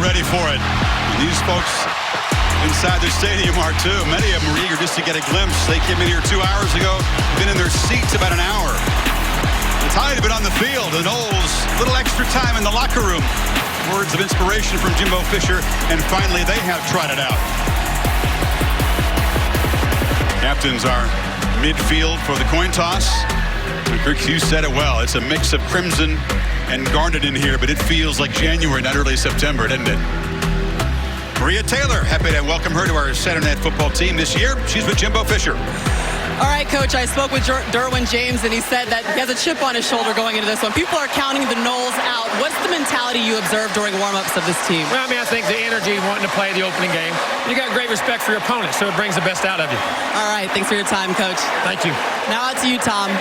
ready for it. And these folks inside their stadium are too. Many of them were eager just to get a glimpse. They came in here 2 hours ago, been in their seats about an hour. The Tide have been on the field. The Noles, a little extra time in the locker room. Words of inspiration from Jimbo Fisher, and finally they have tried it out. Captains are midfield for the coin toss. Kirk, you said it well. It's a mix of crimson and garnet in here, but it feels like January, not early September, doesn't it? Maria Taylor, happy to welcome her to our Saturday Night Football team this year. She's with Jimbo Fisher. All right, Coach, I spoke with Derwin James, and he said that he has a chip on his shoulder going into this one. People are counting the Noles out. What's the mentality you observed during warm-ups of this team? Well, I think the energy wanting to play the opening game. You got great respect for your opponent, so it brings the best out of you. All right, thanks for your time, Coach. Thank you. Now out to you, Tom.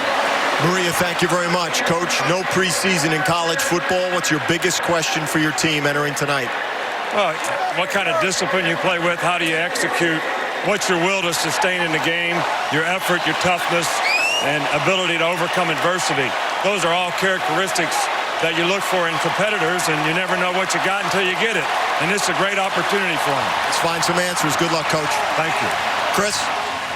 Maria, thank you very much. Coach, no preseason in college football. What's your biggest question for your team entering tonight? What kind of discipline you play with, how do you execute, what's your will to sustain in the game, your effort, your toughness, and ability to overcome adversity. Those are all characteristics that you look for in competitors, and you never know what you got until you get it. And this is a great opportunity for them. Let's find some answers. Good luck, Coach. Thank you. Chris?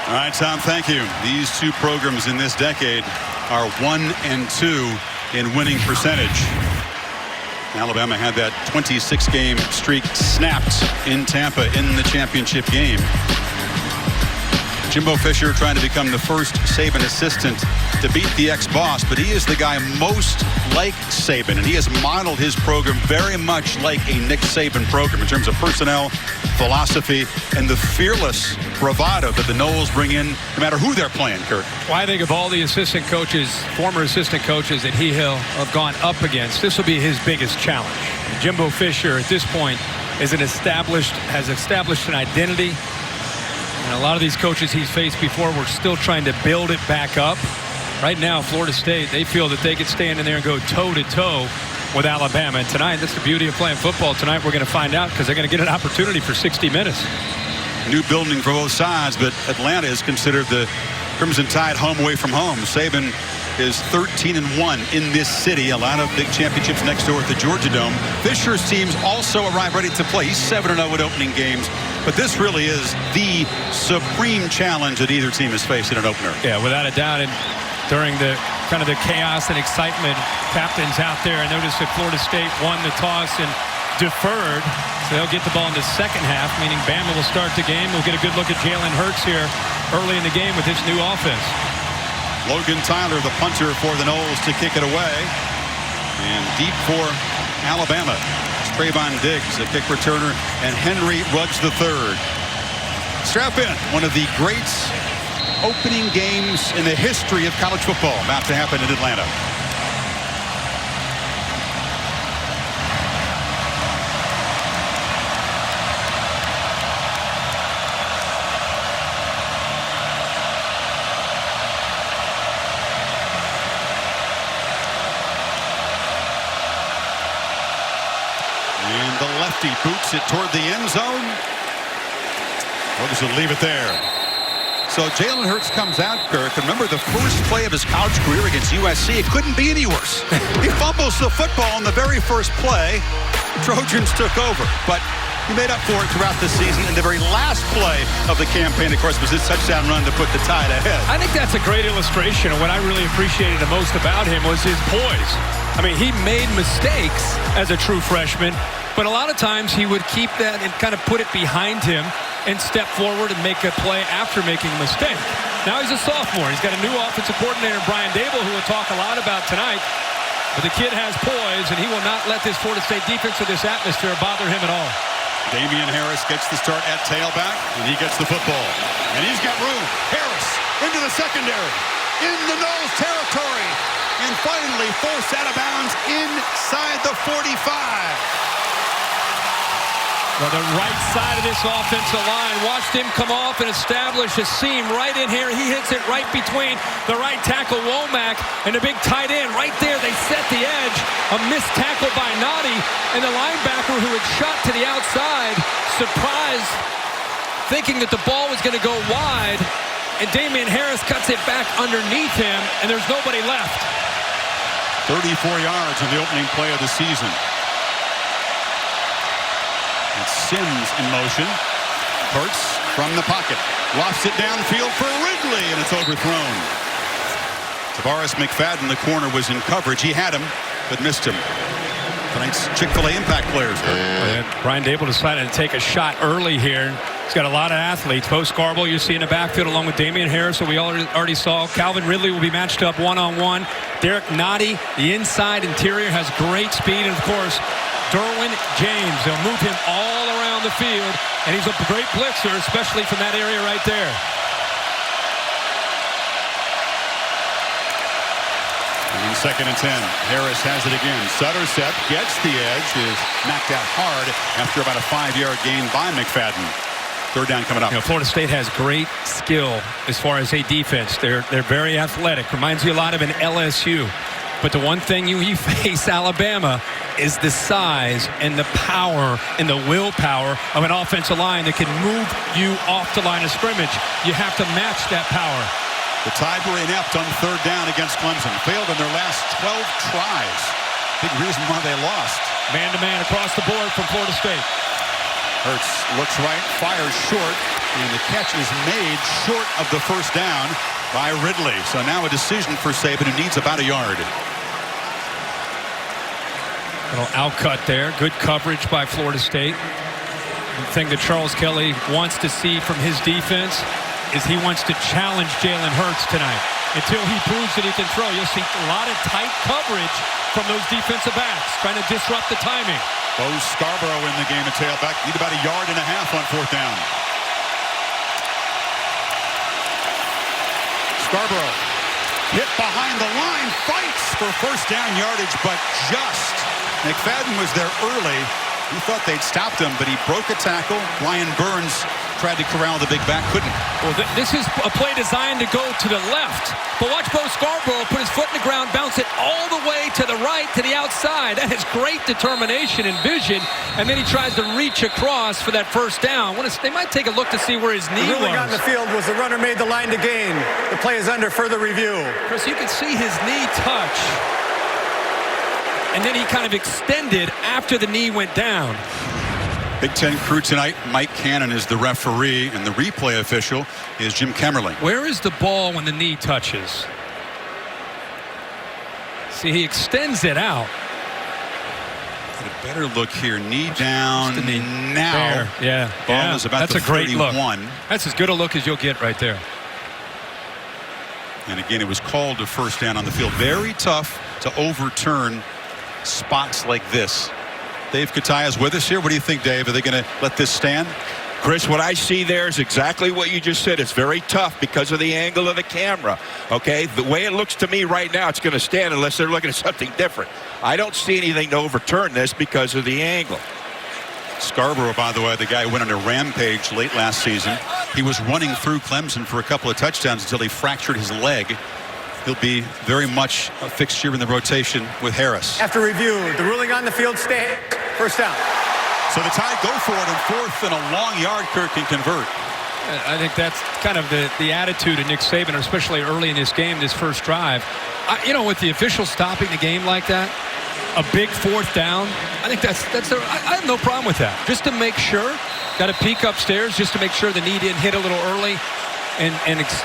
All right, Tom, thank you. These two programs in this decade are 1 and 2 in winning percentage. Alabama had that 26-game streak snapped in Tampa in the championship game. Jimbo Fisher trying to become the first Saban assistant to beat the ex-boss, but he is the guy most like Saban, and he has modeled his program very much like a Nick Saban program in terms of personnel, philosophy, and the fearless bravado that the Noles bring in no matter who they're playing, Kirk. Well, I think of all the assistant coaches, former assistant coaches that he'll have gone up against, this will be his biggest challenge. Jimbo Fisher at this point has established an identity. And a lot of these coaches he's faced before were still trying to build it back up. Right now, Florida State, they feel that they could stand in there and go toe-to-toe with Alabama. And tonight, that's the beauty of playing football. Tonight, we're going to find out because they're going to get an opportunity for 60 minutes. New building for both sides, but Atlanta is considered the Crimson Tide home away from home. Saban is 13-1 in this city. A lot of big championships next door at the Georgia Dome. Fisher's teams also arrive ready to play. He's 7-0 at opening games. But this really is the supreme challenge that either team has faced in an opener. Yeah, without a doubt. And during the kind of the chaos and excitement, captains out there. I noticed that Florida State won the toss and deferred. So they'll get the ball in the second half, meaning Bama will start the game. We'll get a good look at Jalen Hurts here early in the game with this new offense. Logan Tyler, the punter for the Noles, to kick it away. And deep for Alabama. Trayvon Diggs, a kick returner, and Henry Ruggs III. Strap in. One of the great opening games in the history of college football about to happen in Atlanta. And the lefty boots it toward the end zone. Noles will leave it there. So Jalen Hurts comes out, Kirk. Remember the first play of his college career against USC? It couldn't be any worse. He fumbles the football on the very first play. Trojans took over, but he made up for it throughout the season. And the very last play of the campaign, of course, was his touchdown run to put the Tide ahead. I think that's a great illustration of what I really appreciated the most about him was his poise. I mean, he made mistakes as a true freshman, but a lot of times he would keep that and kind of put it behind him and step forward and make a play after making a mistake. Now he's a sophomore. He's got a new offensive coordinator, Brian Dable, who we'll talk a lot about tonight. But the kid has poise, and he will not let this Florida State defense or this atmosphere bother him at all. Damien Harris gets the start at tailback, and he gets the football. And he's got room. Harris into the secondary, in the Noles territory, and finally forced out of bounds inside the 45. Well, the right side of this offensive line, watched him come off and establish a seam right in here. He hits it right between the right tackle, Womack, and the big tight end. Right there, they set the edge. A missed tackle by Noddy, and the linebacker who had shot to the outside, surprised, thinking that the ball was going to go wide, and Damien Harris cuts it back underneath him, and there's nobody left. 34 yards in the opening play of the season. It's Sims in motion. Hurts from the pocket. Lofts it downfield for Ridley, and it's overthrown. Tavares McFadden, the corner, was in coverage. He had him, but missed him. Tonight's Chick-fil-A impact players. And Brian Dable decided to take a shot early here. He's got a lot of athletes. Bo Scarborough you see in the backfield along with Damien Harris, who we already saw. Calvin Ridley will be matched up one-on-one. Derek Nottie, the inside interior, has great speed. And, of course, Derwin James. They'll move him all around the field. And he's a great blitzer, especially from that area right there. And 2nd and 10. Harris has it again. Sutter set, gets the edge, is knocked out hard after about a 5-yard gain by McFadden. 3rd down coming up. You know, Florida State has great skill as far as a defense. They're very athletic. Reminds you a lot of an LSU. But the one thing you face Alabama is the size and the power and the willpower of an offensive line that can move you off the line of scrimmage. You have to match that power. The Tide were inept on 3rd down against Clemson. Failed in their last 12 tries. Big reason why they lost. Man-to-man across the board from Florida State. Hurts looks right, fires short, and the catch is made short of the 1st down by Ridley. So now a decision for Saban, who needs about a yard. Little outcut there. Good coverage by Florida State. The thing that Charles Kelly wants to see from his defense is he wants to challenge Jalen Hurts tonight. Until he proves that he can throw, you'll see a lot of tight coverage from those defensive backs, trying to disrupt the timing. Bo Scarborough in the game at tailback. Need about a yard and a half on 4th down. Scarborough hit behind the line, fights for 1st down yardage, but just. McFadden was there early. He thought they'd stopped him, but he broke a tackle. Ryan Burns tried to corral the big back, couldn't. Well, this is a play designed to go to the left. But watch Bo Scarborough put his foot in the ground, bounce it all the way to the right, to the outside. That is great determination and vision. And then he tries to reach across for that 1st down. They might take a look to see where his knee was. The ruling on the field was the runner made the line to gain. The play is under further review. Chris, you can see his knee touch. And then he kind of extended after the knee went down. Big Ten crew tonight. Mike Cannon is the referee, and the replay official is Jim Kemmerling. Where is the ball when the knee touches? See, he extends it out. Get a better look here. Knee down. Knee. Now. There. Yeah. Ball is about That's the a great 31. look. That's as good a look as you'll get right there. And again, it was called a 1st down on the field. Very tough to overturn spots like this. Dave Kataya is with us here. What do you think, Dave? Are they going to let this stand? Chris, what I see there is exactly what you just said. It's very tough because of the angle of the camera. Okay, the way it looks to me right now, it's going to stand unless they're looking at something different. I don't see anything to overturn this because of the angle. Scarborough, by the way, the guy who went on a rampage late last season. He was running through Clemson for a couple of touchdowns until he fractured his leg. He'll be very much a fixture in the rotation with Harris. After review, the ruling on the field stands. 1st down. So the Tide go for it in 4th, and a long yard. Kirk can convert. I think that's kind of the attitude of Nick Saban, especially early in this game, this 1st drive. You know, with the officials stopping the game like that, a big 4th down, I think I have no problem with that. Just to make sure, got to peek upstairs just to make sure the knee didn't hit a little early. And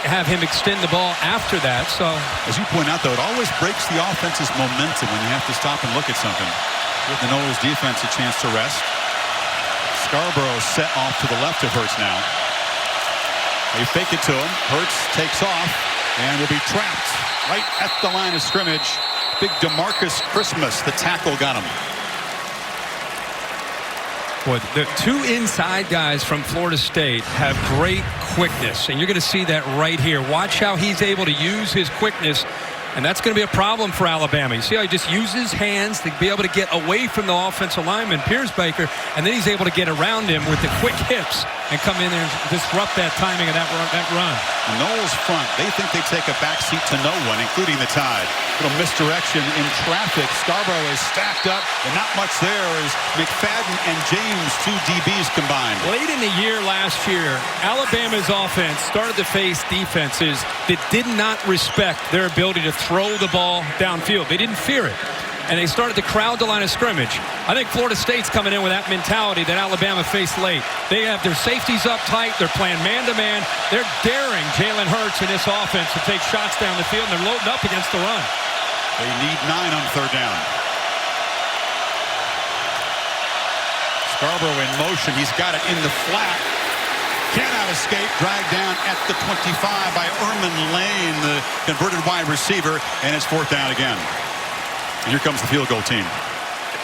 have him extend the ball after that. So, as you point out, though, it always breaks the offense's momentum when you have to stop and look at something. Give the Noles defense a chance to rest. Scarborough set off to the left of Hurts now. They fake it to him. Hurts takes off and will be trapped right at the line of scrimmage. Big DeMarcus Christmas, the tackle, got him. Boy, the 2 inside guys from Florida State have great quickness, and you're going to see that right here. Watch how he's able to use his quickness, and that's going to be a problem for Alabama. You see how he just uses his hands to be able to get away from the offensive lineman, Pierce Baker, and then he's able to get around him with the quick hips and come in there and disrupt that timing of that run. The Noles front, they think they take a backseat to no one, including the Tide. Little misdirection in traffic. Scarborough is stacked up, and not much there as McFadden and James, 2 DBs combined. Late in the year last year, Alabama's offense started to face defenses that did not respect their ability to throw the ball downfield. They didn't fear it. and they started to crowd the line of scrimmage. I think Florida State's coming in with that mentality that Alabama faced late. They have their safeties up tight. They're playing man-to-man. They're daring Jalen Hurts in this offense to take shots down the field, and they're loading up against the run. They need 9 on 3rd down. Scarborough in motion. He's got it in the flat. Cannot escape. Dragged down at the 25 by Erman Lane, the converted wide receiver, and it's 4th down again. And here comes the field goal team.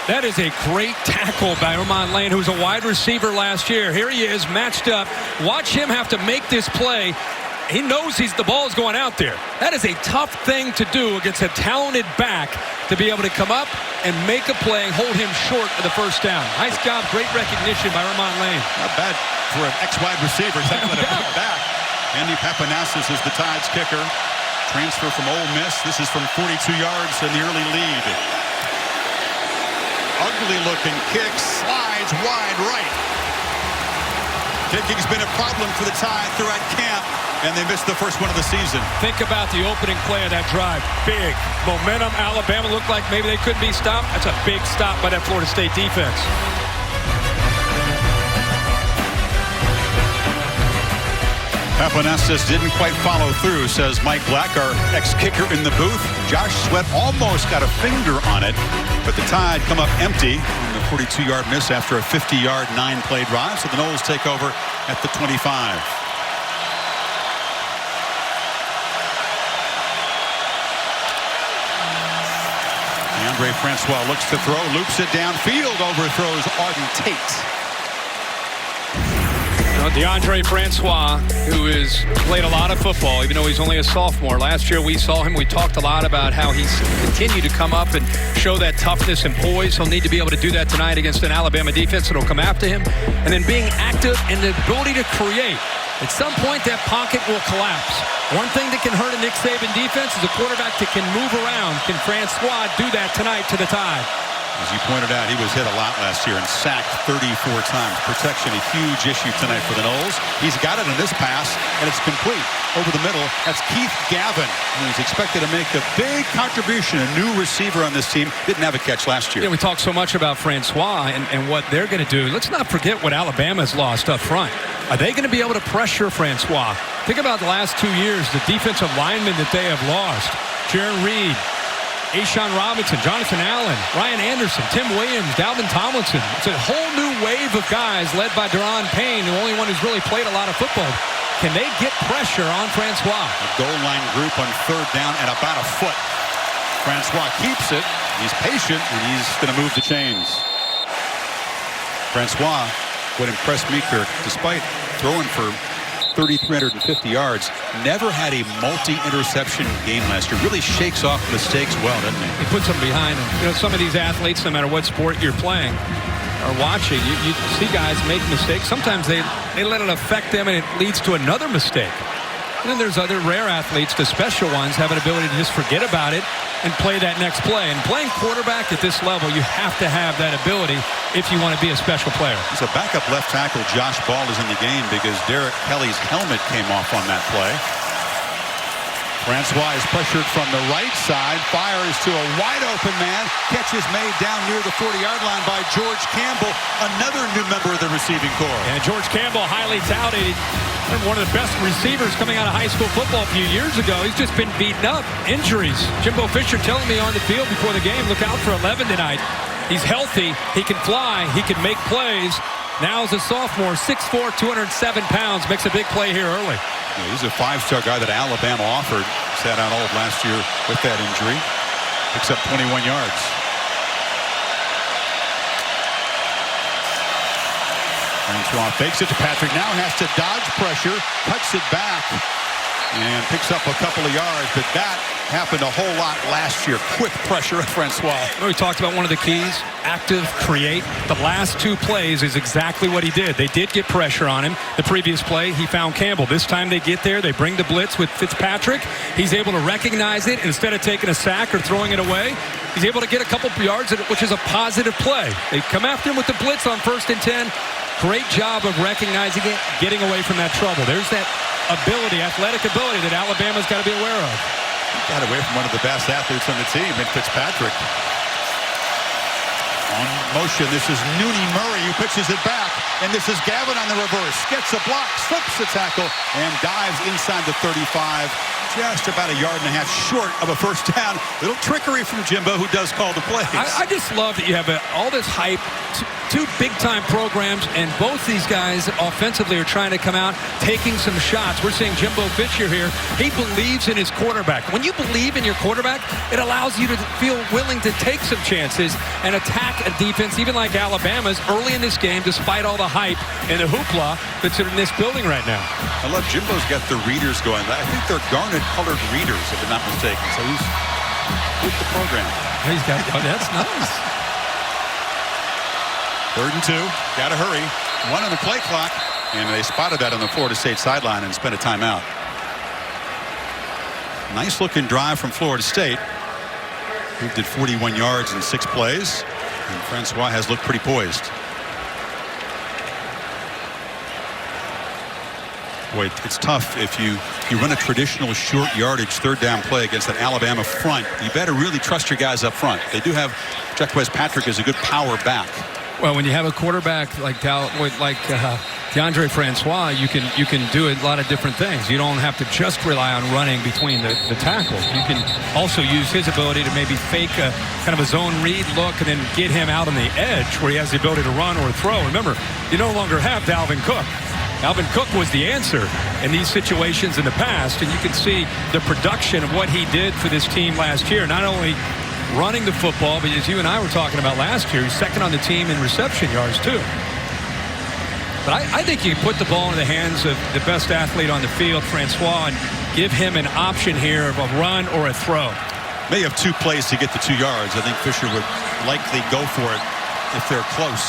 That is a great tackle by Erman Lane, who was a wide receiver last year. Here he is, matched up. Watch him have to make this play. He knows the ball is going out there. That is a tough thing to do against a talented back, to be able to come up and make a play and hold him short of the 1st down. Nice job, great recognition by Erman Lane. Not bad for an ex-wide receiver. He's not going to put it back. Andy Papanassis is the Tide's kicker. Transfer from Ole Miss. This is from 42 yards in the early lead. Ugly looking kick, slides wide right. Kicking's been a problem for the Tide throughout camp, and they missed the first one of the season. Think about the opening play of that drive. Big momentum. Alabama looked like maybe they couldn't be stopped. That's a big stop by that Florida State defense. Papanassis didn't quite follow through, says Mike Black, our ex-kicker in the booth. Josh Sweat almost got a finger on it, but the Tide come up empty on the 42-yard miss after a 50-yard 9-play drive. So the Noles take over at the 25. Deandre Francois looks to throw, loops it downfield, overthrows Auden Tate. Deandre Francois, who has played a lot of football, even though he's only a sophomore. Last year we saw him. We talked a lot about how he's continued to come up and show that toughness and poise. He'll need to be able to do that tonight against an Alabama defense that'll come after him. And then being active and the ability to create. At some point, that pocket will collapse. One thing that can hurt a Nick Saban defense is a quarterback that can move around. Can Francois do that tonight to the Tide? As you pointed out, he was hit a lot last year and sacked 34 times. Protection, a huge issue tonight for the Noles. He's got it in this pass, and it's complete. Over the middle, that's Keith Gavin, who's expected to make a big contribution. A new receiver on this team. Didn't have a catch last year. Yeah, we talk so much about Francois and what they're going to do. Let's not forget what Alabama's lost up front. Are they going to be able to pressure Francois? Think about the last 2 years, the defensive linemen that they have lost. Jaron Reed, Ashawn Robinson, Jonathan Allen, Ryan Anderson, Tim Williams, Dalvin Tomlinson. It's a whole new wave of guys led by Daron Payne, the only one who's really played a lot of football. Can they get pressure on Francois? A goal line group on 3rd down at about a foot. Francois keeps it. He's patient, and he's going to move the chains. Francois, what impressed me, Kirk, despite throwing for 3,350 yards, never had a multi-interception game last year. Really shakes off mistakes well, doesn't he? He puts them behind him. You know, some of these athletes, no matter what sport you're playing or watching, you see guys make mistakes. Sometimes they let it affect them and it leads to another mistake. And then there's other rare athletes, the special ones, have an ability to just forget about it and play that next play. And playing quarterback at this level, you have to have that ability if you want to be a special player. He's a backup left tackle. Josh Ball is in the game because Derek Kelly's helmet came off on that play. Francois is pressured from the right side, fires to a wide-open man. Catch is made down near the 40-yard line by George Campbell, another new member of the receiving corps. And George Campbell, highly touted, one of the best receivers coming out of high school football a few years ago. He's just been beaten up. Injuries. Jimbo Fisher telling me on the field before the game, look out for 11 tonight. He's healthy. He can fly. He can make plays. Now as a sophomore, 6'4", 207 pounds, makes a big play here early. Yeah, he's a 5-star guy that Alabama offered. Sat out all of last year with that injury. Picks up 21 yards. Francois fakes it to Patrick. Now has to dodge pressure. Cuts it back. And picks up a couple of yards. But that happened a whole lot last year. Quick pressure of Francois. We talked about one of the keys. Active, create. The last 2 plays is exactly what he did. They did get pressure on him. The previous play, he found Campbell. This time they get there. They bring the blitz with Fitzpatrick. He's able to recognize it. Instead of taking a sack or throwing it away, he's able to get a couple yards, which is a positive play. They come after him with the blitz on 1st and 10. Great job of recognizing it, getting away from that trouble. There's that ability, athletic ability that Alabama's got to be aware of. Got away from one of the best athletes on the team in Fitzpatrick. On motion, this is Nooney Murray who pitches it back. And this is Gavin on the reverse. Gets a block, slips the tackle, and dives inside the 35. Just about a yard and a half short of a first down. Little trickery from Jimbo, who does call the plays. I just love that you have all this hype, two big-time programs, and both these guys offensively are trying to come out, taking some shots. We're seeing Jimbo Fisher here. He believes in his quarterback. When you believe in your quarterback, it allows you to feel willing to take some chances and attack a defense, even like Alabama's, early in this game, despite all the hype and the hoopla that's in this building right now. I love Jimbo's got the readers going. I think they're garnet-colored readers, if I'm not mistaken. So he's with the program. He's got, oh, that's nice. 3rd and 2. Got to hurry. 1 on the play clock. And they spotted that on the Florida State sideline and spent a timeout. Nice looking drive from Florida State. Moved it 41 yards in 6 plays. And Francois has looked pretty poised. Boy, it's tough if you run a traditional short yardage 3rd down play against an Alabama front. You better really trust your guys up front. They do have Jacquez Patrick as a good power back. Well, when you have a quarterback like Deandre Francois, you can do a lot of different things. You don't have to just rely on running between the tackles. You can also use his ability to maybe fake a kind of a zone read look and then get him out on the edge where he has the ability to run or throw. Remember, you no longer have Alvin Cook. Alvin Cook was the answer in these situations in the past, and you can see the production of what he did for this team last year. Not only running the football, but as you and I were talking about last year, he's 2nd on the team in reception yards too. But I think you can put the ball in the hands of the best athlete on the field, Francois, and give him an option here of a run or a throw. May have 2 plays to get the 2 yards. I think Fisher would likely go for it if they're close.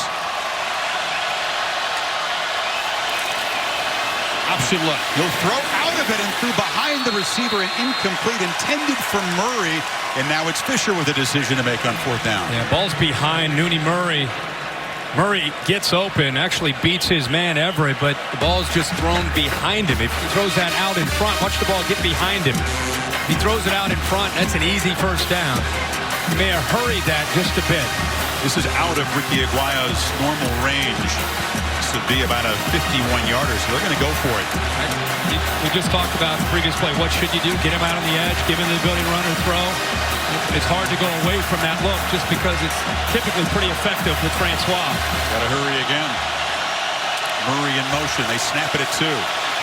Option look. He'll throw out of it and through behind the receiver and incomplete, intended for Murray. And now it's Fisher with a decision to make on 4th down. Yeah, ball's behind Nooney Murray. Murray gets open, actually beats his man Everett, but the ball's just thrown behind him. If he throws that out in front, watch the ball get behind him. If he throws it out in front, that's an easy first down. He may have hurried that just a bit. This is out of Ricky Aguayo's normal range. This would be about a 51-yarder, so they're going to go for it. We just talked about the previous play. What should you do? Get him out on the edge, give him the ability to run or throw. It's hard to go away from that look just because it's typically pretty effective with Francois. Got to hurry again. Murray in motion. They snap it at 2.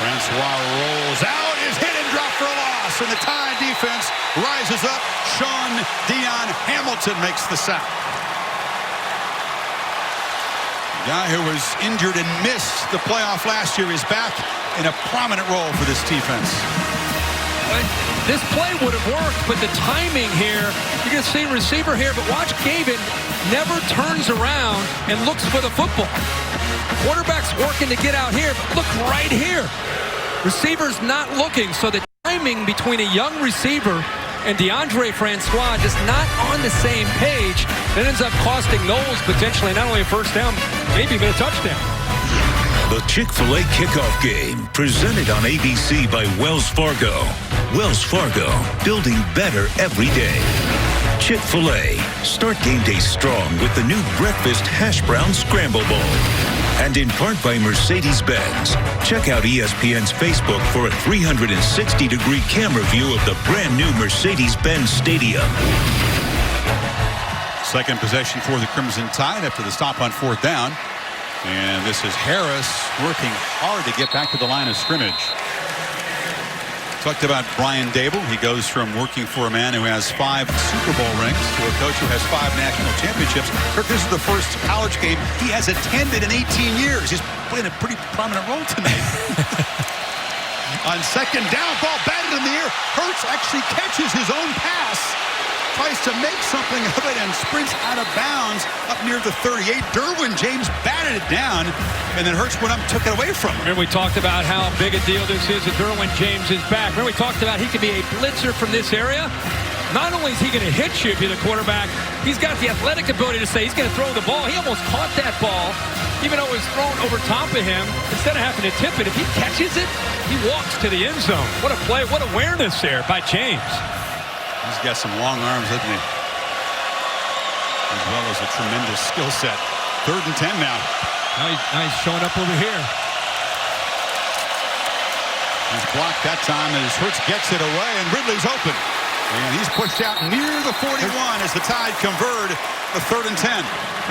Francois rolls out, is hit and dropped for a loss. And the Tide defense rises up. Sean Dion Hamilton makes the sack. The guy who was injured and missed the playoff last year is back in a prominent role for this defense. This play would have worked, but the timing here, you're going to see receiver here, but watch Gavin never turns around and looks for the football. Quarterback's working to get out here, but look right here. Receiver's not looking, so the timing between a young receiver and Deandre Francois just not on the same page. That ends up costing Noles potentially not only a first down, maybe even a touchdown. The Chick-fil-A Kickoff game, presented on ABC by Wells Fargo. Wells Fargo, building better every day. Chick-fil-A, start game day strong with the new breakfast hash brown scramble bowl. And in part by Mercedes-Benz. Check out ESPN's Facebook for a 360-degree camera view of the brand new Mercedes-Benz Stadium. Second possession for the Crimson Tide after the stop on 4th down. And this is Harris working hard to get back to the line of scrimmage. Talked about Brian Dable. He goes from working for a man who has 5 Super Bowl rings to a coach who has 5 national championships. Kirk, this is the first college game he has attended in 18 years. He's playing a pretty prominent role tonight. On 2nd down, ball batted in the air. Hurts actually catches his own pass. Tries to make something of it and sprints out of bounds up near the 38. Derwin James batted it down, and then Hurts went up and took it away from him. Remember we talked about how big a deal this is that Derwin James is back. Remember we talked about he could be a blitzer from this area? Not only is he going to hit you if you're the quarterback, he's got the athletic ability to say he's going to throw the ball. He almost caught that ball, even though it was thrown over top of him. Instead of having to tip it, if he catches it, he walks to the end zone. What a play, what awareness there by James. He's got some long arms, doesn't he? as well as a tremendous skill set. 3rd and 10 now. Now he's showing up over here. He's blocked that time as Hurts gets it away, and Ridley's open. And he's pushed out near the 41 as the Tide convert a 3rd and 10.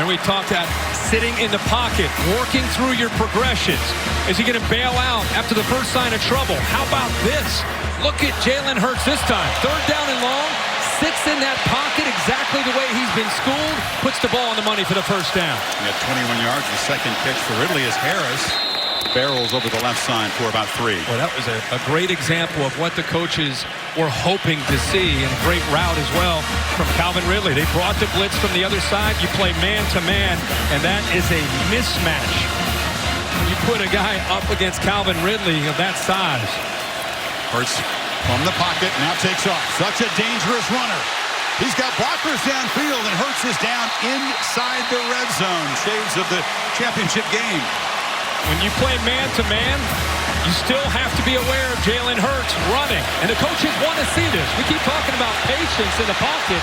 And we talked about sitting in the pocket, working through your progressions. Is he going to bail out after the first sign of trouble? How about this? Look at Jalen Hurts this time. 3rd down and long. Sits in that pocket exactly the way he's been schooled. Puts the ball on the money for the first down. He had 21 yards. The second pitch for Ridley as Harris barrels over the left side for about 3. Well, that was a great example of what the coaches were hoping to see, and a great route as well from Calvin Ridley. They brought the blitz from the other side. You play man-to-man, and that is a mismatch. You put a guy up against Calvin Ridley of that size. Hurts from the pocket, now takes off. Such a dangerous runner. He's got blockers downfield, and Hurts is down inside the red zone. Shades of the championship game. When you play man-to-man, you still have to be aware of Jalen Hurts running. And the coaches want to see this. We keep talking about patience in the pocket,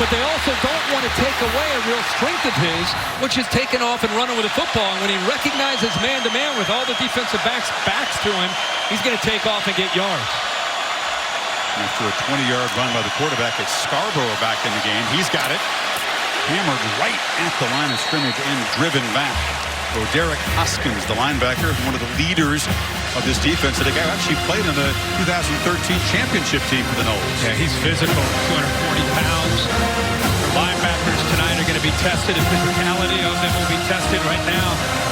but they also don't want to take away a real strength of his, which is taking off and running with the football. And when he recognizes man-to-man with all the defensive backs to him, he's going to take off and get yards. After a 20-yard run by the quarterback, it's Scarborough back in the game. He's got it. Hammered right at the line of scrimmage and driven back. Derek Hoskins, the linebacker, one of the leaders of this defense. The guy who actually played on the 2013 championship team for the Noles. Yeah, he's physical, 240 pounds. Linebackers tonight are going to be tested. The physicality of them will be tested right now.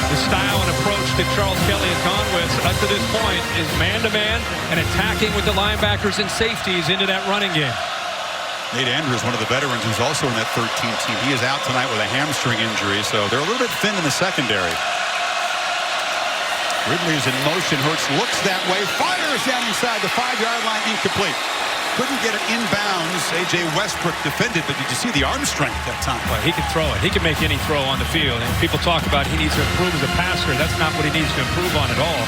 The style and approach that Charles Kelly has gone with up to this point is man-to-man and attacking with the linebackers and safeties into that running game. Nate Andrews, one of the veterans who's also in that 13 team. He is out tonight with a hamstring injury, so they're a little bit thin in the secondary. Ridley's in motion. Hurts looks that way. Fires down inside the 5-yard line. Incomplete. Couldn't get it inbounds. A.J. Westbrook defended, but did you see the arm strength that time? Well, he can throw it. He can make any throw on the field. And people talk about he needs to improve as a passer. That's not what he needs to improve on at all.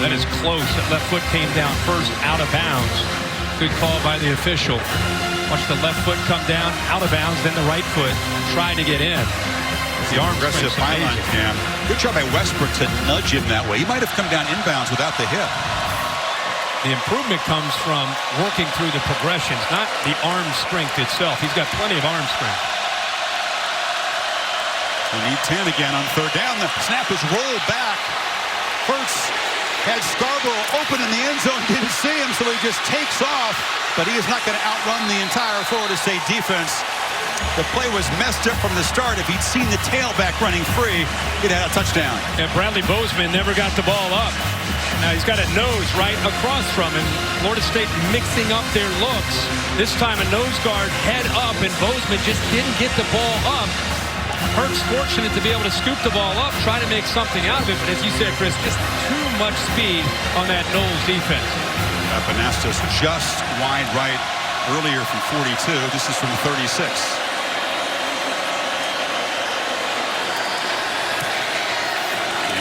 That is close. That left foot came down first, out of bounds. Good call by the official. Watch the left foot come down, out of bounds, then the right foot trying to get in. The arm aggressive highline cam. Good job by Westbrook to nudge him that way. He might have come down inbounds without the hip. The improvement comes from working through the progressions, not the arm strength itself. He's got plenty of arm strength. We need 10 again on 3rd down. The snap is rolled back. Hurts had Scarborough open in the end zone, didn't see him, so he just takes off. But he is not going to outrun the entire Florida State defense. The play was messed up from the start. If he'd seen the tailback running free, he'd had a touchdown. And Bradley Bozeman never got the ball up. Now he's got a nose right across from him. Florida State mixing up their looks. This time a nose guard head up, and Bozeman just didn't get the ball up. Hurts fortunate to be able to scoop the ball up, try to make something out of it. But as you said, Chris, just too much speed on that Noles defense. Panastas just wide right earlier from 42. This is from 36.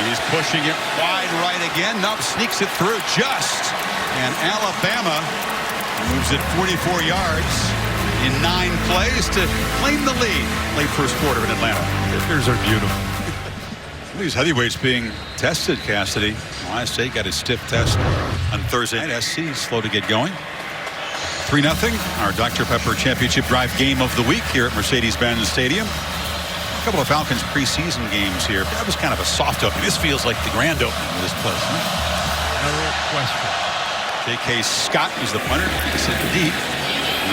He's pushing it wide right again. Nope, sneaks it through just. And Alabama moves it 44 yards in 9 plays to claim the lead. Late first quarter in Atlanta. Kickers are beautiful. These heavyweights being tested, Cassidy. Ohio State got a stiff test on Thursday night. SC slow to get going. 3-0. Our Dr. Pepper Championship Drive game of the week here at Mercedes-Benz Stadium. A couple of Falcons preseason games here. That was kind of a soft opening. This feels like the grand opening of this place. No question. J.K. Scott is the punter. It's deep.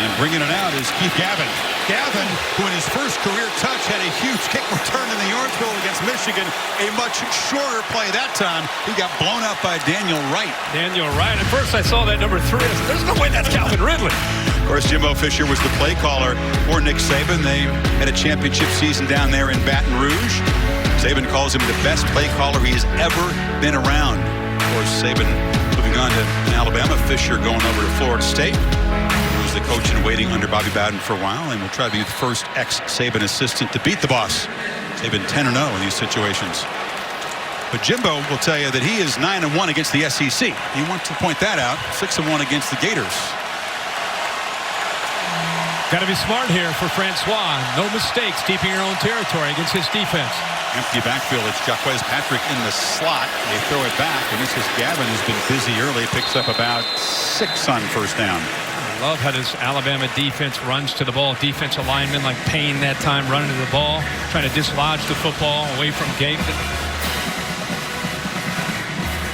And bringing it out is Keith Gavin. Gavin, who in his first career touch had a huge kick return in the Orange Bowl against Michigan. A much shorter play that time. He got blown up by Daniel Wright. Daniel Wright. At first I saw that number 3. There's no way that's Calvin Ridley. Of course, Jimbo Fisher was the play caller for Nick Saban. They had a championship season down there in Baton Rouge. Saban calls him the best play caller he has ever been around. Of course, Saban moving on to Alabama. Fisher going over to Florida State. The coach in waiting under Bobby Bowden for a while, and will try to be the first ex-Saban assistant to beat the boss. Saban 10-0 in these situations. But Jimbo will tell you that he is 9-1 against the SEC. He wants to point that out. 6-1 against the Gators. Got to be smart here for Francois. No mistakes deep in your own territory against his defense. Empty backfield. It's Jacquez Patrick in the slot. They throw it back, and this is Gavin, who's been busy early. Picks up about 6 on first down. I love how this Alabama defense runs to the ball. Defensive linemen like Payne that time running to the ball, trying to dislodge the football away from Gabe.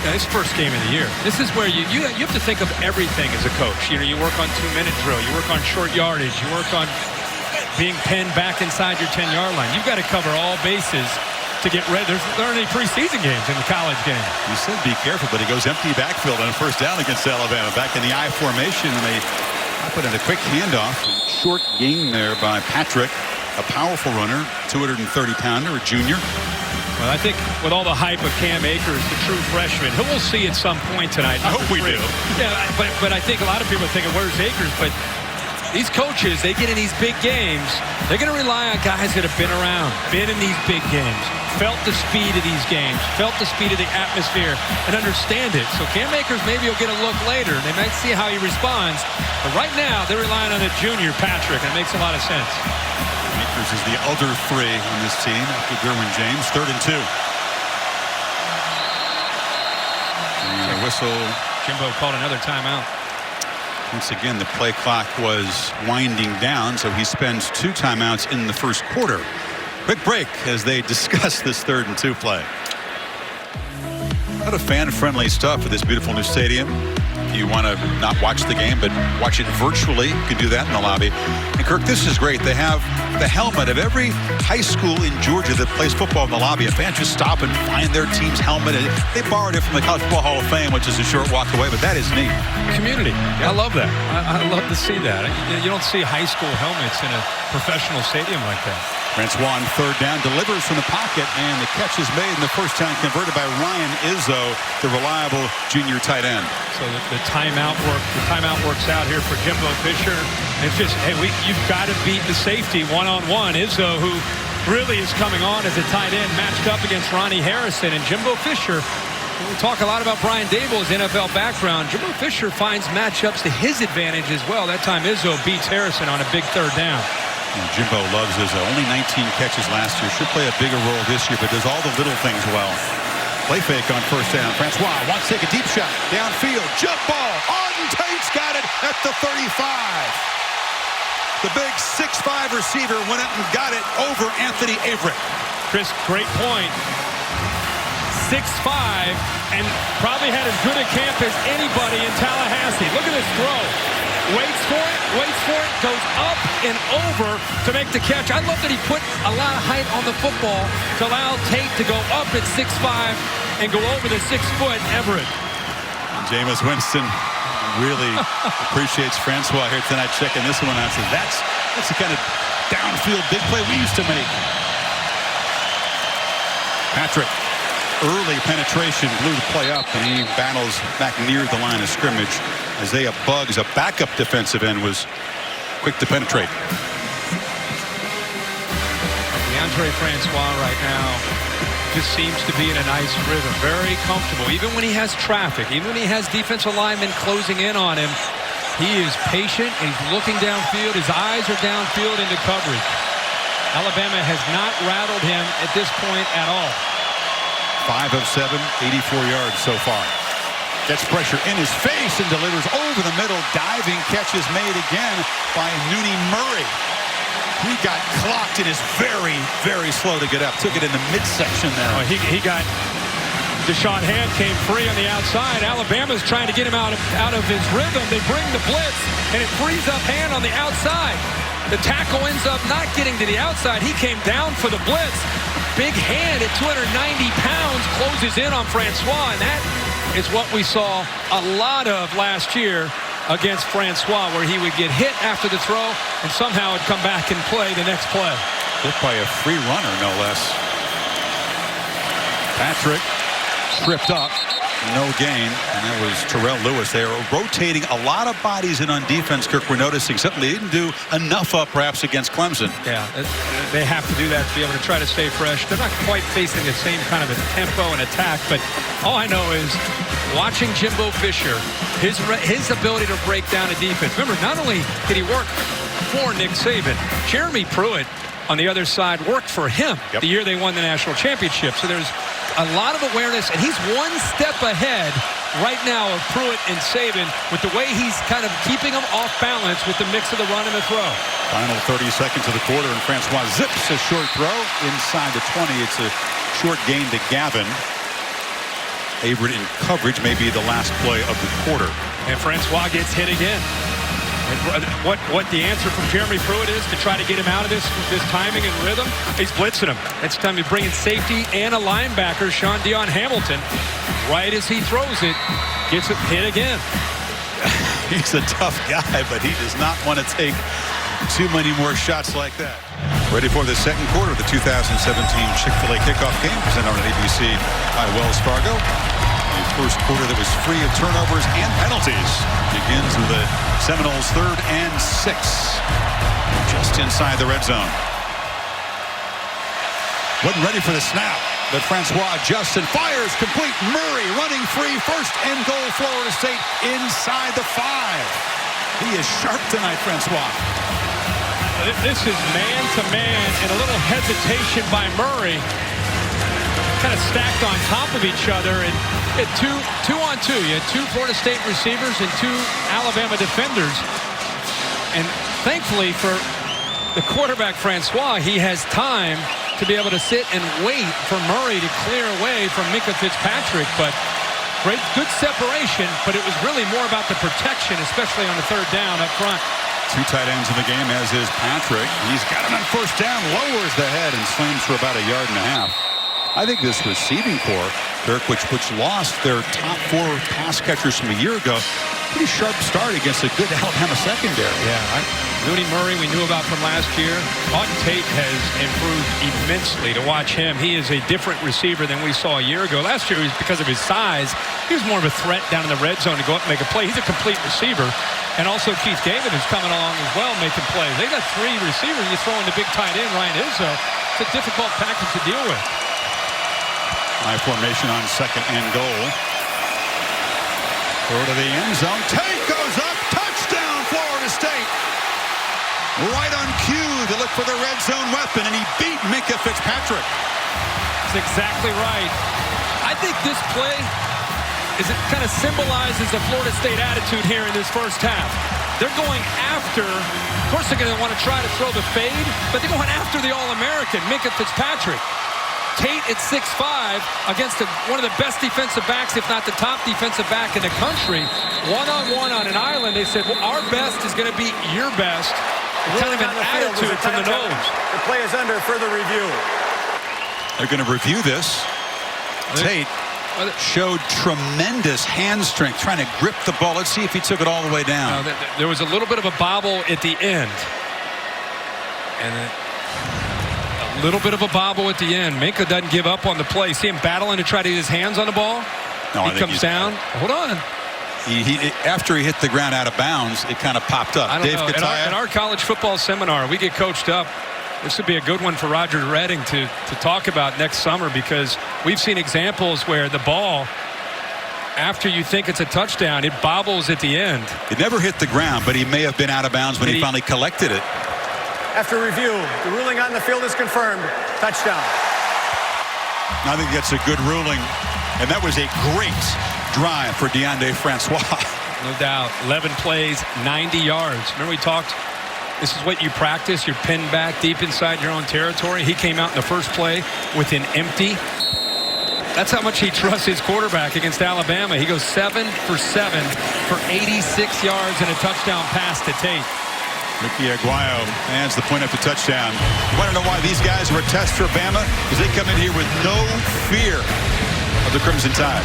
This first game of the year. This is where you have to think of everything as a coach. You know, you work on 2-minute drill. You work on short yardage. You work on being pinned back inside your 10-yard line. You've got to cover all bases to get ready. There aren't any preseason games in the college game. You said be careful, but he goes empty backfield on a first down against Alabama. Back in the I formation, and they put in a quick handoff. Short gain there by Patrick, a powerful runner, 230-pounder, a junior. Well, I think with all the hype of Cam Akers, the true freshman, who we'll see at some point tonight. I hope we do. Yeah, but I think a lot of people are thinking, where's Akers? But these coaches, they get in these big games, they're going to rely on guys that have been around, been in these big games, felt the speed of these games, felt the speed of the atmosphere, and understand it. So Cam Akers maybe will get a look later. They might see how he responds. But right now, they're relying on a junior, Patrick, and it makes a lot of sense. Akers is the other 3 on this team after Derwin James. 3rd and 2. And a whistle. Jimbo called another timeout. Once again, the play clock was winding down, so he spends 2 timeouts in the first quarter. Quick break as they discuss this 3rd and 2 play. A lot of fan-friendly stuff at this beautiful new stadium. If you want to not watch the game but watch it virtually, you can do that in the lobby. And Kirk, this is great. They have the helmet of every high school in Georgia that plays football in the lobby. A fan just stop and find their team's helmet. They borrowed it from the College Football Hall of Fame, which is a short walk away, but that is neat. Community. I love that. I love to see that. You don't see high school helmets in a professional stadium like that. Francois on 3rd down, delivers from the pocket, and the catch is made in the first time, converted by Ryan Izzo, the reliable junior tight end. So the timeout works out here for Jimbo Fisher. It's just, hey, you've got to beat the safety one-on-one. Izzo, who really is coming on as a tight end, matched up against Ronnie Harrison, and Jimbo Fisher. We talk a lot about Brian Dable's NFL background. Jimbo Fisher finds matchups to his advantage as well. That time Izzo beats Harrison on a big 3rd down. And Jimbo loves Izzo. Only 19 catches last year. Should play a bigger role this year, but does all the little things well. Play fake on first down. Francois wants to take a deep shot. Downfield. Jump ball. Auden Tate's got it at the 35. The big 6'5" receiver went up and got it over Anthony Averett. Chris, great point. 6'5", and probably had as good a camp as anybody in Tallahassee. Look at this throw. Waits for it, goes up and over to make the catch. I love that he put a lot of height on the football to allow Tate to go up at 6'5" and go over the 6-foot Everett. Jameis Winston really appreciates Francois here tonight, checking this one out. Says that's the kind of downfield big play we used to make. Patrick, early penetration, blew the play up, and he battles back near the line of scrimmage. Isaiah Buggs, a backup defensive end, was quick to penetrate. Deandre Francois right now just seems to be in a nice rhythm, very comfortable. Even when he has traffic, even when he has defensive linemen closing in on him, he is patient, and he's looking downfield. His eyes are downfield into coverage. Alabama has not rattled him at this point at all. 5 of 7, 84 yards so far. Gets pressure in his face and delivers over the middle. Diving catch is made again by Nooney Murray. He got clocked and is very, very slow to get up. Took it in the midsection there. Oh, he got Deshaun Hand came free on the outside. Alabama's trying to get him out of his rhythm. They bring the blitz, and it frees up Hand on the outside. The tackle ends up not getting to the outside. He came down for the blitz. Big Hand at 290 pounds closes in on Francois, and that is what we saw a lot of last year against Francois, where he would get hit after the throw and somehow would come back and play the next play. Hit by a free runner, no less. Patrick tripped up, no gain, and that was Terrell Lewis. They are rotating a lot of bodies in on defense. Kirk, we're noticing something they didn't do enough of perhaps against Clemson. Yeah, they have to do that to be able to try to stay fresh. They're not quite facing the same kind of a tempo and attack, but all I know is watching Jimbo Fisher, his ability to break down a defense. Remember, not only did he work for Nick Saban. Jeremy Pruitt, on the other side, worked for him the year they won the national championship. So there's a lot of awareness, and he's one step ahead right now of Pruitt and Saban with the way he's kind of keeping them off balance with the mix of the run and the throw. Final 30 seconds of the quarter, and Francois zips a short throw inside the 20. It's a short gain to Gavin. Averett in coverage may be the last play of the quarter. And Francois gets hit again. And what the answer from Jeremy Pruitt is to try to get him out of this timing and rhythm, he's blitzing him. It's time to bring in safety and a linebacker, Sean Dion Hamilton. Right as he throws it, gets it hit again. He's a tough guy, but he does not want to take too many more shots like that. Ready for the second quarter of the 2017 Chick-fil-A kickoff game presented on ABC by Wells Fargo. A first quarter that was free of turnovers and penalties begins with the Seminoles 3rd and 6, just inside the red zone. Wasn't ready for the snap, but Francois adjusts and fires complete. Murray running free, first and goal, Florida State inside the 5. He is sharp tonight, Francois. This is man-to-man and a little hesitation by Murray. Kind of stacked on top of each other, and two on two. You had 2 Florida State receivers and 2 Alabama defenders. And thankfully for the quarterback, Francois, he has time to be able to sit and wait for Murray to clear away from Minkah Fitzpatrick. But good separation, but it was really more about the protection, especially on the 3rd down up front. 2 tight ends in the game, as is Patrick. He's got him on first down, lowers the head, and slams for about 1.5 yards. I think this receiving corps, Kirk, which lost their top 4 pass catchers from a year ago, pretty sharp start against a good Alabama secondary. Yeah, Rudy Murray we knew about from last year. Auden Tate has improved immensely. To watch him, he is a different receiver than we saw a year ago. Last year, because of his size, he was more of a threat down in the red zone to go up and make a play. He's a complete receiver. And also Keith David is coming along as well, making plays. They got 3 receivers. You throw in the big tight end, Ryan Izzo. It's a difficult package to deal with. High formation on 2nd and goal. Throw to the end zone. Tate goes up. Touchdown, Florida State. Right on cue to look for the red zone weapon, and he beat Minkah Fitzpatrick. That's exactly right. I think this play kind of symbolizes the Florida State attitude here in this first half. They're going after, of course they're going to want to try to throw the fade, but they're going after the All-American, Minkah Fitzpatrick. Tate at 6'5" against one of the best defensive backs, if not the top defensive back in the country. One-on-one on an island. They said, well, our best is going to be your best. Kind of an attitude from the Noles. The play is under further review. They're going to review this. Tate showed tremendous hand strength trying to grip the ball. Let's see if he took it all the way down. There was a little bit of a bobble at the end. And a little bit of a bobble at the end. Minkah doesn't give up on the play. See him battling to try to get his hands on the ball? No, he comes down. Hold on. After he hit the ground out of bounds, it kind of popped up. I don't know. At our college football seminar, we get coached up. This would be a good one for Roger Redding to talk about next summer, because we've seen examples where the ball, after you think it's a touchdown, it bobbles at the end. It never hit the ground, but he may have been out of bounds when he finally collected it. After review, the ruling on the field is confirmed. Touchdown. I think that's a good ruling, and that was a great drive for Deandre Francois. No doubt. 11 plays, 90 yards. Remember we talked, this is what you practice. You're pinned back deep inside your own territory. He came out in the first play with an empty. That's how much he trusts his quarterback against Alabama. He goes 7 for 7 for 86 yards and a touchdown pass to Tate. Ricky Aguayo adds the point after touchdown. You want to know why these guys are a test for Bama? Because they come in here with no fear of the Crimson Tide.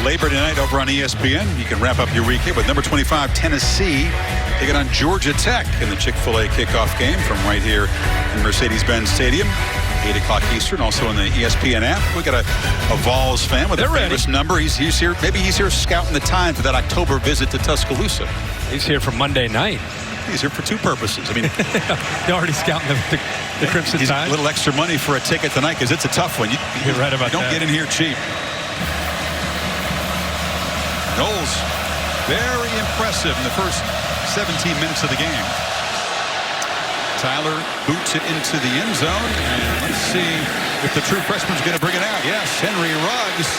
Labor tonight over on ESPN. You can wrap up your week here with number 25 Tennessee taking on Georgia Tech in the Chick-fil-A kickoff game from right here in Mercedes-Benz Stadium. 8 o'clock Eastern, also on the ESPN app. We got a Vols fan with a famous number. He's here. Maybe he's here scouting the time for that October visit to Tuscaloosa. He's here for Monday night. He's here for 2 purposes. I mean, they're already scouting the Crimson Tide. A little extra money for a ticket tonight because it's a tough one. You're right about that. You don't get in here cheap. Noles Very impressive in the first 17 minutes of the game. Tyler boots it into the end zone, and let's see if the true freshman's going to bring it out. Yes, Henry Ruggs,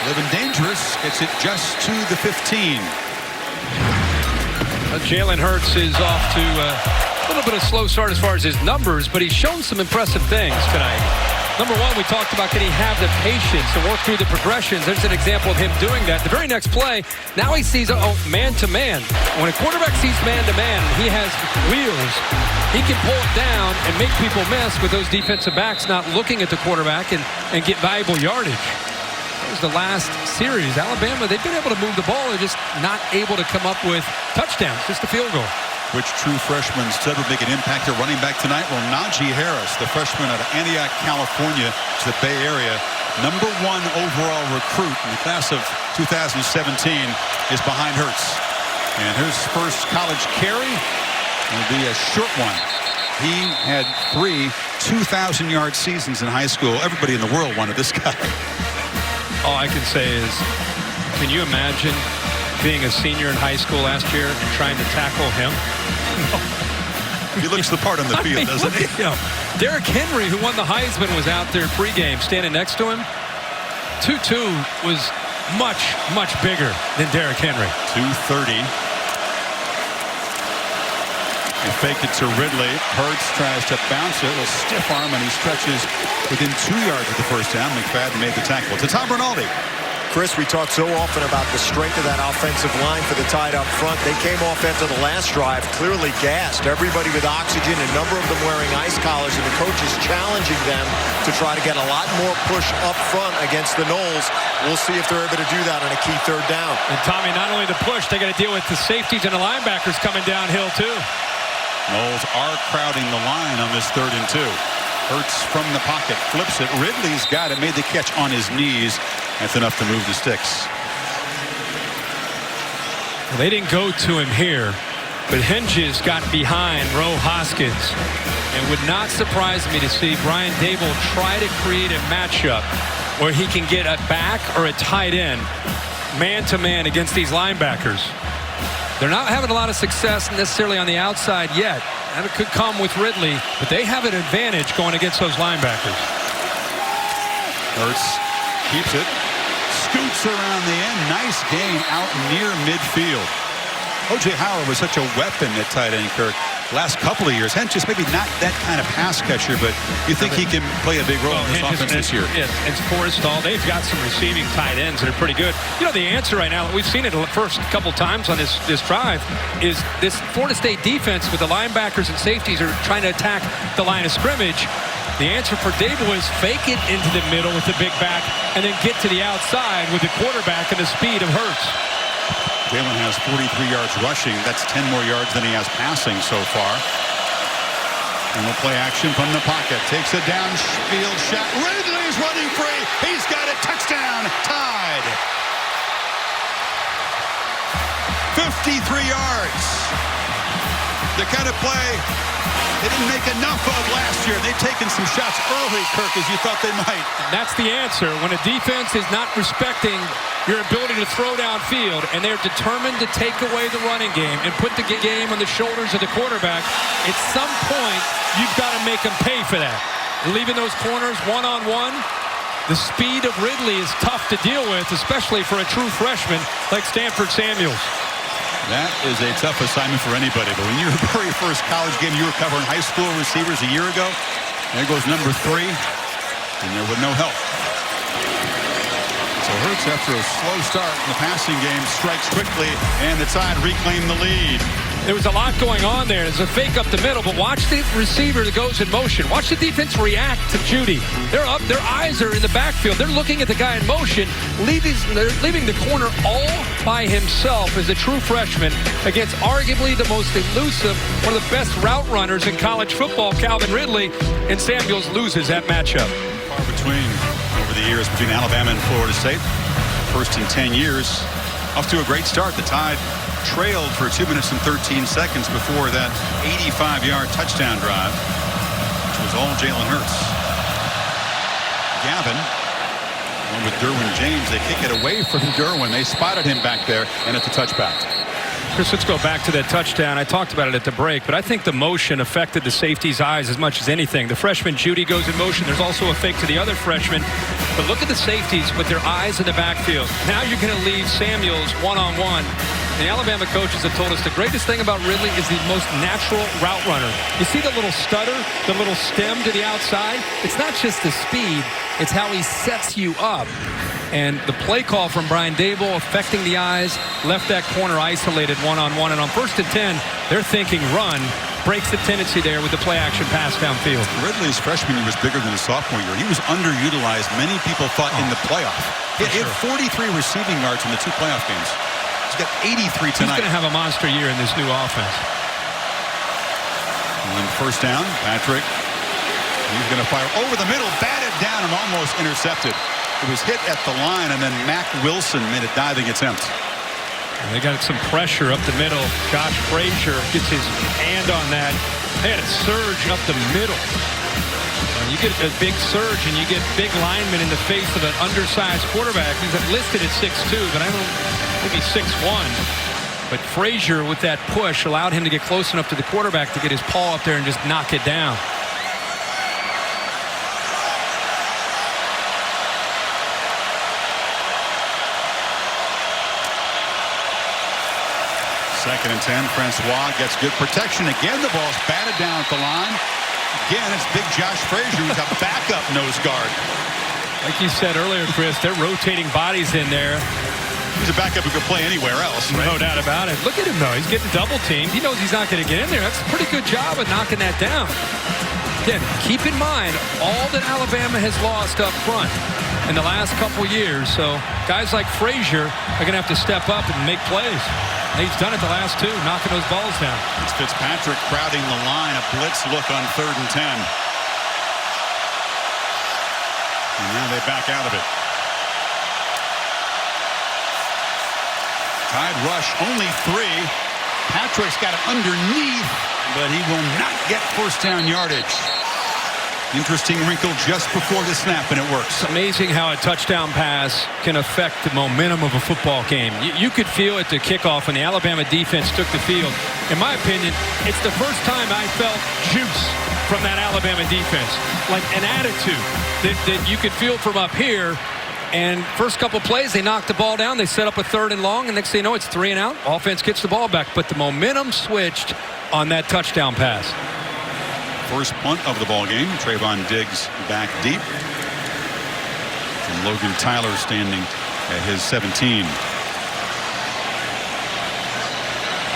living dangerous, gets it just to the 15. Jalen Hurts is off to a little bit of slow start as far as his numbers, but he's shown some impressive things tonight. Number one, we talked about, can he have the patience to work through the progressions? There's an example of him doing that. The very next play, now he sees man-to-man. When a quarterback sees man-to-man, he has wheels. He can pull it down and make people miss with those defensive backs not looking at the quarterback and get valuable yardage. That was the last series. Alabama, they've been able to move the ball. They're just not able to come up with touchdowns, just a field goal. Which true freshman said would make an impact at running back tonight? Well, Najee Harris, the freshman out of Antioch, California, to the Bay Area, #1 overall recruit in the class of 2017, is behind Hurts. And his first college carry will be a short one. He had 3 2,000-yard seasons in high school. Everybody in the world wanted this guy. All I can say is, can you imagine being a senior in high school last year and trying to tackle him? He looks the part on the field, doesn't he? Derrick Henry, who won the Heisman, was out there pregame standing next to him. 2-2 was much, much bigger than Derrick Henry. 230. He faked it to Ridley. Hurts tries to bounce it. A stiff arm, and he stretches within 2 yards of the first down. McFadden made the tackle. To Tom Rinaldi. Chris, we talk so often about the strength of that offensive line for the Tide up front. They came off after the last drive, clearly gassed. Everybody with oxygen, a number of them wearing ice collars, and the coach is challenging them to try to get a lot more push up front against the Noles. We'll see if they're able to do that on a key third down. And Tommy, not only the push, they got to deal with the safeties and the linebackers coming downhill too. Noles are crowding the line on this 3rd and 2. Hurts from the pocket, flips it. Ridley's got it, made the catch on his knees. That's enough to move the sticks. Well, they didn't go to him here, but Henges got behind Roe Hoskins. It would not surprise me to see Brian Dable try to create a matchup where he can get a back or a tight end man-to-man against these linebackers. They're not having a lot of success necessarily on the outside yet. And it could come with Ridley, but they have an advantage going against those linebackers. Hurts keeps it, scoots around the end. Nice gain out near midfield. O.J. Howard was such a weapon at tight end, Kirk, last couple of years. Henches maybe not that kind of pass catcher, but you think he can play a big role in this offense this year? It's Forrestal. They've got some receiving tight ends that are pretty good. You know, the answer right now, we've seen it the first couple times on this drive, is this Florida State defense with the linebackers and safeties are trying to attack the line of scrimmage. The answer for Dable is fake it into the middle with the big back and then get to the outside with the quarterback and the speed of Hurts. Jalen has 43 yards rushing. That's 10 more yards than he has passing so far. And we'll play action from the pocket. Takes a downfield shot. Ridley's running free. He's got a touchdown. Tied. 53 yards. The kind of play they didn't make enough of last year. They've taken some shots early, Kirk, as you thought they might. That's the answer. When a defense is not respecting your ability to throw downfield and they're determined to take away the running game and put the game on the shoulders of the quarterback, at some point, you've got to make them pay for that. Leaving those corners one-on-one, the speed of Ridley is tough to deal with, especially for a true freshman like Stanford Samuels. That is a tough assignment for anybody. But when your very first college game, you were covering high school receivers a year ago, there goes number 3, and there was no help. So Hurts, after a slow start in the passing game, strikes quickly, and the Tide reclaim the lead. There was a lot going on there. There's a fake up the middle, but watch the receiver that goes in motion. Watch the defense react to Judy. They're up. Their eyes are in the backfield. They're looking at the guy in motion. They're leaving the corner all by himself as a true freshman against arguably the most elusive, one of the best route runners in college football, Calvin Ridley, and Samuels loses that matchup. Far between over the years between Alabama and Florida State. First in 10 years. Off to a great start. The Tide trailed for 2 minutes and 13 seconds before that 85-yard touchdown drive, which was all Jalen Hurts. Gavin, with Derwin James. They kick it away from Derwin. They spotted him back there, and it's a touchback. Chris, let's go back to that touchdown. I talked about it at the break, but I think the motion affected the safety's eyes as much as anything. The freshman Judy goes in motion. There's also a fake to the other freshman. But look at the safeties with their eyes in the backfield. Now you're going to leave Samuels one-on-one. The Alabama coaches have told us the greatest thing about Ridley is the most natural route runner. You see the little stutter, the little stem to the outside? It's not just the speed, it's how he sets you up. And the play call from Brian Dable affecting the eyes, left that corner isolated one-on-one. And on 1st and 10, they're thinking run. Breaks the tendency there with the play-action pass downfield. Ridley's freshman year was bigger than his sophomore year. He was underutilized, many people thought, in the playoff. He had 43 receiving yards in the 2 playoff games. He's got 83 tonight. He's going to have a monster year in this new offense. And first down, Patrick. He's going to fire over the middle, batted down and almost intercepted. It was hit at the line, and then Mac Wilson made a diving attempt. And they got some pressure up the middle. Josh Frazier gets his hand on that. They had a surge up the middle. You get a big surge and you get big linemen in the face of an undersized quarterback. He's listed at 6'2", but I don't maybe 6'1". But Frazier with that push allowed him to get close enough to the quarterback to get his paw up there and just knock it down. Second and 10. Francois gets good protection. Again, the ball's batted down at the line. Again, it's big Josh Frazier who's a backup nose guard. Like you said earlier, Chris, they're rotating bodies in there. He's a backup who could play anywhere else, right? No doubt about it. Look at him, though. He's getting double teamed. He knows he's not going to get in there. That's a pretty good job of knocking that down. Again, keep in mind all that Alabama has lost up front in the last couple years. So guys like Frazier are going to have to step up and make plays. He's done it the last 2, knocking those balls down. It's Fitzpatrick crowding the line. A blitz look on 3rd and 10. And now they back out of it. Tide rush, only 3. Patrick's got it underneath, but he will not get first down yardage. Interesting wrinkle just before the snap, and it works. It's amazing how a touchdown pass can affect the momentum of a football game. You could feel at the kickoff when the Alabama defense took the field. In my opinion, it's the first time I felt juice from that Alabama defense. Like an attitude that you could feel from up here. And first couple plays, they knocked the ball down. They set up a 3rd and long, and next thing you know, it's 3 and out. Offense gets the ball back, but the momentum switched on that touchdown pass. First punt of the ball game. Trayvon Diggs back deep. And Logan Tyler standing at his 17.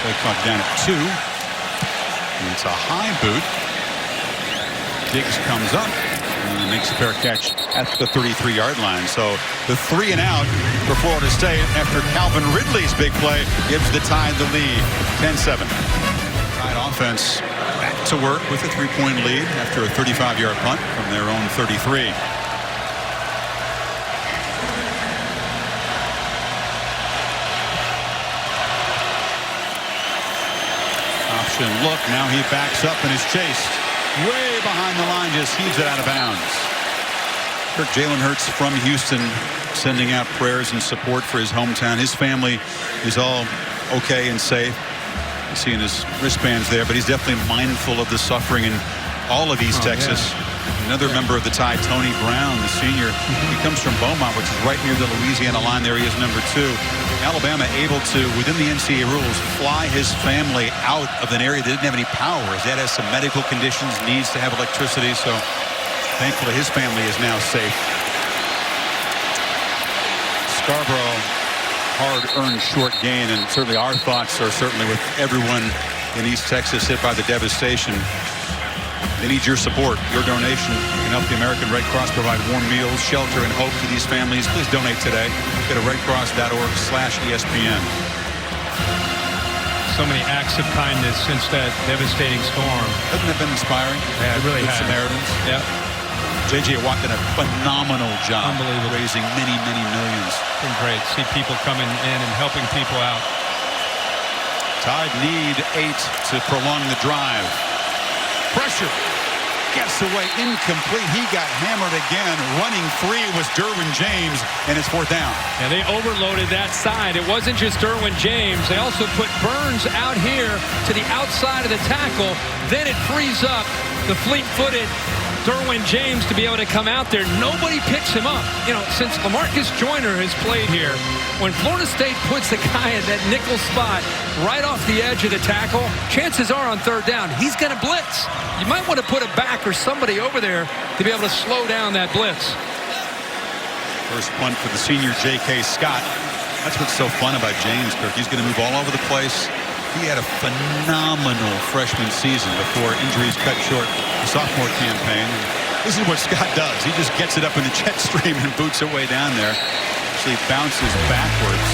Play clock down at 2. And it's a high boot. Diggs comes up and makes a fair catch at the 33-yard line. So the 3 and out for Florida State after Calvin Ridley's big play gives the Tide the lead. 10-7. Tide offense back to work with a 3-point lead after a 35-yard punt from their own 33. Option look. Now he backs up and is chased. Way behind the line, just heaves it out of bounds. Jalen Hurts from Houston sending out prayers and support for his hometown. His family is all okay and safe. You see in his wristbands there, but he's definitely mindful of the suffering in all of East Texas. Yeah. Another member of the Tide, Tony Brown, the senior. He comes from Beaumont, which is right near the Louisiana line. There he is, number 2. Alabama able to, within the NCAA rules, fly his family out of an area that didn't have any power. His dad has some medical conditions, needs to have electricity, so thankfully his family is now safe. Scarborough, hard-earned short gain, and certainly our thoughts are certainly with everyone in East Texas hit by the devastation. They need your support, your donation. You can help the American Red Cross provide warm meals, shelter, and hope to these families. Please donate today. Go to redcross.org/ESPN. So many acts of kindness since that devastating storm. Hasn't it been inspiring? Yeah, it really has. Samaritans. Yeah. J.J. Watt did a phenomenal job. Unbelievable. Raising many, many millions. It's been great. See people coming in and helping people out. Tide need 8 to prolong the drive. Pressure. gets away, incomplete. He got hammered again. Running free was Derwin James, and it's fourth down. And they overloaded that side. It wasn't just Derwin James. They also put Burns out here to the outside of the tackle. Then it frees up the fleet-footed Derwin James to be able to come out there. Nobody picks him up. You know, since LaMarcus Joyner has played here, when Florida State puts the guy in that nickel spot right off the edge of the tackle, chances are on third down, he's going to blitz. You might want to put a back or somebody over there to be able to slow down that blitz. First punt for the senior J.K. Scott. That's what's so fun about James, Kirk. He's going to move all over the place. He had a phenomenal freshman season before injuries cut short the sophomore campaign. This is what Scott does. He just gets it up in the jet stream and boots it way down there. Actually bounces backwards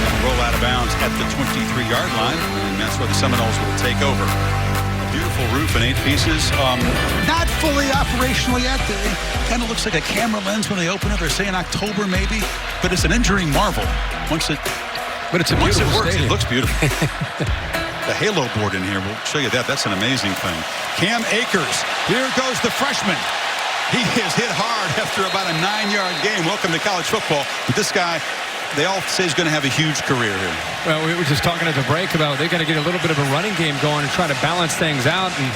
and roll out of bounds at the 23-yard line. And that's where the Seminoles will take over. A beautiful roof in 8 pieces. Not fully operational yet. It kind of looks like a camera lens when they open it. They're saying October maybe. But it's an engineering marvel. But it's a beautiful Once it works, stadium. it looks beautiful. The halo board in here will show you that. That's an amazing thing. Cam Akers. Here goes the freshman. He is hit hard after about a 9-yard game. Welcome to college football. But this guy, they all say he's going to have a huge career here. Well, we were just talking at the break about they're going to get a little bit of a running game going and try to balance things out. And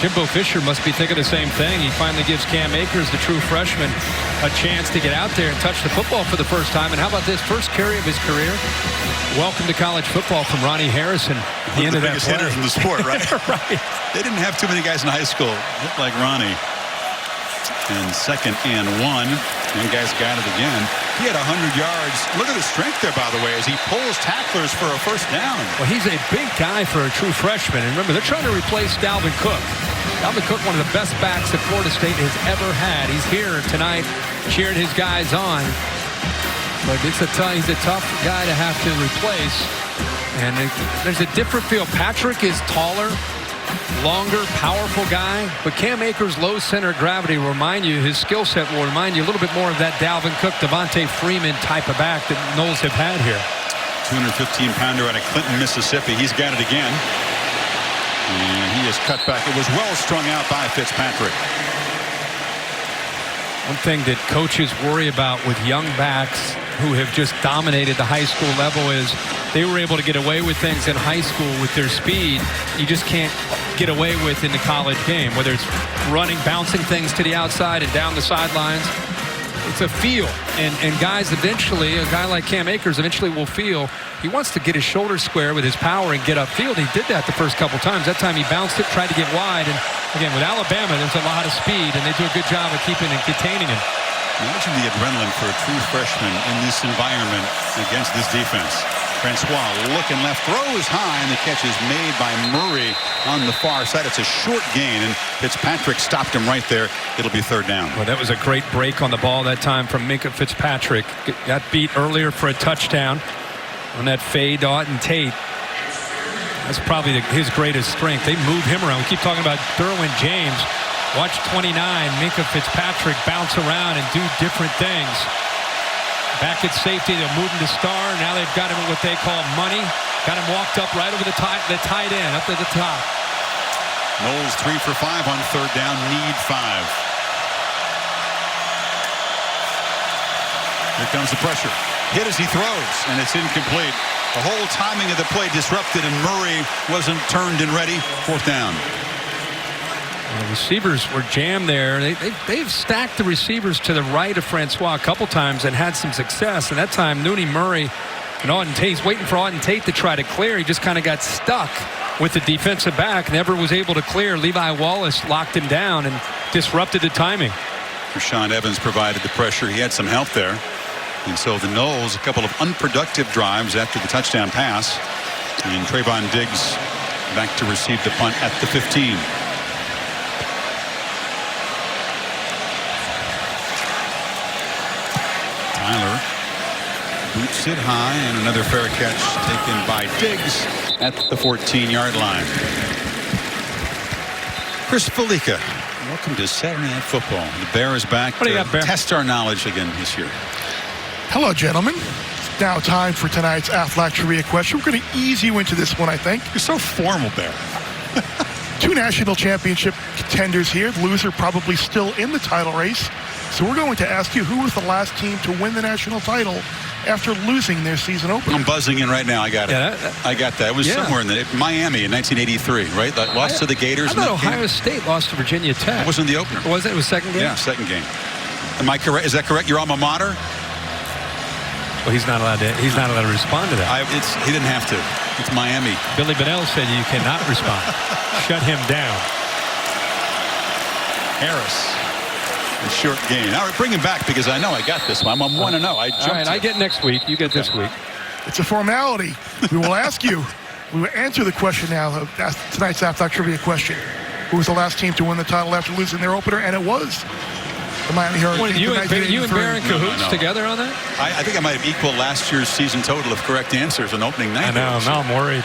Jimbo Fisher must be thinking the same thing. He finally gives Cam Akers, the true freshman, a chance to get out there and touch the football for the first time. And how about this first carry of his career? Welcome to college football from Ronnie Harrison. The end of that biggest hitter in the sport, right? Right. They didn't have too many guys in high school like Ronnie. And 2nd and 1. And guys got it again. He had 100 yards. Look at the strength there, by the way, as he pulls tacklers for a first down. Well, he's a big guy for a true freshman. And remember, they're trying to replace Alvin Cook. Alvin Cook, one of the best backs that Florida State has ever had. He's here tonight cheering his guys on. But he's a tough guy to have to replace. And there's a different feel. Patrick is taller, longer, powerful guy. But Cam Akers' low center of gravity will remind you, his skill set will remind you a little bit more of that Dalvin Cook, Devontae Freeman type of back that Noles have had here. 215-pounder out of Clinton, Mississippi. He's got it again. And he is cut back. It was well strung out by Fitzpatrick. One thing that coaches worry about with young backs who have just dominated the high school level is they were able to get away with things in high school with their speed you just can't get away with in the college game, whether it's running, bouncing things to the outside and down the sidelines. It's a feel, and guys eventually, a guy like Cam Akers eventually will feel he wants to get his shoulders square with his power and get upfield. He did that the first couple times. That time he bounced it, tried to get wide, and again, with Alabama, there's a lot of speed, and they do a good job of keeping and containing him. Imagine the adrenaline for a true freshman in this environment against this defense. Francois looking left, throws high, and the catch is made by Murray on the far side. It's a short gain, and Fitzpatrick stopped him right there. It'll be third down. Well, that was a great break on the ball that time from Minkah Fitzpatrick. Got beat earlier for a touchdown on that fade to Auden Tate. That's probably his greatest strength. They move him around. We keep talking about Derwin James. Watch 29, Minkah Fitzpatrick bounce around and do different things. Back at safety, they're moving to star. Now they've got him at what they call money. Got him walked up right over the tight end, up to the top. Noles 3 for 5 on third down, need 5. Here comes the pressure. Hit as he throws, and it's incomplete. The whole timing of the play disrupted, and Murray wasn't turned and ready. Fourth down. The receivers were jammed there. They've stacked the receivers to the right of Francois a couple times and had some success. And that time, Nooney Murray and Auden Tate's waiting for Auden Tate to try to clear. He just kind of got stuck with the defensive back. Never was able to clear. Levi Wallace locked him down and disrupted the timing. Rashaan Evans provided the pressure. He had some help there. And so the Noles, a couple of unproductive drives after the touchdown pass. And Trayvon Diggs back to receive the punt at the 15. Tyler boots it high, and another fair catch taken by Diggs at the 14-yard line. Chris Felica, welcome to Saturday Night Football. The Bear is back to test our knowledge again this year. Hello, gentlemen. It's now time for tonight's Athletic Trivia question. We're going to ease you into this one, I think. You're so formal, Bear. two national championship contenders here. The loser probably still in the title race. So we're going to ask you, who was the last team to win the national title after losing their season opener? I'm buzzing in right now. I got it. Yeah, I got that. It was somewhere in Miami in 1983, right? That lost to the Gators. I thought Ohio State lost to Virginia Tech. It wasn't the opener. Was it? It was second game? Yeah, second game. Am I correct? Is that correct? Your alma mater? Well, he's not allowed to respond to that. He didn't have to. It's Miami. Billy Bonnell said you cannot respond. Shut him down. Harris. A short gain. All right, bring him back because I know I got this one. I'm 1-0. I jumped. All right, I get next week. You get this week. It's a formality. We will ask you. We will answer the question now. Tonight's After Trivia question. Who was the last team to win the title after losing their opener? And it was the Miami Hurricanes. You and Baron cahoots together on that? I think I might have equaled last year's season total of correct answers on opening night. I know. Now I'm worried.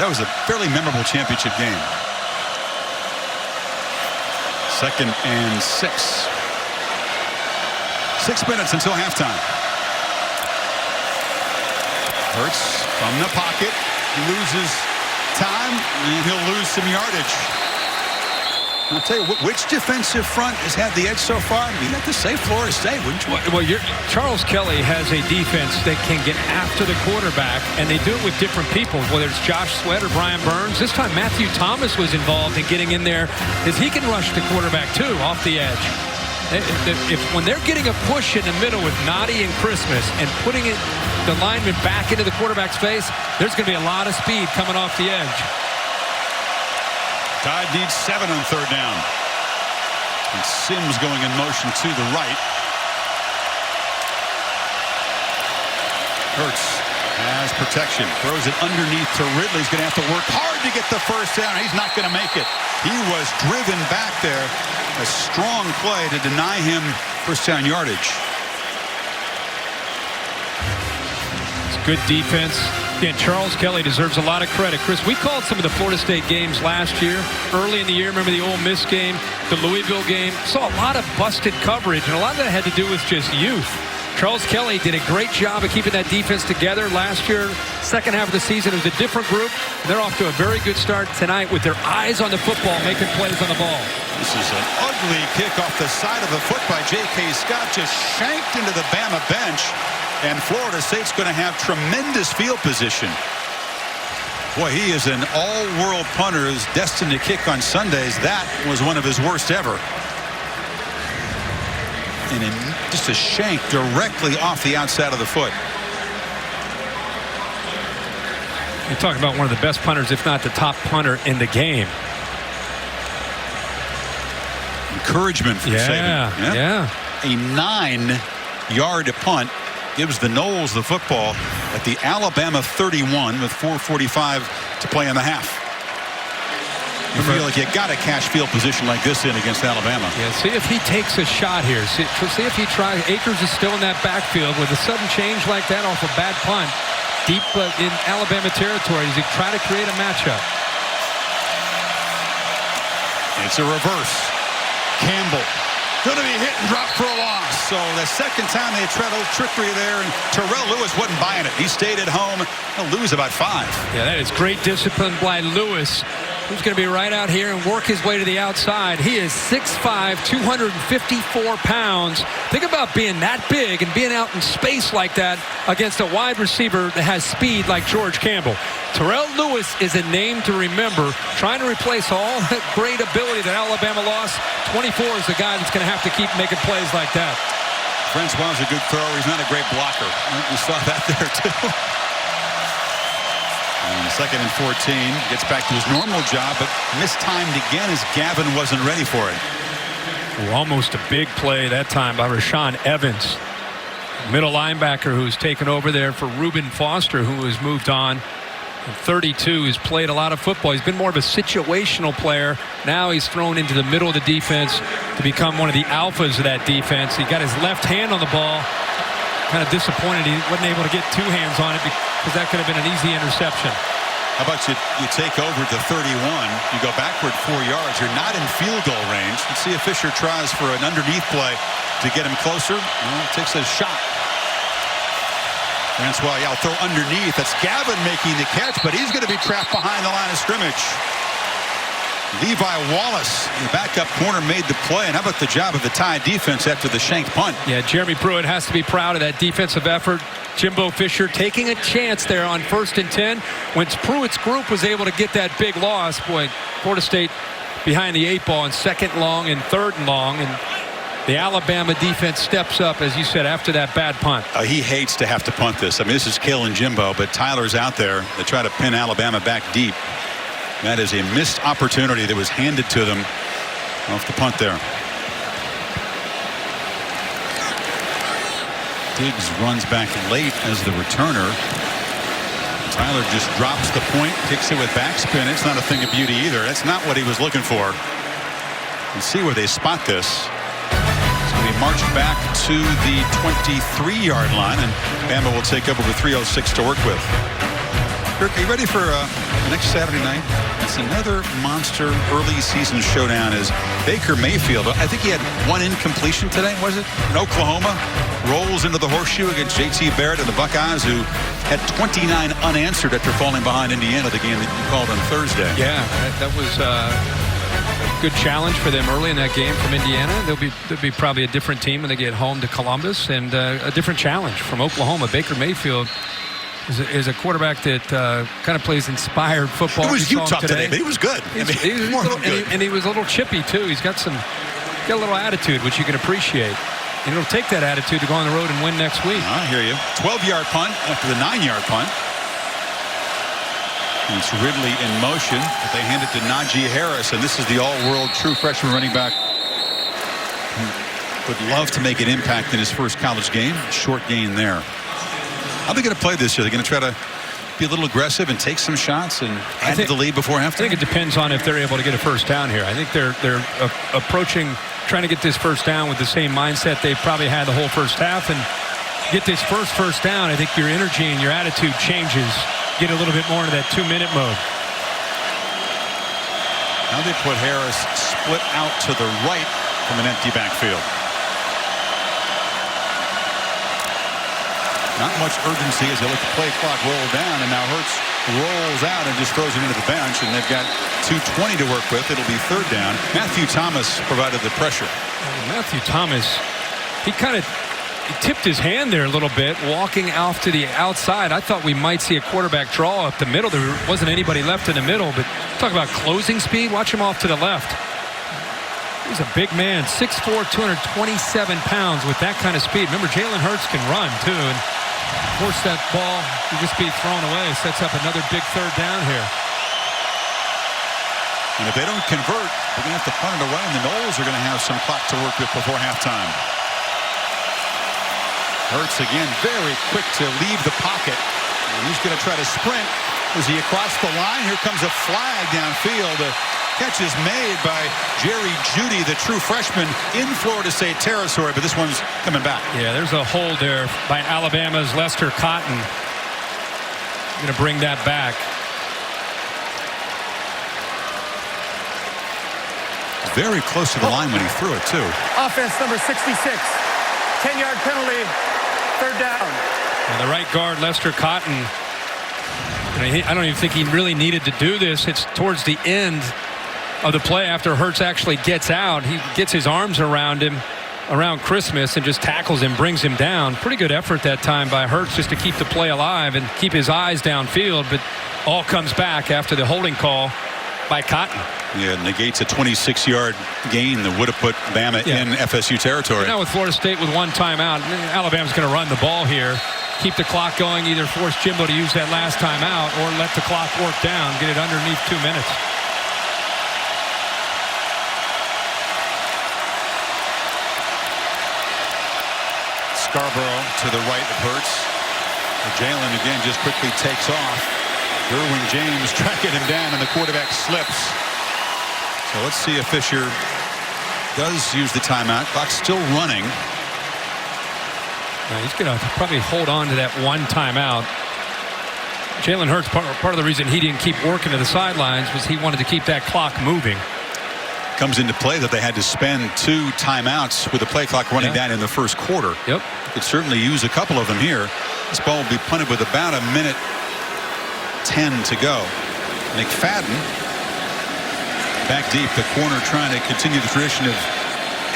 That was a fairly memorable championship game. 2nd and 6. 6 minutes until halftime. Hurts from the pocket. He loses time, and he'll lose some yardage. I'll tell you, which defensive front has had the edge so far? You'd have to say Florida State, wouldn't you? Well, Charles Kelly has a defense that can get after the quarterback, and they do it with different people, whether it's Josh Sweat or Brian Burns. This time, Matthew Thomas was involved in getting in there, as he can rush the quarterback, too, off the edge. When they're getting a push in the middle with Noddy and Christmas and putting the lineman back into the quarterback's face, there's going to be a lot of speed coming off the edge. Tide needs 7 on 3rd down. And Sims going in motion to the right. Hurts has protection. Throws it underneath to Ridley. He's going to have to work hard to get the first down. He's not going to make it. He was driven back there. A strong play to deny him first down yardage. It's good defense. Again, Charles Kelly deserves a lot of credit. Chris, we called some of the Florida State games last year, early in the year. Remember the Ole Miss game, the Louisville game? Saw a lot of busted coverage, and a lot of that had to do with just youth. Charles Kelly did a great job of keeping that defense together last year. Second half of the season, it was a different group. They're off to a very good start tonight with their eyes on the football, making plays on the ball. This is an ugly kick off the side of the foot by J.K. Scott, just shanked into the Bama bench. And Florida State's going to have tremendous field position. Boy, he is an all-world punter who's destined to kick on Sundays. That was one of his worst ever. And just a shank directly off the outside of the foot. You're talking about one of the best punters, if not the top punter in the game. Encouragement from Saban. Yeah. A 9-yard punt gives the Noles the football at the Alabama 31 with 4:45 to play in the half. You feel like you got to cash field position like this in against Alabama. Yeah, see if he takes a shot here. See if he tries. Akers is still in that backfield with a sudden change like that off a bad punt. Deep in Alabama territory as he try to create a matchup. It's a reverse. Campbell going to be hit and dropped for a loss. So the second time they tried a little trickery there, and Terrell Lewis wasn't buying it. He stayed at home. He'll lose about 5. Yeah, that is great discipline by Lewis, who's going to be right out here and work his way to the outside. He is 6'5", 254 pounds. Think about being that big and being out in space like that against a wide receiver that has speed like George Campbell. Terrell Lewis is a name to remember, trying to replace all that great ability that Alabama lost. 24 is the guy that's going to have to keep making plays like that. Francois is a good thrower. He's not a great blocker. You saw that there, too. And 2nd and 14, gets back to his normal job, but mistimed again as Gavin wasn't ready for it. Ooh, almost a big play that time by Rashaan Evans, middle linebacker who's taken over there for Reuben Foster, who has moved on. 32, has played a lot of football. He's been more of a situational player. Now he's thrown into the middle of the defense to become one of the alphas of that defense. He got his left hand on the ball. Kind of disappointed he wasn't able to get 2 hands on it because that could have been an easy interception. How about you take over at the 31, you go backward 4 yards, you're not in field goal range. Let's see if Fisher tries for an underneath play to get him closer. Well, takes a shot. Francois, yeah, I'll throw underneath. That's Gavin making the catch, but he's going to be trapped behind the line of scrimmage. Levi Wallace, the backup corner, made the play. And how about the job of the Tide defense after the shanked punt? Yeah, Jeremy Pruitt has to be proud of that defensive effort. Jimbo Fisher taking a chance there on 1st and 10. When Pruitt's group was able to get that big loss, boy, Florida State behind the 8 ball on 2nd long and 3rd and long. And the Alabama defense steps up, as you said, after that bad punt. He hates to have to punt this. I mean, this is killing Jimbo, but Tyler's out there. They try to pin Alabama back deep. That is a missed opportunity that was handed to them off the punt there. Diggs runs back late as the returner. Tyler just drops the point, kicks it with backspin. It's not a thing of beauty either. That's not what he was looking for. And see where they spot this. It's going to be marched back to the 23-yard line, and Bama will take over with 3:06 to work with. Kirk, are you ready for next Saturday night? It's another monster early season showdown as Baker Mayfield, I think he had 1 incompletion today, was it? In Oklahoma, rolls into the horseshoe against J.T. Barrett and the Buckeyes, who had 29 unanswered after falling behind Indiana, the game that you called on Thursday. Yeah, that was a good challenge for them early in that game from Indiana. There'll be probably a different team when they get home to Columbus, and a different challenge from Oklahoma. Baker Mayfield is a quarterback that kind of plays inspired football. It was Utah today, but he was good. He was a little chippy too. He's got a little attitude, which you can appreciate. And it'll take that attitude to go on the road and win next week. I hear you. 12-yard punt after the 9-yard punt. It's Ridley in motion, but they hand it to Najee Harris, and this is the all-world true freshman running back. Would love to make an impact in his first college game. Short gain there. How are they going to play this year? They're going to try to be a little aggressive and take some shots and add to the lead before halftime? I think it depends on if they're able to get a first down here. I think they're approaching trying to get this first down with the same mindset they've probably had the whole first half, and get this first down. I think your energy and your attitude changes. Get a little bit more into that 2-minute mode. Now they put Harris split out to the right from an empty backfield. Not much urgency as they let the play clock roll down, and now Hurts rolls out and just throws it into the bench, and they've got 2:20 to work with. It'll be 3rd down. Matthew Thomas provided the pressure. Matthew Thomas, he kind of tipped his hand there a little bit, walking off to the outside. I thought we might see a quarterback draw up the middle. There wasn't anybody left in the middle, but talk about closing speed. Watch him off to the left. He's a big man, 6'4", 227 pounds with that kind of speed. Remember, Jalen Hurts can run, too, and force that ball to just be thrown away. Sets up another big 3rd down here. And if they don't convert, they're going to have to punt it away, and the Noles are going to have some clock to work with before halftime. Hurts again, very quick to leave the pocket. And he's going to try to sprint. Is he across the line? Here comes a flag downfield. The catch is made by Jerry Jeudy, the true freshman in Florida State territory, but this one's coming back. Yeah, there's a hold there by Alabama's Lester Cotton. Going to bring that back. Very close to the line when he threw it, too. Offense number 66. 10-yard penalty, 3rd down. And the right guard, Lester Cotton, I don't even think he really needed to do this. It's towards the end of the play after Hurts actually gets out. He gets his arms around him around Christmas and just tackles him, brings him down. Pretty good effort that time by Hurts just to keep the play alive and keep his eyes downfield, but all comes back after the holding call by Cotton. Yeah, negates a 26-yard gain that would have put Bama in FSU territory. Now with Florida State with 1 timeout, Alabama's going to run the ball here, keep the clock going, either force Jimbo to use that last timeout or let the clock work down, get it underneath 2 minutes. Scarborough to the right of Hurts. Jalen again just quickly takes off. Derwin James tracking him down, and the quarterback slips. So let's see if Fisher does use the timeout. Clock's still running. He's going to probably hold on to that 1 timeout. Jalen Hurts, part of the reason he didn't keep working to the sidelines was he wanted to keep that clock moving. Comes into play that they had to spend 2 timeouts with the play clock running down in the first quarter. Yep. Could certainly use a couple of them here. This ball will be punted with about 1:10 to go. McFadden Back deep, the corner trying to continue the tradition of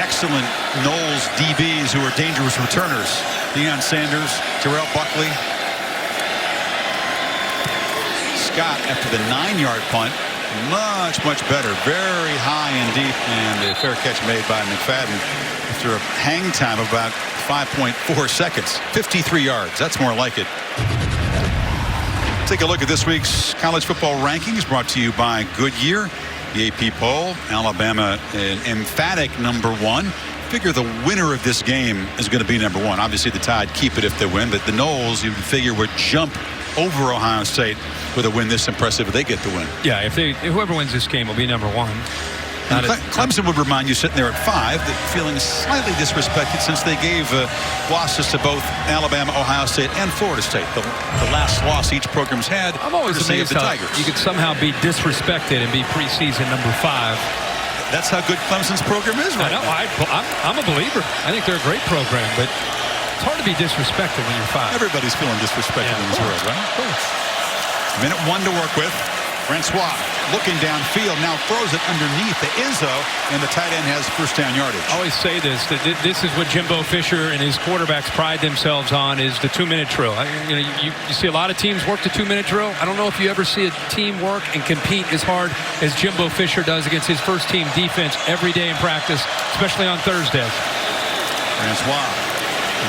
excellent Noles DBs who are dangerous returners. Deion Sanders, Terrell Buckley. Scott after the 9-yard punt. Much better. Very high and deep. And a fair catch made by McFadden after a hang time of about 5.4 seconds. 53 yards. That's more like it. Take a look at this week's college football rankings brought to you by Goodyear. The AP poll, Alabama an emphatic #1. Figure the winner of this game is going to be #1. Obviously the Tide keep it if they win, but the Noles you would figure would jump over Ohio State with a win this impressive if they get the win. Yeah, if whoever wins this game will be #1. Clemson would remind you sitting there at 5 that feeling slightly disrespected since they gave losses to both Alabama, Ohio State, and Florida State. The last loss each program's had. I'm always amazed how you could somehow be disrespected and be preseason #5. That's how good Clemson's program is right now. I'm a believer. I think they're a great program, but it's hard to be disrespected when you're 5. Everybody's feeling disrespected in this world, right? Of course. Minute 1 to work with. Francois looking downfield, now throws it underneath the Izzo, and the tight end has first down yardage. I always say this, that this is what Jimbo Fisher and his quarterbacks pride themselves on, is the 2-minute drill. You see a lot of teams work the 2-minute drill. I don't know if you ever see a team work and compete as hard as Jimbo Fisher does against his first team defense every day in practice, especially on Thursdays. Francois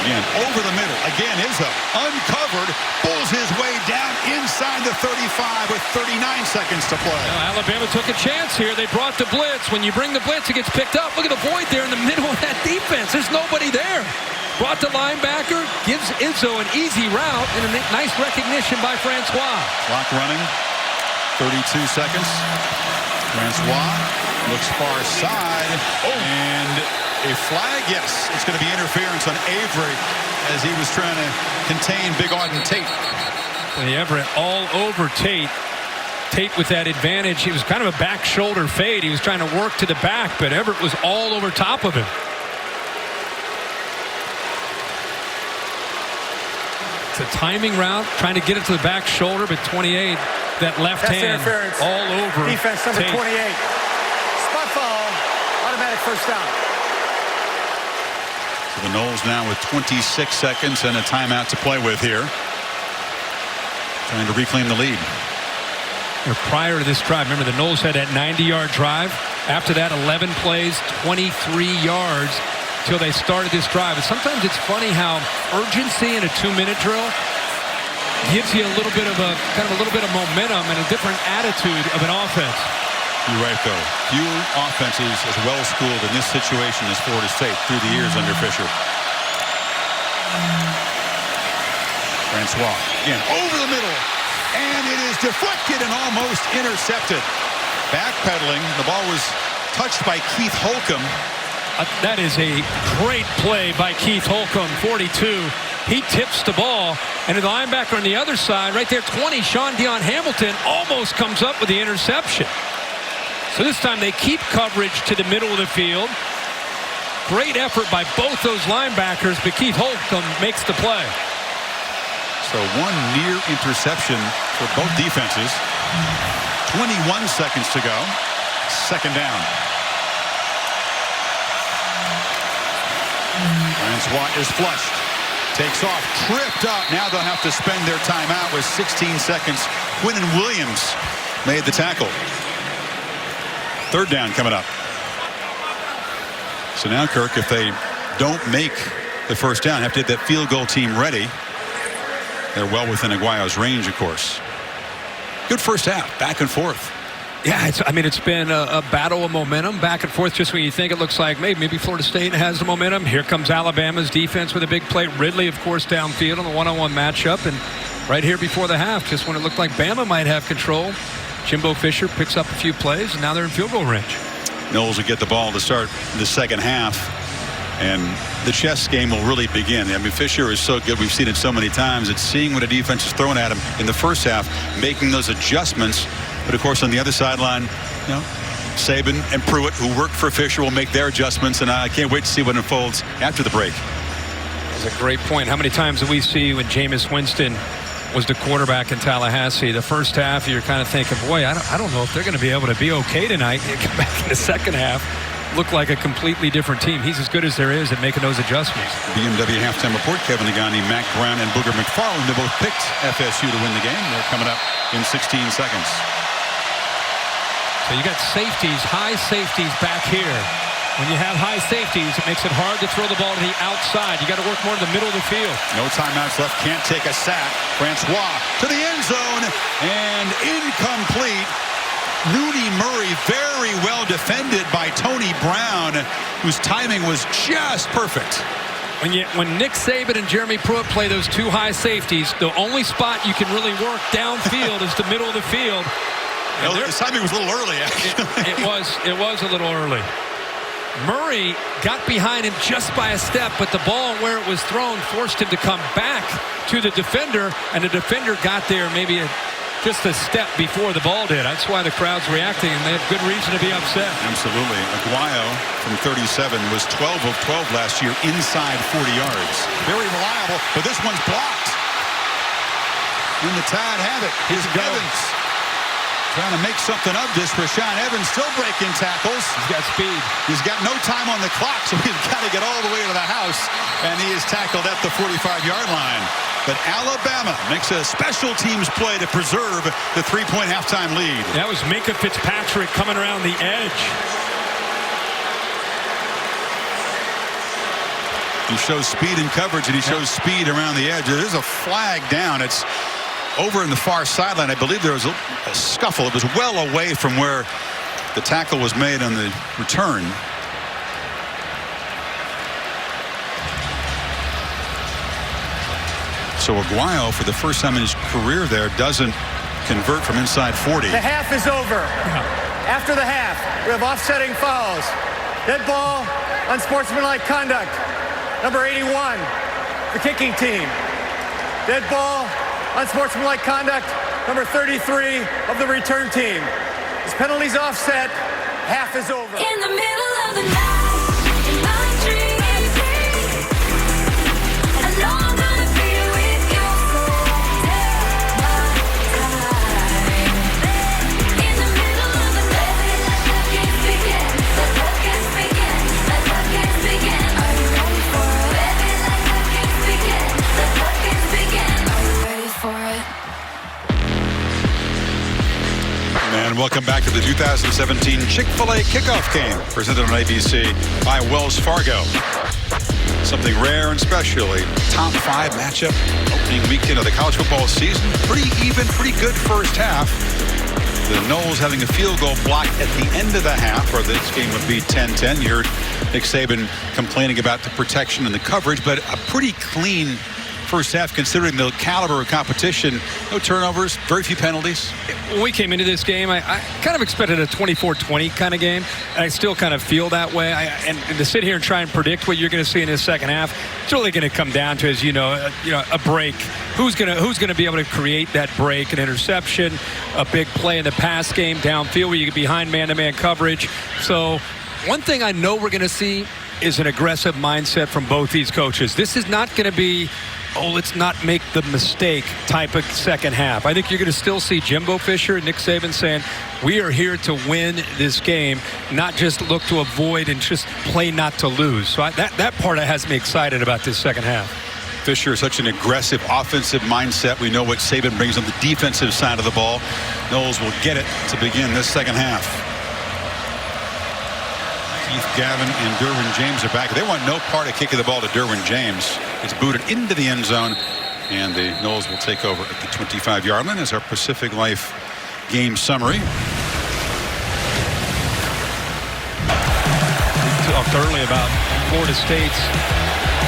again over the middle. Again Izzo uncovered, pulls his way down inside the 35 with 39 seconds to play. Alabama took a chance here. They brought the blitz. When you bring the blitz, it gets picked up. Look at the void there in the middle of that defense. There's nobody there. Brought the linebacker, gives Izzo an easy route, and a nice recognition by Francois. Clock running, 32 seconds. Francois looks far side, and a flag, yes. It's going to be interference on Avery as he was trying to contain Big Auden Tate. And Everett all over Tate. Tate with that advantage. He was kind of a back shoulder fade. He was trying to work to the back, but Everett was all over top of him. It's a timing route, trying to get it to the back shoulder, but 28, that left hand all over defense number Tate. 28. Spot foul, automatic first down. So the Noles now with 26 seconds and a timeout to play with here. Trying to reclaim the lead. Prior to this drive, remember the Noles had that 90-yard drive. After that, 11 plays, 23 yards till they started this drive. And sometimes it's funny how urgency in a 2-minute drill gives you a little bit of momentum and a different attitude of an offense. You're right, though. Few offenses as well schooled in this situation as Florida State through the years under Fisher. Francois again over the middle, and it is deflected and almost intercepted. Backpedaling, the ball was touched by Keith Holcomb. That is a great play by Keith Holcomb, 42. He tips the ball, and the linebacker on the other side, right there, 20, Sean Dion Hamilton, almost comes up with the interception. So this time they keep coverage to the middle of the field. Great effort by both those linebackers, but Keith Holcomb makes the play. So one near interception for both defenses. 21 seconds to go. Second down. Francois is flushed. Takes off. Tripped up. Now they'll have to spend their timeout with 16 seconds. Quinnen Williams made the tackle. Third down coming up. So now, Kirk, if they don't make the first down, have to get that field goal team ready. They're well within Aguayo's range, of course. Good first half, back and forth. Yeah, it's been a battle of momentum, back and forth. Just when you think it looks like maybe Florida State has the momentum. Here comes Alabama's defense with a big play. Ridley, of course, downfield on the one-on-one matchup. And right here before the half, just when it looked like Bama might have control, Jimbo Fisher picks up a few plays, and now they're in field goal range. Noles will get the ball to start the second half, and the chess game will really begin. I mean, Fisher is so good. We've seen it so many times. It's seeing what a defense is throwing at him in the first half, making those adjustments. But, of course, on the other sideline, Saban and Pruitt, who worked for Fisher, will make their adjustments, and I can't wait to see what unfolds after the break. That's a great point. How many times do we see when Jameis Winston was the quarterback in Tallahassee. The first half, you're kind of thinking, boy, I don't know if they're going to be able to be okay tonight. You come back in the second half, look like a completely different team. He's as good as there is at making those adjustments. BMW halftime report. Kevin Nagani, Mac Brown, and Booger McFarland, they both picked FSU to win the game. They're coming up in 16 seconds. So you got safeties, high safeties back here. When you have high safeties, it makes it hard to throw the ball to the outside. You got to work more in the middle of the field. No timeouts left. Can't take a sack. Francois to the end zone and incomplete. Rooney Murray very well defended by Tony Brown, whose timing was just perfect. When Nick Saban and Jeremy Pruitt play those two high safeties, the only spot you can really work downfield is the middle of the field. The timing was a little early, actually. It was a little early. Murray got behind him just by a step, but the ball where it was thrown forced him to come back to the defender, and the defender got there maybe just a step before the ball did. That's why the crowd's reacting, and they have good reason to be upset. Absolutely. Aguayo from 37 was 12 of 12 last year inside 40 yards. Very reliable, but this one's blocked. And the Tide have it. Here's Evans. Trying to make something of this. Rashaan Evans still breaking tackles. He's got speed. He's got no time on the clock, so he's got to get all the way to the house. And he is tackled at the 45-yard line. But Alabama makes a special teams play to preserve the 3-point halftime lead. That was Minkah Fitzpatrick coming around the edge. He shows speed in coverage, and he shows speed around the edge. There's a flag down. It's over in the far sideline. I believe there was a scuffle. It was well away from where the tackle was made on the return. So Aguayo, for the first time in his career there, doesn't convert from inside 40. The half is over. After the half, we have offsetting fouls. Dead ball, unsportsmanlike conduct. Number 81, the kicking team. Dead ball, unsportsmanlike conduct, number 33 of the return team. This penalty's offset. Half is over. In the middle of the night, in my dreams, I know I'm gonna be with you, so take my time. In the middle of the night, let the games begin. Let the games begin. Let the games begin. Are you ready for it? Baby, let the games begin. Let the games begin. Are you ready for it? And welcome back to the 2017 Chick-fil-A Kickoff game, presented on ABC by Wells Fargo. Something rare and special, a top 5 matchup opening weekend of the college football season. Pretty even, pretty good first half. The Noles having a field goal blocked at the end of the half, or this game would be 10-10. You heard Nick Saban complaining about the protection and the coverage, but a pretty clean first half considering the caliber of competition. No turnovers, very few penalties. When we came into this game, I kind of expected a 24-20 kind of game, and I still kind of feel that way. And to sit here and try and predict what you're going to see in this second half, it's really going to come down to, as you know, a break. Who's going to be able to create that break, an interception, a big play in the pass game downfield where you get behind man-to-man coverage. So one thing I know we're going to see is an aggressive mindset from both these coaches. This is not going to be, let's not make the mistake type of second half. I think you're going to still see Jimbo Fisher and Nick Saban saying, we are here to win this game, not just look to avoid and just play not to lose. So that part has me excited about this second half. Fisher is such an aggressive offensive mindset. We know what Saban brings on the defensive side of the ball. Noles will get it to begin this second half. Gavin and Derwin James are back. They want no part of kicking the ball to Derwin James. It's booted into the end zone, and the Noles will take over at the 25-yard line as our Pacific Life game summary. We talked early about Florida State's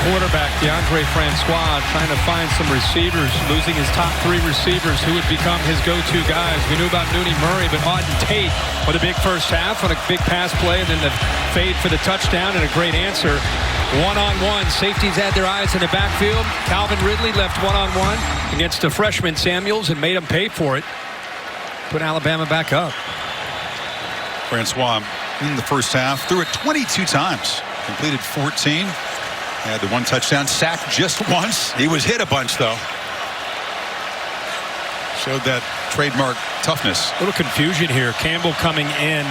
quarterback Deandre Francois trying to find some receivers, losing his top 3 receivers who would become his go-to guys. We knew about Rooney Murray, but Auden Tate with a big first half on a big pass play, and then the fade for the touchdown and a great answer. One-on-one, safeties had their eyes in the backfield. Calvin Ridley left one-on-one against the freshman Samuels and made him pay for it. Put Alabama back up. Francois in the first half threw it 22 times, completed 14. Had the 1 touchdown, sacked just once. He was hit a bunch, though. Showed that trademark toughness. A little confusion here. Campbell coming in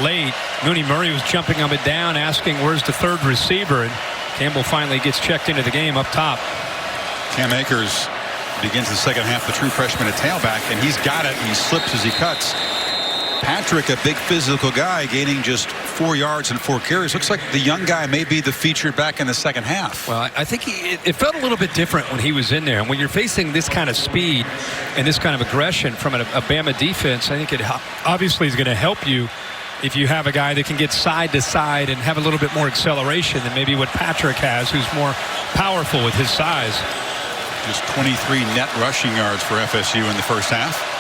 late. Mooney Murray was jumping up and down, asking where's the third receiver, and Campbell finally gets checked into the game up top. Cam Akers begins the second half, the true freshman at tailback, and he's got it. He slips as he cuts. Patrick, a big physical guy, gaining just 4 yards and 4 carries. Looks like the young guy may be the featured back in the second half. Well, I think it felt a little bit different when he was in there. And when you're facing this kind of speed and this kind of aggression from a Bama defense, I think it obviously is going to help you if you have a guy that can get side to side and have a little bit more acceleration than maybe what Patrick has, who's more powerful with his size. Just 23 net rushing yards for FSU in the first half.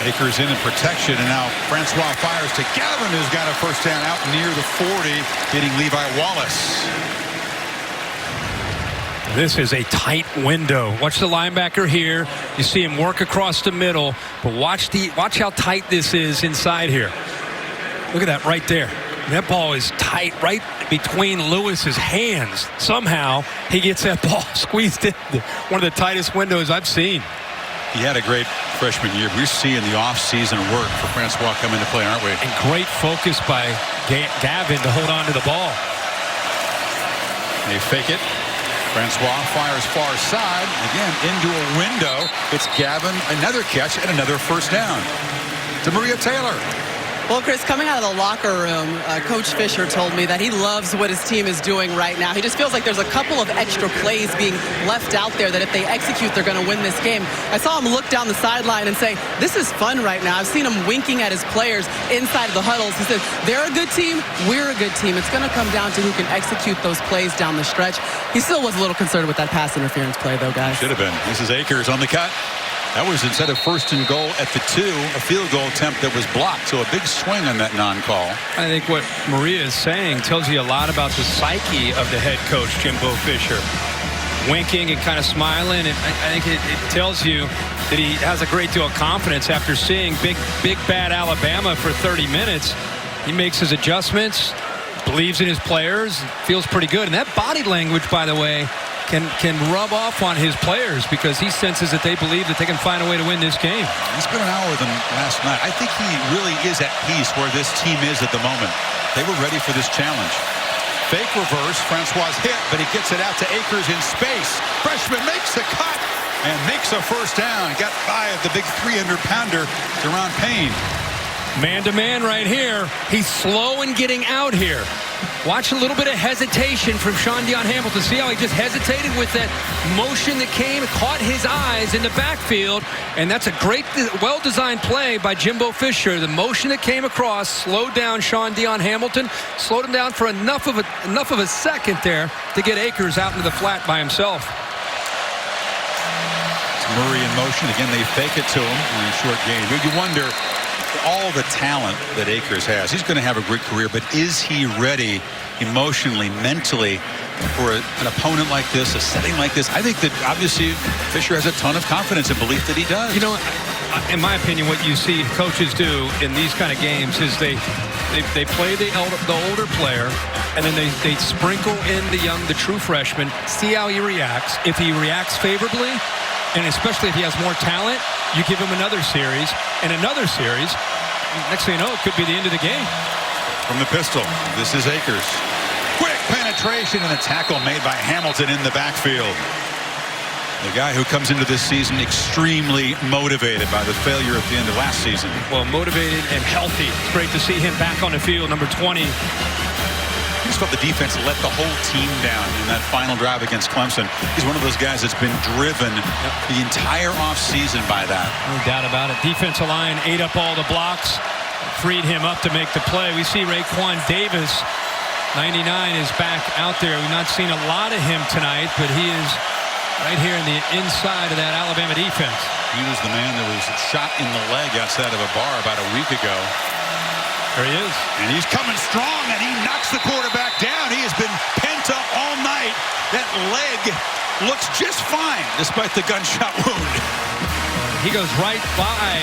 Akers in protection, and now Francois fires to Gavin, who's got a first down out near the 40, hitting Levi Wallace. This is a tight window. Watch the linebacker here. You see him work across the middle, but watch how tight this is inside here. Look at that right there. That ball is tight right between Lewis's hands. Somehow he gets that ball squeezed in. One of the tightest windows I've seen. He had a great freshman year. We're seeing the offseason work for Francois come into play, aren't we? And great focus by Gavin to hold on to the ball. They fake it. Francois fires far side. Again, into a window. It's Gavin, another catch, and another first down. To Maria Taylor. Well, Chris, coming out of the locker room, Coach Fisher told me that he loves what his team is doing right now. He just feels like there's a couple of extra plays being left out there that if they execute, they're going to win this game. I saw him look down the sideline and say, this is fun right now. I've seen him winking at his players inside of the huddles. He said, they're a good team, we're a good team. It's going to come down to who can execute those plays down the stretch. He still was a little concerned with that pass interference play, though, guys. Should have been. This is Akers on the cut. That was instead of first and goal at the 2, a field goal attempt that was blocked. So a big swing on that non-call. I think what Maria is saying tells you a lot about the psyche of the head coach, Jimbo Fisher. Winking and kind of smiling, and I think it tells you that he has a great deal of confidence after seeing big bad Alabama for 30 minutes. He makes his adjustments, believes in his players, feels pretty good. And that body language, by the way, can rub off on his players because he senses that they believe that they can find a way to win this game. He's been an hour than last night. I think he really is at peace where this team is at the moment. They were ready for this challenge. Fake reverse. Francois hit, but he gets it out to Akers in space. Freshman makes the cut and makes a first down. Got by the big 300-pounder, Deron Payne. Man-to-man right here. He's slow in getting out here. Watch a little bit of hesitation from Shondion Hamilton. See how he just hesitated with that motion that came, caught his eyes in the backfield. And that's a great, well-designed play by Jimbo Fisher. The motion that came across slowed down Shondion Hamilton, slowed him down for enough of a second there to get Akers out into the flat by himself. It's Murray in motion. Again, they fake it to him in a short game. You wonder, all the talent that Akers has, he's going to have a great career, but is he ready emotionally, mentally for an opponent like this, a setting like this? I think that obviously Fisher has a ton of confidence and belief that he does. You know, in my opinion, what you see coaches do in these kind of games is they play the older player, and then they sprinkle in the true freshman, see how he reacts. If he reacts favorably, and especially if he has more talent, you give him another series and another series. Next thing you know, it could be the end of the game. From the pistol, this is Akers. Quick penetration and a tackle made by Hamilton in the backfield. The guy who comes into this season extremely motivated by the failure at the end of last season. Well, motivated and healthy. It's great to see him back on the field, number 20. I just felt the defense let the whole team down in that final drive against Clemson. He's one of those guys that's been driven the entire offseason by that. No doubt about it. Defensive line ate up all the blocks, freed him up to make the play. We see Raekwon Davis, 99, is back out there. We've not seen a lot of him tonight, but he is right here in the inside of that Alabama defense. He was the man that was shot in the leg outside of a bar about a week ago. There he is. And he's coming strong, and he knocks the quarterback down. He has been pent up all night. That leg looks just fine, despite the gunshot wound. He goes right by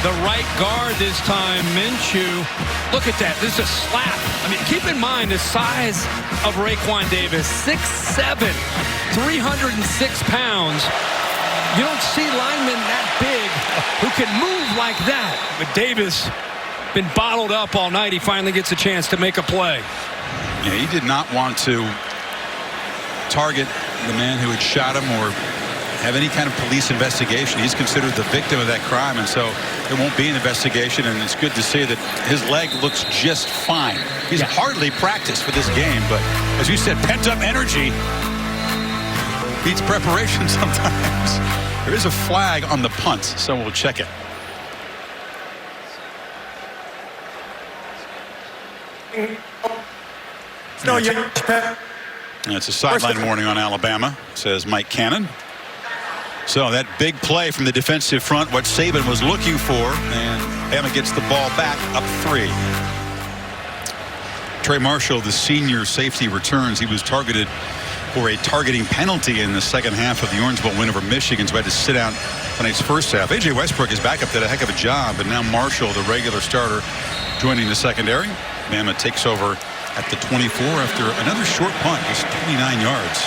the right guard this time, Minshew. Look at that. This is a slap. I mean, keep in mind the size of Raekwon Davis, 6'7", 306 pounds. You don't see linemen that big who can move like that. But Davis been bottled up all night. He finally gets a chance to make a play. Yeah, he did not want to target the man who had shot him or have any kind of police investigation. He's considered the victim of that crime, and so there won't be an investigation, and it's good to see that his leg looks just fine. He's hardly practiced for this game, but as you said, pent-up energy beats preparation sometimes. There is a flag on the punt, so we'll check it. It's a sideline warning on Alabama, says Mike Cannon. So that big play from the defensive front, what Saban was looking for, and Bama gets the ball back up 3. Trey Marshall, the senior safety, returns. He was targeted for a targeting penalty in the second half of the Orange Bowl win over Michigan, so had to sit out tonight's first half. A.J. Westbrook, his backup, did a heck of a job, but now Marshall, the regular starter, joining the secondary. Bama takes over at the 24 after another short punt, just 29 yards.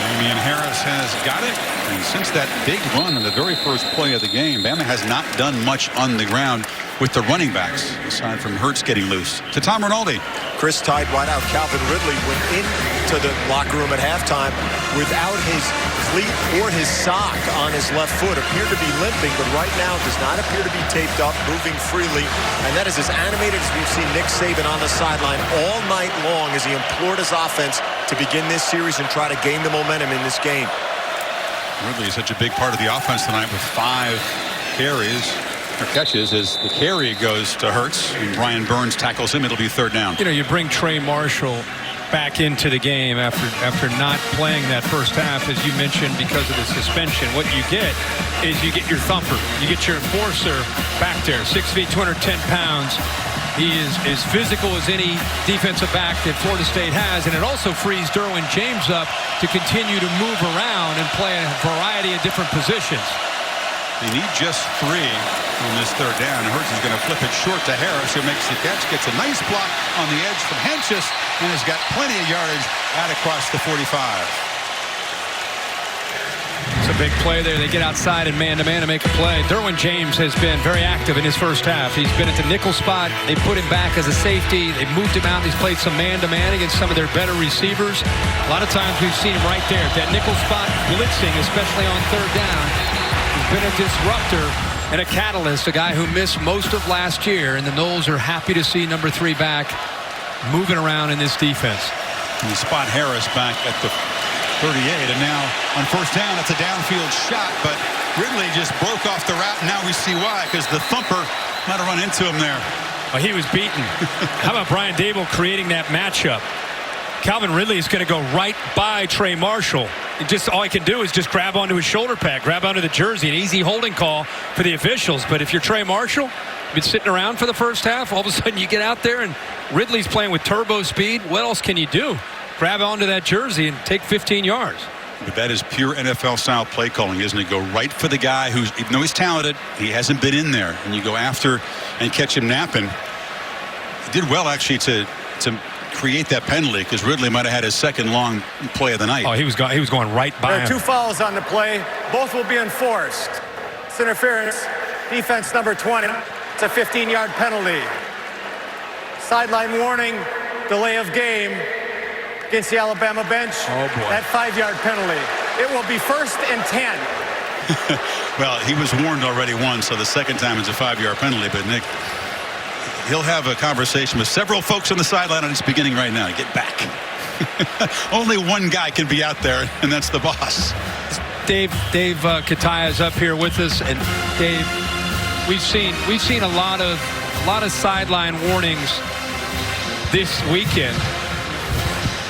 Damien Harris has got it, and since that big run in the very first play of the game, Bama has not done much on the ground with the running backs, aside from Hurts getting loose. To Tom Rinaldi. Chris tied wideout Calvin Ridley went into the locker room at halftime without his cleat or his sock on his left foot. Appeared to be limping, but right now does not appear to be taped up, moving freely. And that is as animated as we've seen Nick Saban on the sideline all night long as he implored his offense to begin this series and try to gain the momentum in this game. Ridley is such a big part of the offense tonight with 5 carries. Catches as the carry goes to Hurts, and Brian Burns tackles him. It'll be 3rd down. You know, you bring Trey Marshall back into the game after not playing that first half, as you mentioned, because of the suspension. What you get is you get your thumper. You get your enforcer back there, 6 feet, 210 pounds. He is as physical as any defensive back that Florida State has, and it also frees Derwin James up to continue to move around and play a variety of different positions. They need just 3 on this 3rd down. Hurts is going to flip it short to Harris, who makes the catch, gets a nice block on the edge from Henches, and has got plenty of yardage out across the 45. It's a big play there. They get outside and man-to-man to make a play. Derwin James has been very active in his first half. He's been at the nickel spot. They put him back as a safety. They moved him out. He's played some man-to-man against some of their better receivers. A lot of times we've seen him right there at that nickel spot blitzing, especially on 3rd down. He's been a disruptor and a catalyst, a guy who missed most of last year, and the Noles are happy to see number 3 back moving around in this defense. And you spot Harris back at the 38, and now on 1st down, it's a downfield shot, but Ridley just broke off the route, and now we see why, because the thumper might have run into him there. Well, he was beaten. How about Brian Dable creating that matchup? Calvin Ridley is going to go right by Trey Marshall. All he can do is just grab onto his shoulder pad, grab onto the jersey, an easy holding call for the officials. But if you're Trey Marshall, you've been sitting around for the first half, all of a sudden you get out there and Ridley's playing with turbo speed. What else can you do? Grab onto that jersey and take 15 yards. But that is pure NFL-style play calling, isn't it? Go right for the guy who's, even though he's talented, he hasn't been in there. And you go after and catch him napping. He did well, actually, to create that penalty, because Ridley might have had his 2nd long play of the night. Oh, he was going right by him. There are 2 fouls on the play. Both will be enforced. It's interference. Defense number 20. It's a 15-yard penalty. Sideline warning. Delay of game against the Alabama bench. Oh, boy. That 5-yard penalty. It will be 1st and 10. Well, he was warned already once, so the 2nd time it's a 5-yard penalty. But, Nick, he'll have a conversation with several folks on the sideline, and it's beginning right now. Get back. Only one guy can be out there, and that's the boss. Dave Kataya is up here with us, and Dave, we've seen a lot of sideline warnings this weekend.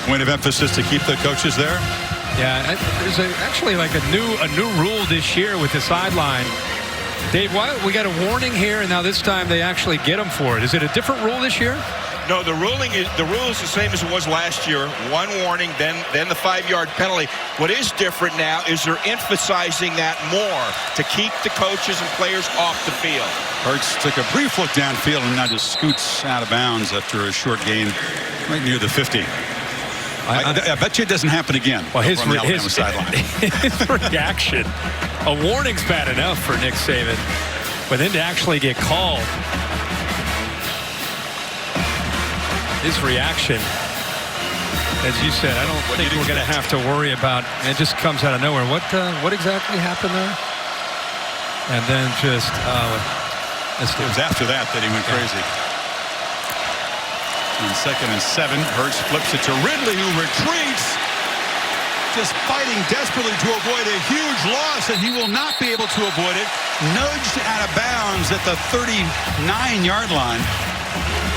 Point of emphasis to keep the coaches there. Yeah, there's actually like a new rule this year with the sideline. Dave, we got a warning here, and now this time they actually get them for it. Is it a different rule this year? No, the rule is the same as it was last year. One warning, then the 5-yard penalty. What is different now is they're emphasizing that more to keep the coaches and players off the field. Hurts took a brief look downfield and now just scoots out of bounds after a short gain right near the 50. I bet you it doesn't happen again. Well, his sideline. His reaction, a warning's bad enough for Nick Saban, but then to actually get called, his reaction, as you said, I don't think we're going to have to worry about. It just comes out of nowhere. What exactly happened there? And then just it was after that he went crazy. On 2nd and 7, Hurts flips it to Ridley, who retreats, just fighting desperately to avoid a huge loss, and he will not be able to avoid it. Nudged out of bounds at the 39-yard line.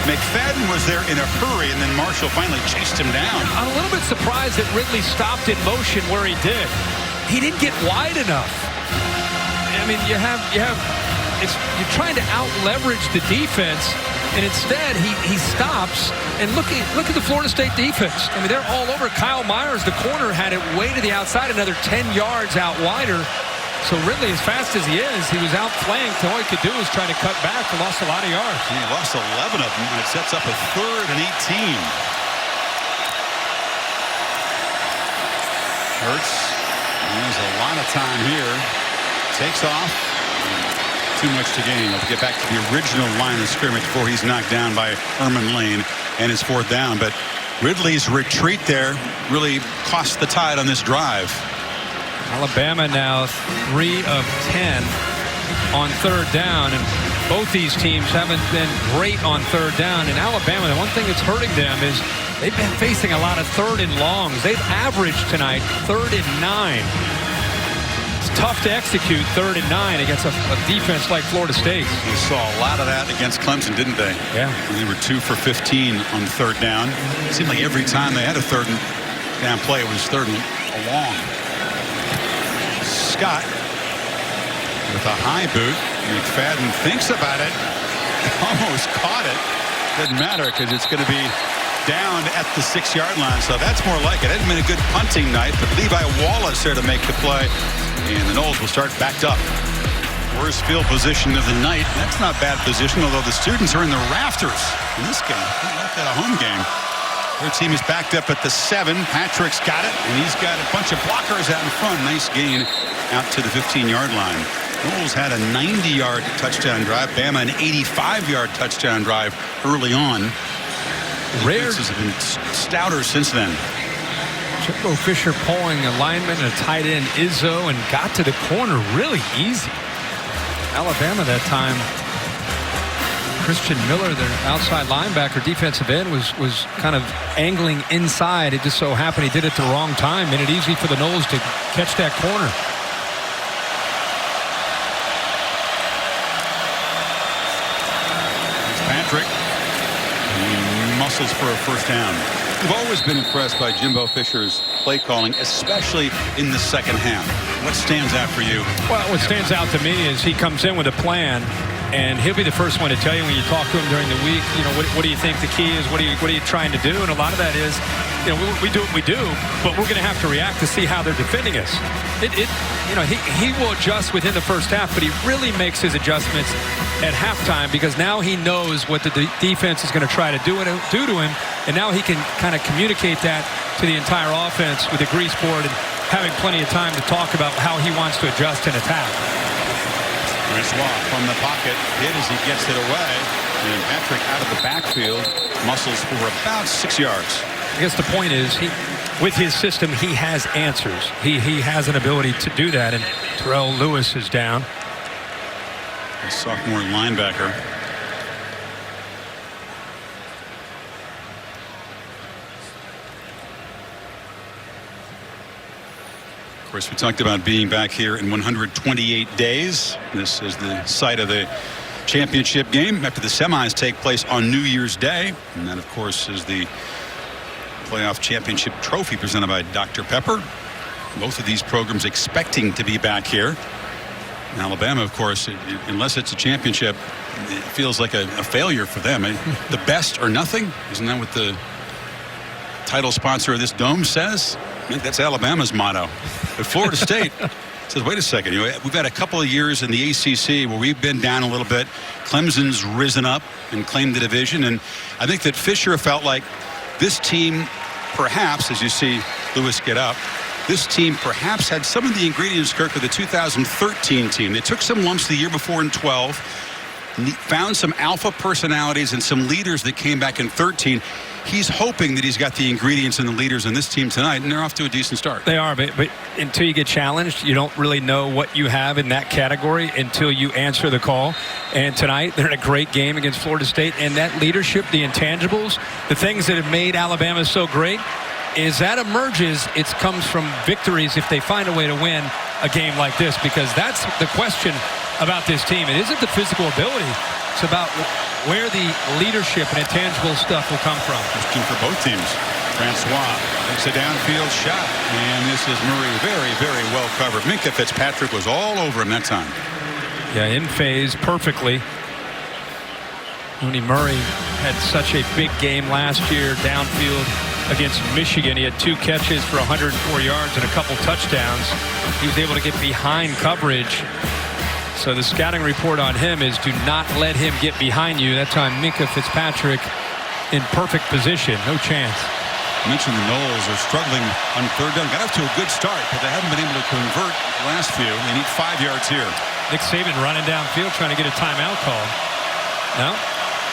McFadden was there in a hurry, and then Marshall finally chased him down. I'm a little bit surprised that Ridley stopped in motion where he did. He didn't get wide enough. I mean, you're trying to out-leverage the defense, and instead he stops. And look at the Florida State defense. I mean, they're all over. Kyle Myers, the corner, had it way to the outside, another 10 yards out wider. So Ridley, as fast as he is, he was outflanked. All he could do was try to cut back and lost a lot of yards. He lost 11 of them, and it sets up a 3rd and 18. Hurts has a lot of time here. Takes off. Too much to gain. Let's get back to the original line of scrimmage before he's knocked down by Herman Lane and his 4th down. But Ridley's retreat there really cost the Tide on this drive. Alabama now 3 of 10 on 3rd down, and both these teams haven't been great on 3rd down. In Alabama, the one thing that's hurting them is they've been facing a lot of 3rd and longs. They've averaged tonight 3rd and 9. It's tough to execute 3rd and 9 against a defense like Florida State. We saw a lot of that against Clemson, didn't they? Yeah. And they were 2 for 15 on 3rd down. It seemed like every time they had a 3rd down play, it was 3rd and long. Scott with a high boot. McFadden thinks about it. Almost caught it. Doesn't matter because it's going to be down at the 6-yard line. So that's more like it. It hasn't been a good punting night, but Levi Wallace there to make the play. And the Noles will start backed up. Worst field position of the night. That's not bad position, although the students are in the rafters in this game. Like that a home game. Their team is backed up at the 7. Patrick's got it, and he's got a bunch of blockers out in front. Nice gain out to the 15-yard line. Noles had a 90-yard touchdown drive. Bama an 85-yard touchdown drive early on. Rare has been stouter since then. Jimbo Fisher pulling a lineman and a tight end Izzo and got to the corner really easy. Alabama that time. Christian Miller, their outside linebacker, defensive end, was kind of angling inside. It just so happened he did it at the wrong time. Made it easy for the Noles to catch that corner. Patrick. He muscles for a 1st down. We've always been impressed by Jimbo Fisher's play calling, especially in the 2nd half. What stands out for you? Well, what stands out to me is he comes in with a plan, and he'll be the first one to tell you when you talk to him during the week, you know, what do you think the key is? What are you trying to do? And a lot of that is, you know, we do what we do, but we're going to have to react to see how they're defending us. You know, he will adjust within the 1st half, but he really makes his adjustments at halftime because now he knows what the defense is going to try to do to him, and now he can kind of communicate that to the entire offense with the grease board and having plenty of time to talk about how he wants to adjust and attack. Francois from the pocket, hit as he gets it away, and Patrick out of the backfield, muscles for about 6 yards. I guess the point is, with his system, he has answers. He has an ability to do that, and Terrell Lewis is down. A sophomore linebacker. Of course, we talked about being back here in 128 days. This is the site of the championship game after the semis take place on New Year's Day. And that, of course, is the playoff championship trophy presented by Dr. Pepper. Both of these programs expecting to be back here. Alabama, of course, unless it's a championship, it feels like a failure for them. The best or nothing, isn't that what the title sponsor of this dome says? I think that's Alabama's motto. But Florida State says, wait a second, we've had a couple of years in the ACC where we've been down a little bit. Clemson's risen up and claimed the division, and I think that Fisher felt like this team, perhaps, as you see Lewis get up, this team perhaps had some of the ingredients, Kirk, of the 2013 team. They took some lumps the year before in 12, found some alpha personalities and some leaders that came back in 13. He's hoping that he's got the ingredients and the leaders in this team tonight, and they're off to a decent start. They are, but until you get challenged, you don't really know what you have in that category until you answer the call. And tonight, they're in a great game against Florida State, and that leadership, the intangibles, the things that have made Alabama so great, is that emerges, it comes from victories if they find a way to win a game like this, because that's the question about this team. It isn't the physical ability. It's about where the leadership and intangible stuff will come from. Question for both teams. Francois takes a downfield shot, and this is Murray very, very well covered. Minkah Fitzpatrick was all over him that time. Yeah, in phase perfectly. Murray had such a big game last year downfield against Michigan. He had 2 catches for 104 yards and a couple touchdowns. He was able to get behind coverage. So the scouting report on him is do not let him get behind you. That time Minkah Fitzpatrick in perfect position. No chance. I mentioned the Noles are struggling on third down. Got off to a good start, but they haven't been able to convert the last few. They need 5 yards here. Nick Saban running downfield trying to get a timeout call. No,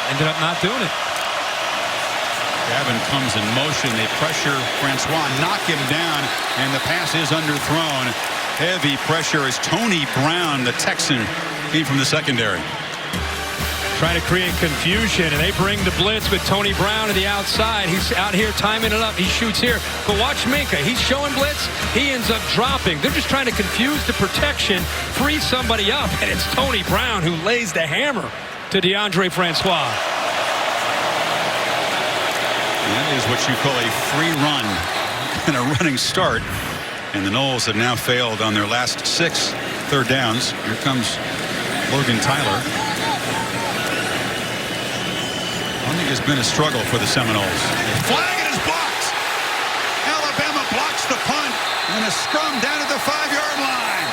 ended up not doing it. Gavin comes in motion. They pressure Francois, knock him down, and the pass is underthrown. Heavy pressure as Tony Brown, the Texan, came from the secondary. Trying to create confusion, and they bring the blitz with Tony Brown to the outside. He's out here timing it up. He shoots here. But watch Minkah. He's showing blitz. He ends up dropping. They're just trying to confuse the protection, free somebody up, and it's Tony Brown who lays the hammer to Deandre Francois. That is what you call a free run and a running start. And the Noles have now failed on their last 6 third downs. Here comes Logan Tyler. I think it's been a struggle for the Seminoles. Flag, it is blocked. Alabama blocks the punt and a scrum down at the 5-yard line.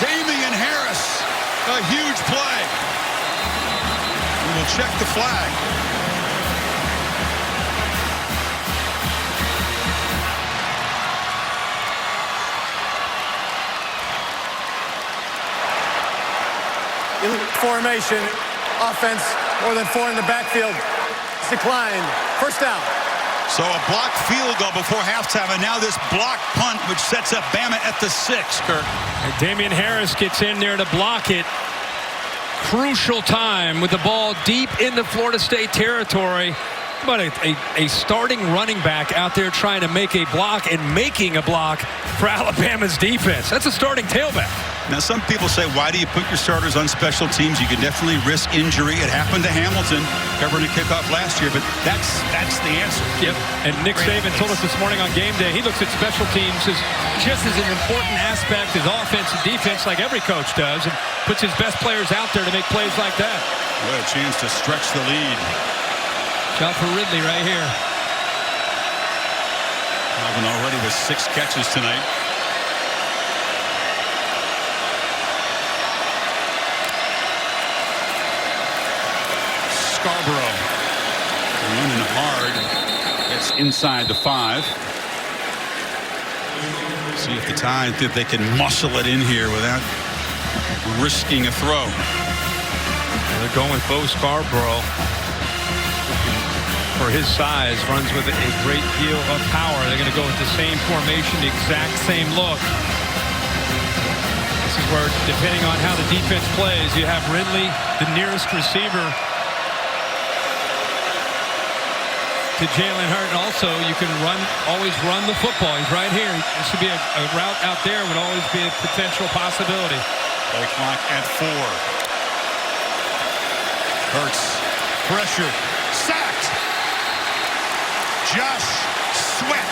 Damien Harris, a huge play. We will check the flag. Formation, offense, more than 4 in the backfield. It's declined. First down. So a blocked field goal before halftime, and now this block punt, which sets up Bama at the 6, Kirk. And Damien Harris gets in there to block it. Crucial time with the ball deep in the Florida State territory. But a starting running back out there trying to make a block and making a block for Alabama's defense. That's a starting tailback. Now, some people say, why do you put your starters on special teams? You can definitely risk injury. It happened to Hamilton covering a kickoff last year, but that's the answer. Yep. And Nick Saban told us this morning on game day, he looks at special teams as just as an important aspect as offense and defense, like every coach does, and puts his best players out there to make plays like that. What a chance to stretch the lead. Shot for Ridley right here. Alvin already with 6 catches tonight. Scarborough running hard. Gets inside the 5. See if the Tide, if they can muscle it in here without risking a throw. They're going with Bo Scarborough. For his size, runs with a great deal of power. They're going to go with the same formation, the exact same look. This is where, depending on how the defense plays, you have Ridley, the nearest receiver, to Jalen Hurts. And also, you can always run the football. He's right here. This would be a route out there would always be a potential possibility. Play clock at 4. Hurts, pressure, sacked. Josh Sweat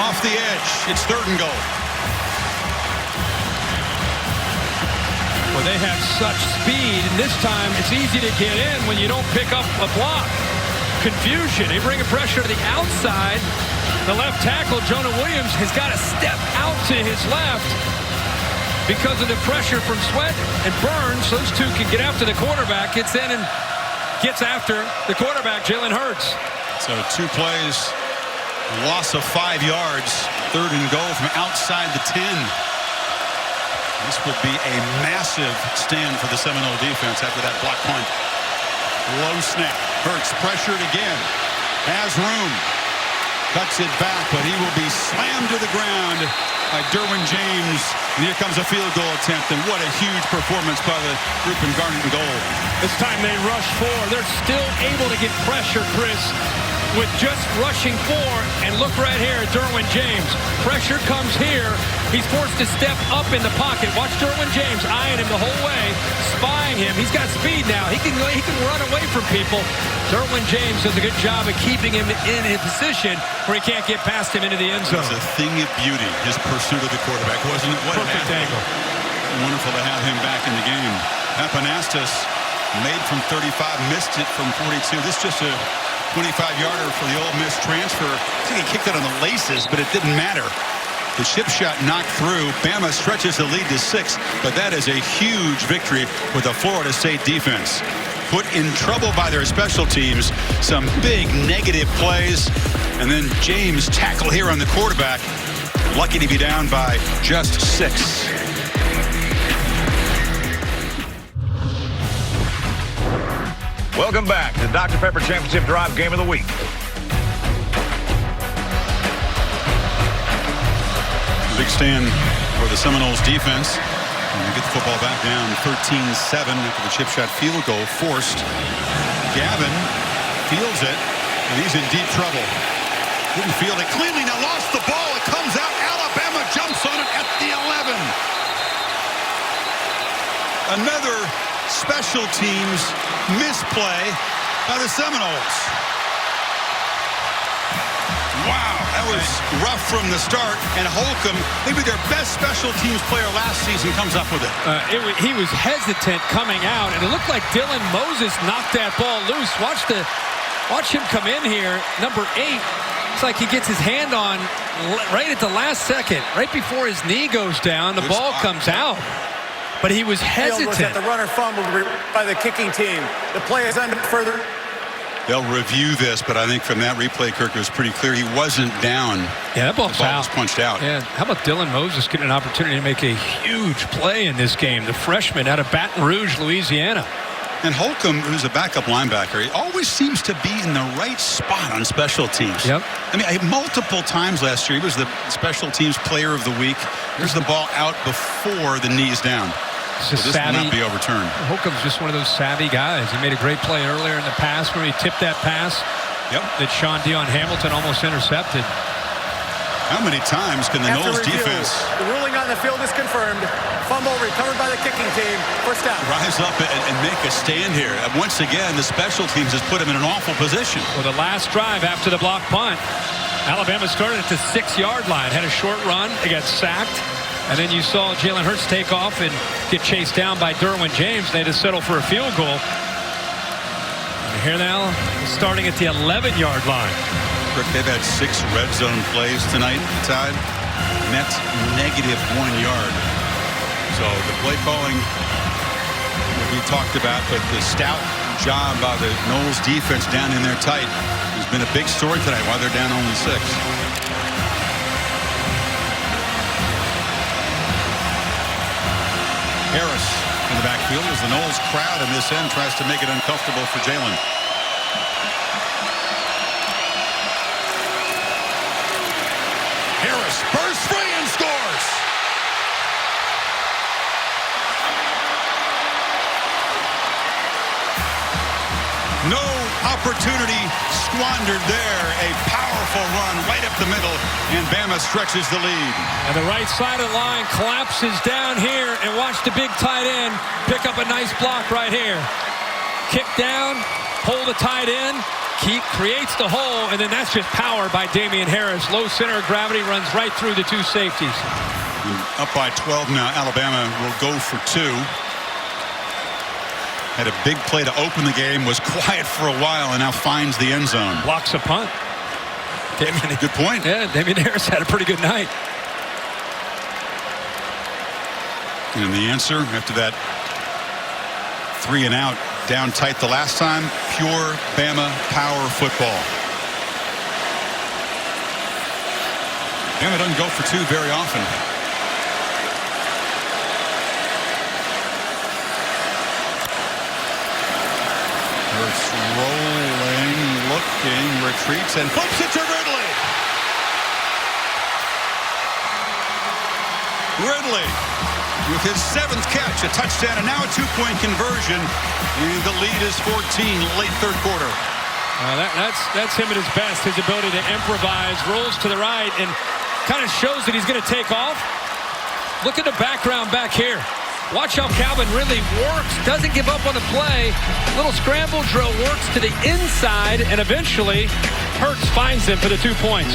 off the edge. It's 3rd and goal. Well, they have such speed, and this time it's easy to get in when you don't pick up a block. Confusion. They bring a pressure to the outside. The left tackle, Jonah Williams, has got to step out to his left because of the pressure from Sweat and Burns. Those two can get after the quarterback. Gets in and gets after the quarterback, Jalen Hurts. So 2 plays, loss of 5 yards, 3rd and goal from outside the 10. This would be a massive stand for the Seminole defense after that block punt. Low snap. Hurts pressured again. Has room. Cuts it back, but he will be slammed to the ground by Derwin James. And here comes a field goal attempt, and what a huge performance by the group in Garnet and Gold. This time they rush 4. They're still able to get pressure, Chris, with just rushing 4. And look right here at Derwin James. Pressure comes here. He's forced to step up in the pocket. Watch Derwin James eyeing him the whole way, spying him. He's got speed now. He can run away from people. Derwin James does a good job of keeping him in a position where he can't get past him into the end zone. It's a thing of beauty, his pursuit of the quarterback, wasn't it? What Perfect angle. Wonderful to have him back in the game. Pappanastis made from 35, missed it from 42. This is just a 25-yarder for the Ole Miss transfer. I think he kicked it on the laces, but it didn't matter. The chip shot knocked through. Bama stretches the lead to 6, but that is a huge victory with the Florida State defense. Put in trouble by their special teams. Some big negative plays. And then James tackle here on the quarterback. Lucky to be down by just 6. Welcome back to Dr. Pepper Championship Drive Game of the Week. Big stand for the Seminoles defense. And they get the football back down 13-7 after the chip shot field goal forced. Gavin fields it, and he's in deep trouble. Didn't field it cleanly, now lost the ball. It comes out. Alabama jumps on it at the 11. Another special teams misplay by the Seminoles. Wow, that was rough from the start, and Holcomb, maybe their best special teams player last season, comes up with it. He was hesitant coming out, and it looked like Dylan Moses knocked that ball loose. Watch him come in here, number 8. It's like he gets his hand on right at the last second, right before his knee goes down. The ball comes out, but he was hesitant. Was that the runner fumbled by the kicking team. The play is under further. They'll review this, but I think from that replay, Kirk, it was pretty clear he wasn't down. Yeah, that ball's the ball out. was punched out. Yeah, how about Dylan Moses getting an opportunity to make a huge play in this game? The freshman out of Baton Rouge, Louisiana. And Holcomb, who's a backup linebacker, he always seems to be in the right spot on special teams. Yep. I mean, multiple times last year, he was the special teams player of the week. Here's the ball out before the knee's down. So this will not be overturned. Holcomb's just one of those savvy guys. He made a great play earlier in the pass where he tipped that pass. Yep. That Sean Dion Hamilton almost intercepted. How many times can the Noles defense... The ruling on the field is confirmed. Fumble recovered by the kicking team. First down. Rise up and make a stand here. Once again, the special teams has put him in an awful position. Well, the last drive after the block punt, Alabama started at the 6-yard line. Had a short run. They got sacked. And then you saw Jalen Hurts take off and get chased down by Derwin James. They had to settle for a field goal. And here now, starting at the 11-yard line. They've had 6 red zone plays tonight, Tide. Net -1 yard. So the play calling will be talked about, but the stout job by the Noles defense down in there tight has been a big story tonight while they're down only 6. Harris in the backfield as the Noles crowd in this end tries to make it uncomfortable for Jalen. Harris bursts free and scores. No opportunity squandered there. A powerful run right up the middle, and Bama stretches the lead. And the right side of the line collapses down here, and watch the big tight end pick up a nice block right here. Kick down, pull the tight end, creates the hole, and then that's just power by Damien Harris. Low center of gravity, runs right through the 2 safeties. And up by 12 now. Alabama will go for 2. Had a big play to open the game, was quiet for a while, and now finds the end zone. Blocks a punt. Good point. Yeah, Damien Harris had a pretty good night. And the answer after that 3 and out, down tight the last time, pure Bama power football. Bama doesn't go for 2 very often. Hurts rolling, looking, retreats, and flips it to Ridley. Ridley with his 7th catch, a touchdown, and now a 2-point conversion. And the lead is 14, late 3rd quarter. That's him at his best, his ability to improvise, rolls to the right, and kind of shows that he's going to take off. Look at the background back here. Watch how Calvin Ridley works, doesn't give up on the play. Little scramble drill works to the inside, and eventually Hurts finds him for the 2 points.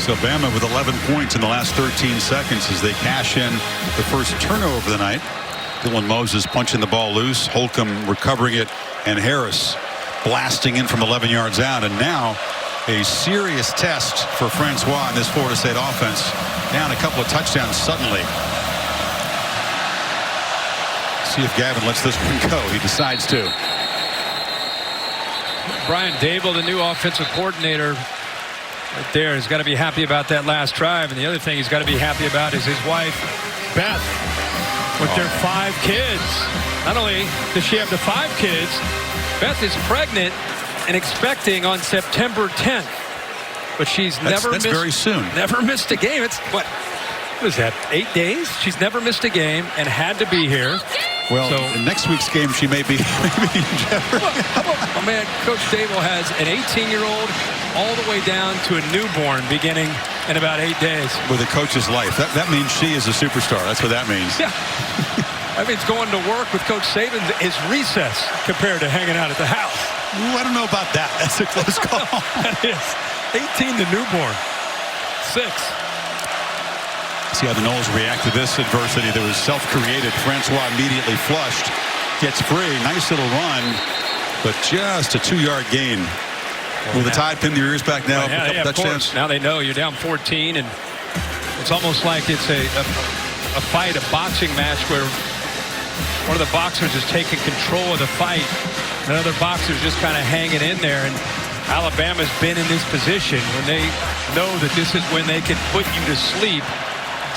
So Bama with 11 points in the last 13 seconds as they cash in the first turnover of the night. Dylan Moses punching the ball loose, Holcomb recovering it, and Harris blasting in from 11 yards out. And now a serious test for Francois in this Florida State offense. Down a couple of touchdowns suddenly. See if Gavin lets this one go. He decides to. Brian Dable, the new offensive coordinator, right there, has got to be happy about that last drive. And the other thing he's got to be happy about is his wife, Beth, with their 5 kids. Not only does she have the 5 kids, Beth is pregnant and expecting on September 10th. But she's That's very soon. Never missed a game. It's what is that, 8 days? She's never missed a game and had to be here. Well, so, in next week's game, she may be in jeopardy. Oh, man, Coach Dable has an 18-year-old all the way down to a newborn beginning in about 8 days. With a coach's life. That means she is a superstar. That's what that means. Yeah. That means going to work with Coach Saban is recess compared to hanging out at the house. Ooh, I don't know about that. That's a close call. That is. 18 to newborn. 6. See how the Noles react to this adversity that was self-created. Francois immediately flushed. Gets free. Nice little run. But just a 2-yard gain. Will the Tide pin their ears back now? Yeah, of course. Now they know you're down 14, and it's almost like it's a fight, a boxing match where one of the boxers is taking control of the fight. Another boxer's just kind of hanging in there, and Alabama's been in this position when they know that this is when they can put you to sleep.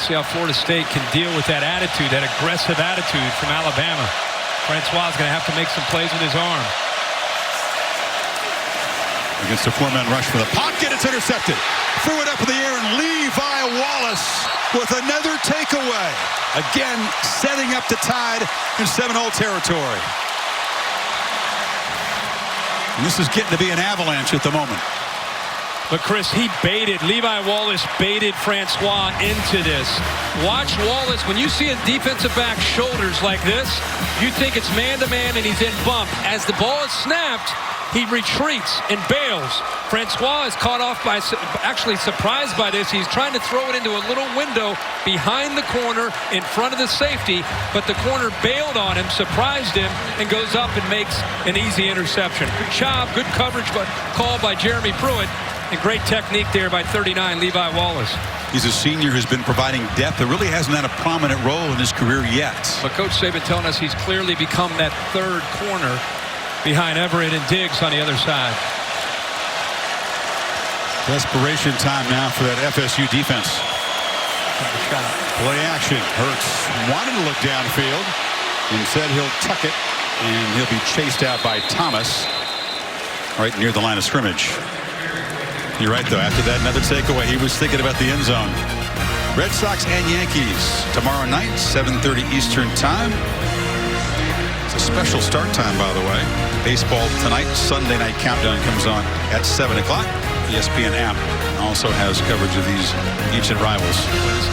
See how Florida State can deal with that attitude, that aggressive attitude from Alabama. Francois is going to have to make some plays with his arm. Against a 4-man rush for the pocket, it's intercepted. Threw it up in the air, and Levi Wallace with another takeaway. Again, setting up the Tide in Seminole territory. And this is getting to be an avalanche at the moment. But, Chris, Levi Wallace baited Francois into this. Watch Wallace. When you see a defensive back shoulders like this, you think it's man-to-man and he's in bump. As the ball is snapped, he retreats and bails. Francois is caught off by, actually surprised by this. He's trying to throw it into a little window behind the corner in front of the safety, but the corner bailed on him, surprised him, and goes up and makes an easy interception. Good job, good coverage call by Jeremy Pruitt, and great technique there by 39, Levi Wallace. He's a senior who's been providing depth that really hasn't had a prominent role in his career yet. But Coach Saban telling us he's clearly become that third corner behind Everett and Diggs on the other side. Desperation time now for that FSU defense. Play action. Hurts wanted to look downfield. Instead, he'll tuck it, and he'll be chased out by Thomas right near the line of scrimmage. You're right, though. After that, another takeaway. He was thinking about the end zone. Red Sox and Yankees tomorrow night, 7:30 Eastern time. It's a special start time, by the way. Baseball tonight. Sunday night countdown comes on at 7 o'clock. ESPN app also has coverage of these ancient rivals.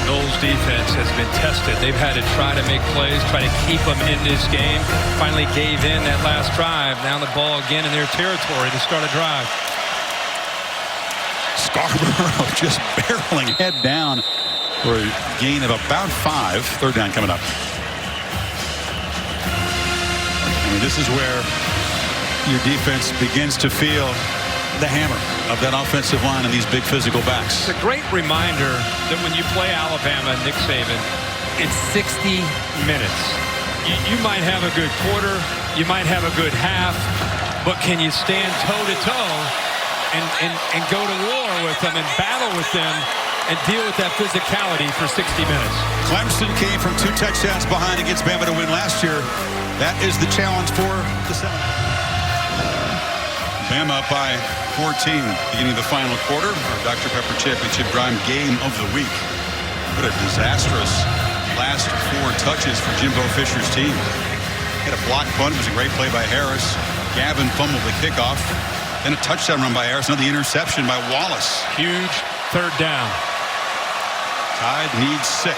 Noles defense has been tested. They've had to try to make plays, try to keep them in this game. Finally gave in that last drive. Now the ball again in their territory to start a drive. Scarborough just barreling head down for a gain of about 5. Third down coming up. mean, this is where your defense begins to feel the hammer of that offensive line and these big physical backs. It's a great reminder that when you play Alabama, Nick Saban, it's 60 minutes. You might have a good quarter, you might have a good half, but can you stand toe-to-toe and go to war with them and battle with them and deal with that physicality for 60 minutes? Clemson came from 2 touchdowns behind against Bama to win last year. That is the challenge for the Seminoles. Bama up by 14, beginning of the final quarter. Our Dr. Pepper Championship Prime game of the week. What a disastrous last 4 touches for Jimbo Fisher's team. Had a block punt. It was a great play by Harris. Gavin fumbled the kickoff. Then a touchdown run by Harris. Another interception by Wallace. Huge 3rd down. Tide needs 6.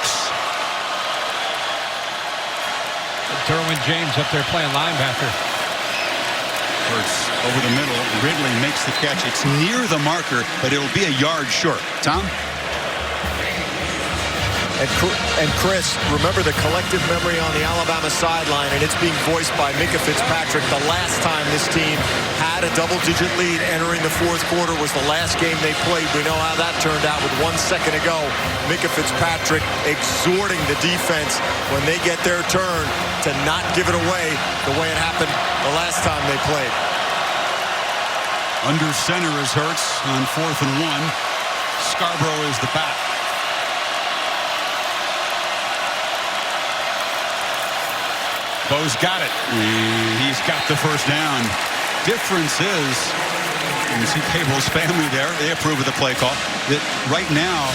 Derwin James up there playing linebacker. Hurts over the middle. Ridley makes the catch. It's near the marker, but it'll be a yard short. Tom? And Chris, remember the collective memory on the Alabama sideline, and it's being voiced by Micah Fitzpatrick. The last time this team had a double-digit lead entering the 4th quarter was the last game they played. We know how that turned out with 1 second to go. Micah Fitzpatrick exhorting the defense when they get their turn to not give it away the way it happened the last time they played. Under center is Hurts on 4th and 1. Scarborough is the back. Bo's got it. He's got the first down. Difference is, you see Cable's family there. They approve of the play call. That right now,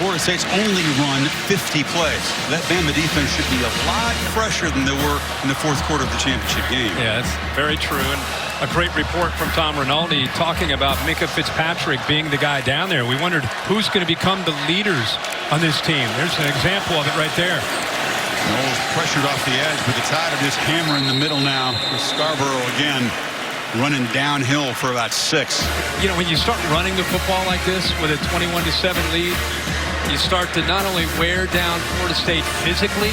Florida State's only run 50 plays. That Bama defense should be a lot fresher than they were in the 4th quarter of the championship game. Yeah, that's very true. And a great report from Tom Rinaldi talking about Micah Fitzpatrick being the guy down there. We wondered who's going to become the leaders on this team. There's an example of it right there. Noles pressured off the edge, but the Tide are just hammering the middle now. With Scarborough again running downhill for about 6. You know, when you start running the football like this with a 21-7 lead, you start to not only wear down Florida State physically,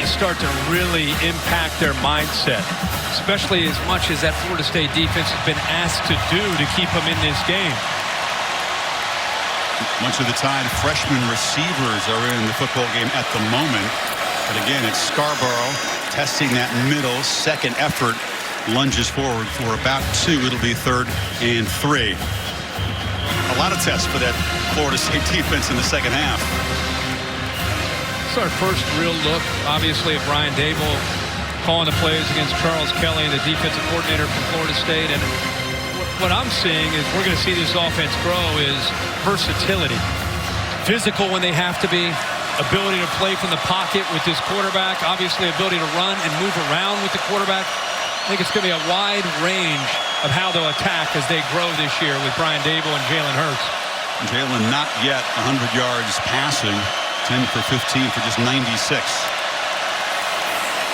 you start to really impact their mindset, especially as much as that Florida State defense has been asked to do to keep them in this game. Much of the Tide freshman receivers are in the football game at the moment. But again, it's Scarborough testing that middle. 2nd effort, lunges forward for about 2. It'll be 3rd and 3. A lot of tests for that Florida State defense in the 2nd half. It's our first real look, obviously, at Brian Dable calling the plays against Charles Kelly, the defensive coordinator from Florida State. And what I'm seeing is we're going to see this offense grow is versatility. Physical when they have to be. Ability to play from the pocket with this quarterback. Obviously, ability to run and move around with the quarterback. I think it's going to be a wide range of how they'll attack as they grow this year with Brian Dable and Jalen Hurts. Jalen not yet 100 yards passing. 10 for 15 for just 96.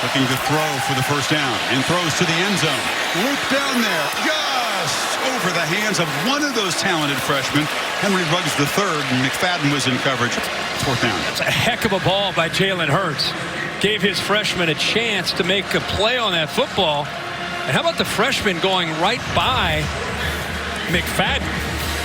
Looking to throw for the first down. And throws to the end zone. Loop down there. Just over the hands of one of those talented freshmen. Henry Ruggs the 3rd. And McFadden was in coverage. 4th down. That's a heck of a ball by Jalen Hurts. Gave his freshman a chance to make a play on that football. And how about the freshman going right by McFadden?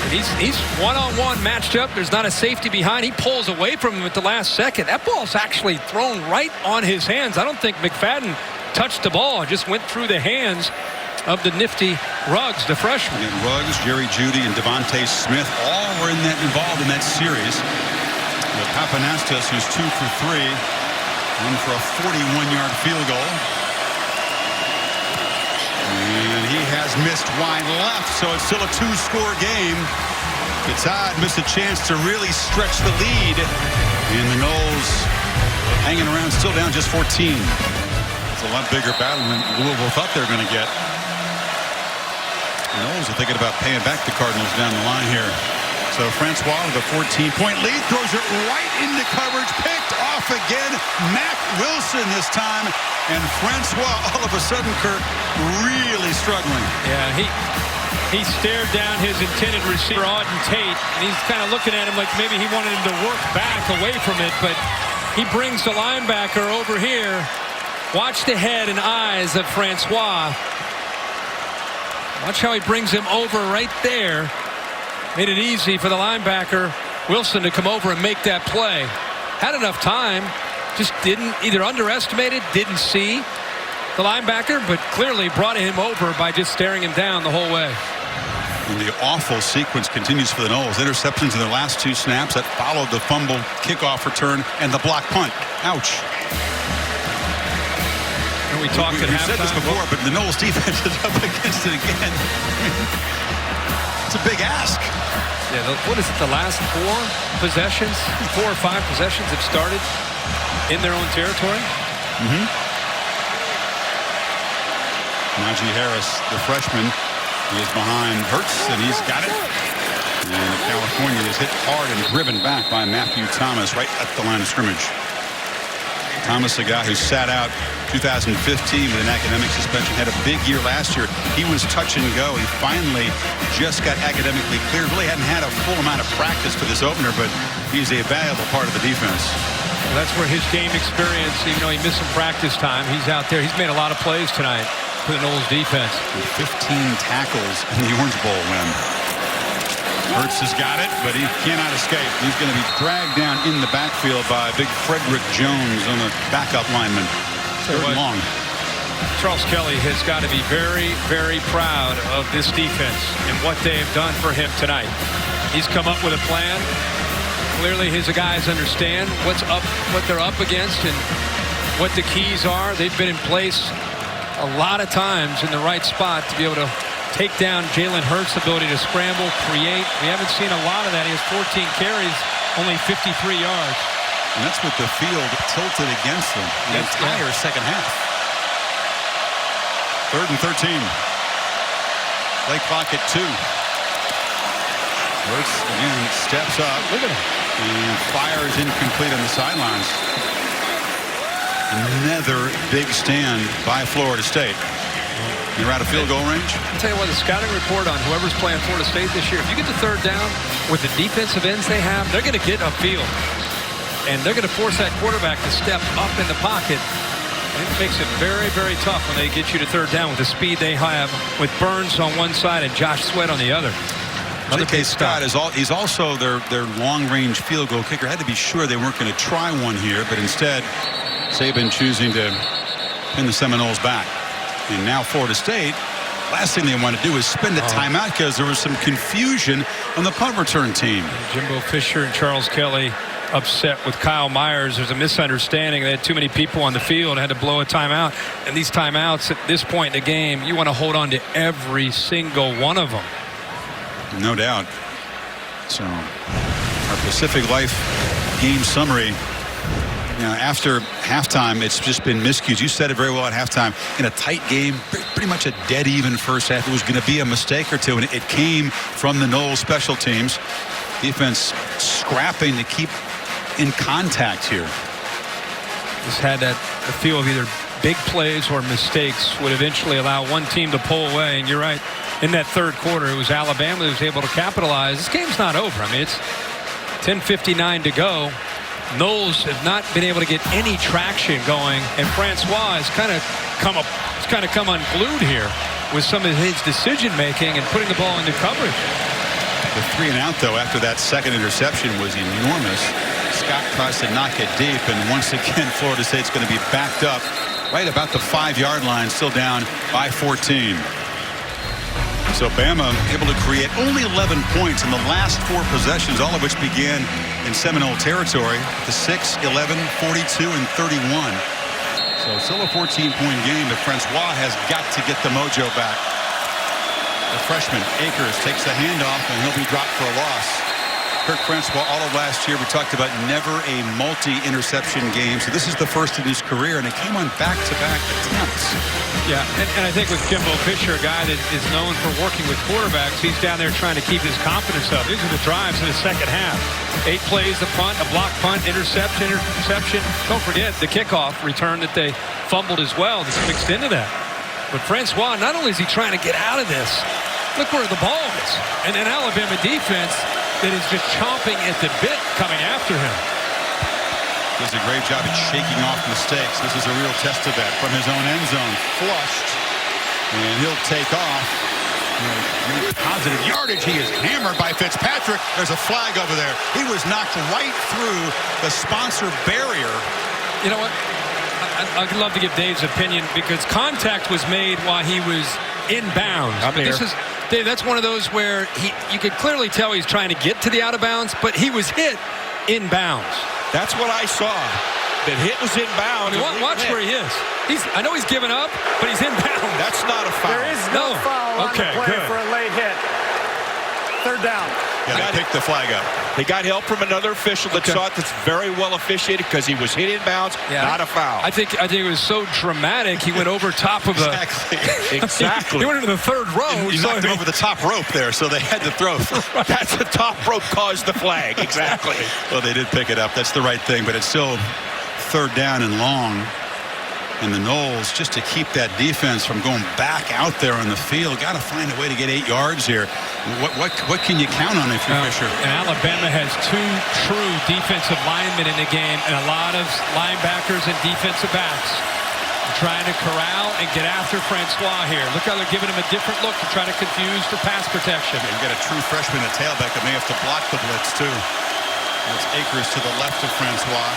He's one-on-one matched up. There's not a safety behind. He pulls away from him at the last second. That ball's actually thrown right on his hands. I don't think McFadden touched the ball. It just went through the hands of the nifty Ruggs, the freshman. And Ruggs, Jerry Jeudy, and Devontae Smith all were involved in that series. Papanastas, who's 2 for 3, in for a 41-yard field goal. And he has missed wide left, so it's still a 2-score game. The Tide missed a chance to really stretch the lead. And the Noles hanging around, still down just 14. It's a lot bigger battle than Louisville thought they were going to get. The Noles are thinking about paying back the Cardinals down the line here. So Francois with a 14-point lead, throws it right into coverage, picked off again. Mac Wilson this time, and Francois all of a sudden, Kirk, really struggling. Yeah, he stared down his intended receiver, Auden Tate, and he's kind of looking at him like maybe he wanted him to work back away from it, but he brings the linebacker over here Watch the head and eyes of Francois. Watch how he brings him over right there. Made it easy for the linebacker, Wilson, to come over and make that play. Had enough time. Just didn't either underestimate it, didn't see the linebacker, but clearly brought him over by just staring him down the whole way. And the awful sequence continues for the Noles. Interceptions in their last 2 snaps that followed the fumble, kickoff return, and the block punt. Ouch. And we talked at halftime. We've said this before, but the Noles defense is up against it again. It's a big ask. Yeah, what is it, the last 4 possessions? 4 or 5 possessions have started in their own territory? Najee Harris, the freshman, he is behind Hurts, and he's got it. And California is hit hard and driven back by Matthew Thomas right at the line of scrimmage. Thomas, a guy who sat out 2015 with an academic suspension, had a big year last year. He was touch and go. He finally just got academically cleared. Really hadn't had a full amount of practice for this opener, but he's a valuable part of the defense. Well, that's where his game experience, even though he missed some practice time, he's out there. He's made a lot of plays tonight for the Noles defense. 15 tackles in the Orange Bowl win. Hurts has got it, but he cannot escape. He's going to be dragged down in the backfield by big Frederick Jones on the backup lineman. Third and long. Charles Kelly has got to be very, very proud of this defense and what they have done for him tonight. He's come up with a plan. Clearly his guys understand what they're up against and what the keys are. They've been in place a lot of times in the right spot to be able to take down Jalen Hurts' ability to scramble, create. We haven't seen a lot of that. He has 14 carries, only 53 yards. And that's with the field tilted against them the entire second half. 3rd and 13. Play clock at 2. Hurts again steps up. Look at him. And fires incomplete on the sidelines. Another big stand by Florida State. You're out of field goal range? I'll tell you what, the scouting report on whoever's playing Florida State this year, if you get the 3rd down with the defensive ends they have, they're going to get upfield. And they're going to force that quarterback to step up in the pocket. And it makes it very, very tough when they get you to 3rd down with the speed they have with Burns on one side and Josh Sweat on the other. J.K. Scott he's also their long-range field goal kicker. Had to be sure they weren't going to try one here, but instead Saban choosing to pin the Seminoles back. And now Florida State, last thing they want to do is spend a timeout because there was some confusion on the punt return team. Jimbo Fisher and Charles Kelly upset with Kyle Myers. There's a misunderstanding. They had too many people on the field, had to blow a timeout. And these timeouts at this point in the game, you want to hold on to every single one of them. No doubt. So our Pacific Life game summary. After halftime, it's just been miscues. You said it very well at halftime. In a tight game, pretty much a dead even first half. It was going to be a mistake or two, and it came from the Noles special teams. Defense scrapping to keep in contact here. Just had that feel of either big plays or mistakes would eventually allow one team to pull away. And you're right. In that 3rd quarter, it was Alabama that was able to capitalize. This game's not over. I mean, it's 10:59 to go. Noles have not been able to get any traction going, and Francois has kind of come unglued here with some of his decision making and putting the ball into coverage. The 3 and out though after that second interception was enormous. Scott tries to knock it deep, and once again Florida State's going to be backed up right about the 5-yard line, still down by 14. So Bama able to create only 11 points in the last 4 possessions, all of which began in Seminole territory. The 6, 11, 42, and 31. So still a 14-point game, but Francois has got to get the mojo back. The freshman, Akers, takes the handoff, and he'll be dropped for a loss. Kirk Francois, all of last year, we talked about never a multi-interception game. So this is the first in his career, and it came on back-to-back attempts. Yeah, and I think with Jimbo Fisher, a guy that is known for working with quarterbacks, he's down there trying to keep his confidence up. These are the drives in the second half. 8 plays, a punt, a block punt, interception. Don't forget the kickoff return that they fumbled as well. That's mixed into that. But Francois, not only is he trying to get out of this, look where the ball is. And an Alabama defense that is just chomping at the bit coming after him. Does a great job at shaking off mistakes. This is a real test of that from his own end zone. Flushed. And he'll take off. Positive yardage. He is hammered by Fitzpatrick. There's a flag over there. He was knocked right through the sponsor barrier. You know what? I'd love to give Dave's opinion because contact was made while he was inbounds. Dave, that's one of those where you could clearly tell he's trying to get to the out of bounds, but he was hit inbounds. That's what I saw. The hit was inbound. Watch where he is. I know he's given up, but he's inbound. That's not a foul. There is no foul on the play for a late hit. Third down. Yeah, they picked the flag up. They got help from another official that saw it. That's very well officiated because he was hit inbounds, not a foul. I think it was so dramatic. He went over top of Exactly. He went into the third row. He knocked him over the top rope there, so they had to throw. That's the top rope caused the flag. Exactly. Well, they did pick it up. That's the right thing, but it's still third down and long. And the Noles, just to keep that defense from going back out there on the field, got to find a way to get 8 yards here. What can you count on if you're Fisher? And Alabama has 2 true defensive linemen in the game and a lot of linebackers and defensive backs trying to corral and get after Francois here. Look how they're giving him a different look to try to confuse the pass protection. You got a true freshman at tailback that may have to block the blitz too. That's Akers to the left of Francois.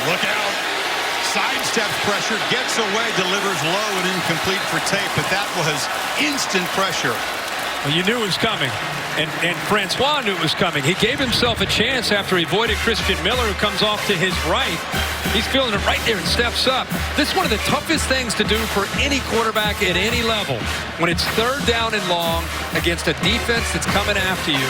Look out. Sidesteps pressure, gets away, delivers low and incomplete for Tate, but that was instant pressure. Well, you knew it was coming, and Francois knew it was coming. He gave himself a chance after he avoided Christian Miller, who comes off to his right. He's feeling it right there and steps up. This is one of the toughest things to do for any quarterback at any level. When it's third down and long against a defense that's coming after you,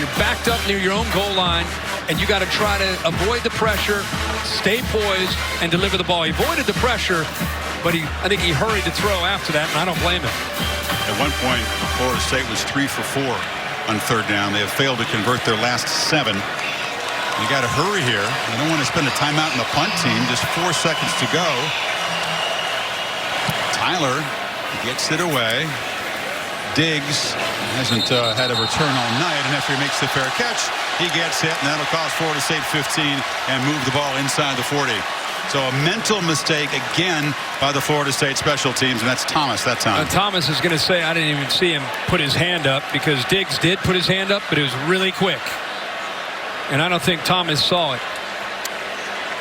you're backed up near your own goal line, and you got to try to avoid the pressure, stay poised, and deliver the ball. He avoided the pressure, but I think he hurried to throw after that, and I don't blame him. At one point, Florida State was 3 for 4 on third down. They have failed to convert their last 7. You got to hurry here. You don't want to spend a timeout in the punt team. Just 4 seconds to go. Tyler gets it away. Diggs hasn't had a return all night, and after he makes the fair catch, he gets hit, and that'll cost Florida State 15 and move the ball inside the 40. So a mental mistake again by the Florida State special teams, and that's Thomas that time. Thomas is going to say, I didn't even see him put his hand up because Diggs did put his hand up, but it was really quick. And I don't think Thomas saw it.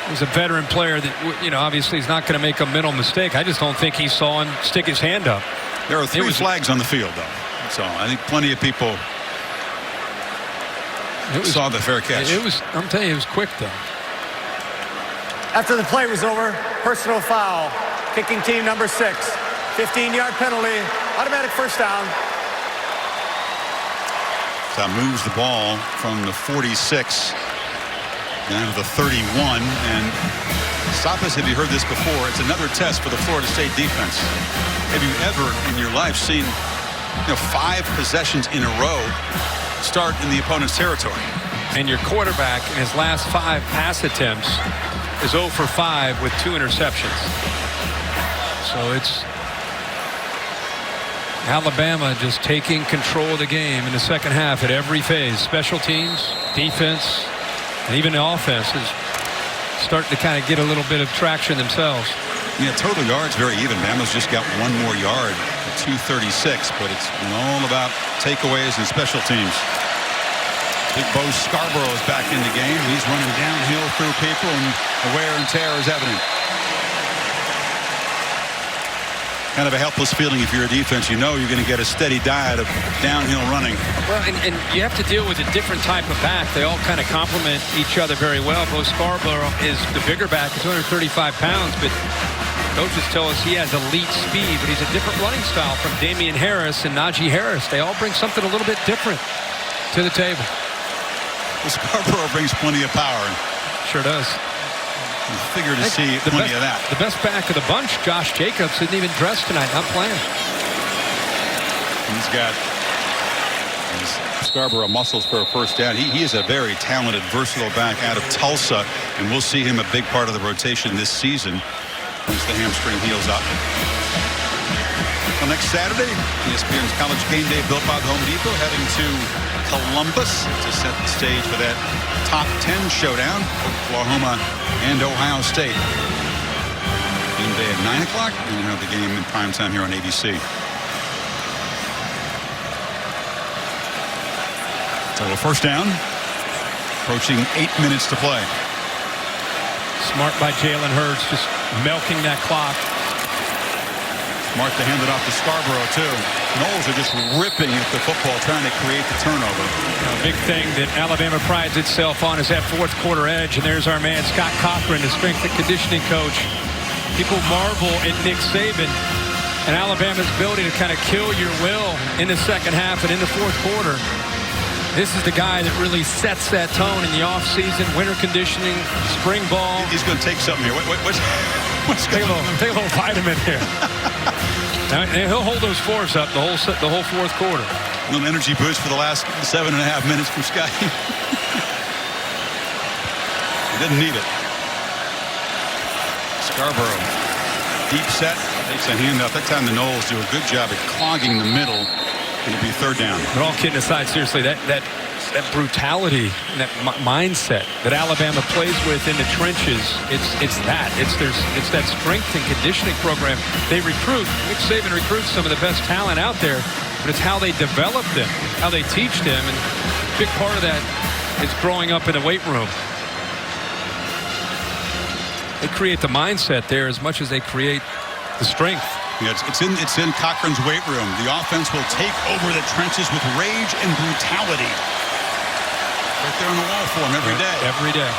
He's a veteran player that, obviously is not going to make a mental mistake. I just don't think he saw him stick his hand up. There are 3 flags on the field, though. So I think plenty of people saw the fair catch. I'm telling you, it was quick, though. After the play was over, personal foul. Kicking team number 6. 15-yard penalty. Automatic first down. That moves the ball from the 46 down to the 31. And stop us if you heard this before. It's another test for the Florida State defense. Have you ever in your life seen 5 possessions in a row start in the opponent's territory? And your quarterback in his last 5 pass attempts is 0 for 5 with 2 interceptions. So it's Alabama just taking control of the game in the second half at every phase. Special teams, defense, and even the offense is starting to kind of get a little bit of traction themselves. Yeah, total yards very even. Bama's just got 1 more yard at 236, but it's all about takeaways and special teams. Big Bo Scarborough is back in the game. He's running downhill through people, and the wear and tear is evident. Kind of a helpless feeling if you're a defense. You know you're going to get a steady diet of downhill running. Well, and you have to deal with a different type of back. They all kind of complement each other very well. Bo Scarborough is the bigger back, 235 pounds, but coaches tell us he has elite speed, but he's a different running style from Damien Harris and Najee Harris. They all bring something a little bit different to the table. Scarborough brings plenty of power. Sure does. You figure to see plenty of that. The best back of the bunch, Josh Jacobs, isn't even dressed tonight, not playing. He's got Scarborough muscles for a first down. He is a very talented, versatile back out of Tulsa, and we'll see him a big part of the rotation this season once the hamstring heals up. Well, next Saturday, ESPN's College Game Day built by the Home Depot, heading to Columbus to set the stage for that top 10 showdown, Oklahoma and Ohio State. Game Day at 9 o'clock, and we'll have the game in prime time here on ABC. So a first down, approaching 8 minutes to play. Smart by Jalen Hurts, just milking that clock. Smart to hand it off to Scarborough, too. Noles are just ripping at the football, trying to create the turnover. A big thing that Alabama prides itself on is that fourth quarter edge, and there's our man Scott Cochran, the strength and conditioning coach. People marvel at Nick Saban and Alabama's ability to kind of kill your will in the second half and in the fourth quarter. This is the guy that really sets that tone in the offseason, winter conditioning, spring ball. He's going to take something here. What's going on? Take a little vitamin here. And he'll hold those fours up the whole fourth quarter. A little energy boost for the last 7.5 minutes from Scott. He didn't need it. Scarborough, deep set, takes a handoff. That time the Noles do a good job at clogging the middle. It'll be third down. But all kidding aside, seriously, that brutality, that mindset that Alabama plays with in the trenches, it's that strength and conditioning program they recruit. Nick Saban recruits some of the best talent out there, but it's how they develop them, how they teach them, and a big part of that is growing up in the weight room. They create the mindset there as much as they create the strength. Yeah, it's in Cochran's weight room. The offense will take over the trenches with rage and brutality. Right there on the wall for him every day. Every day.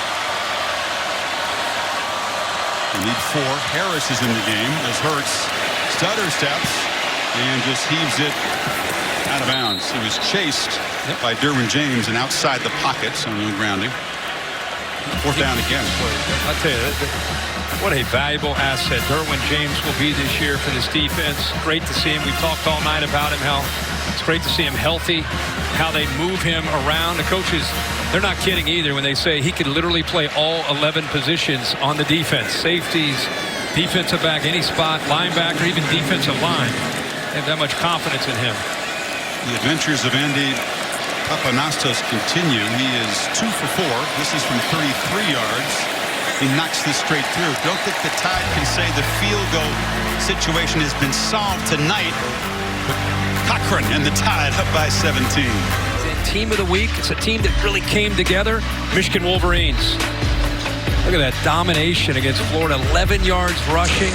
They need 4. Harris is in the game as Hurts stutter steps and just heaves it out of bounds. He was chased by Derwin James and outside the pockets on the grounding. Fourth down again. I'll tell you, what a valuable asset Derwin James will be this year for this defense. Great to see him. We've talked all night about him, how it's great to see him healthy, how they move him around. The coaches, they're not kidding either when they say he could literally play all 11 positions on the defense. Safeties, defensive back, any spot, linebacker, even defensive line. They have that much confidence in him. The adventures of Andy Papanastos continue. He is 2 for 4. This is from 33 yards. He knocks this straight through. Don't think the Tide can say the field goal situation has been solved tonight. But Cochran and the Tide up by 17. Team of the week. It's a team that really came together. Michigan Wolverines. Look at that domination against Florida. 11 yards rushing.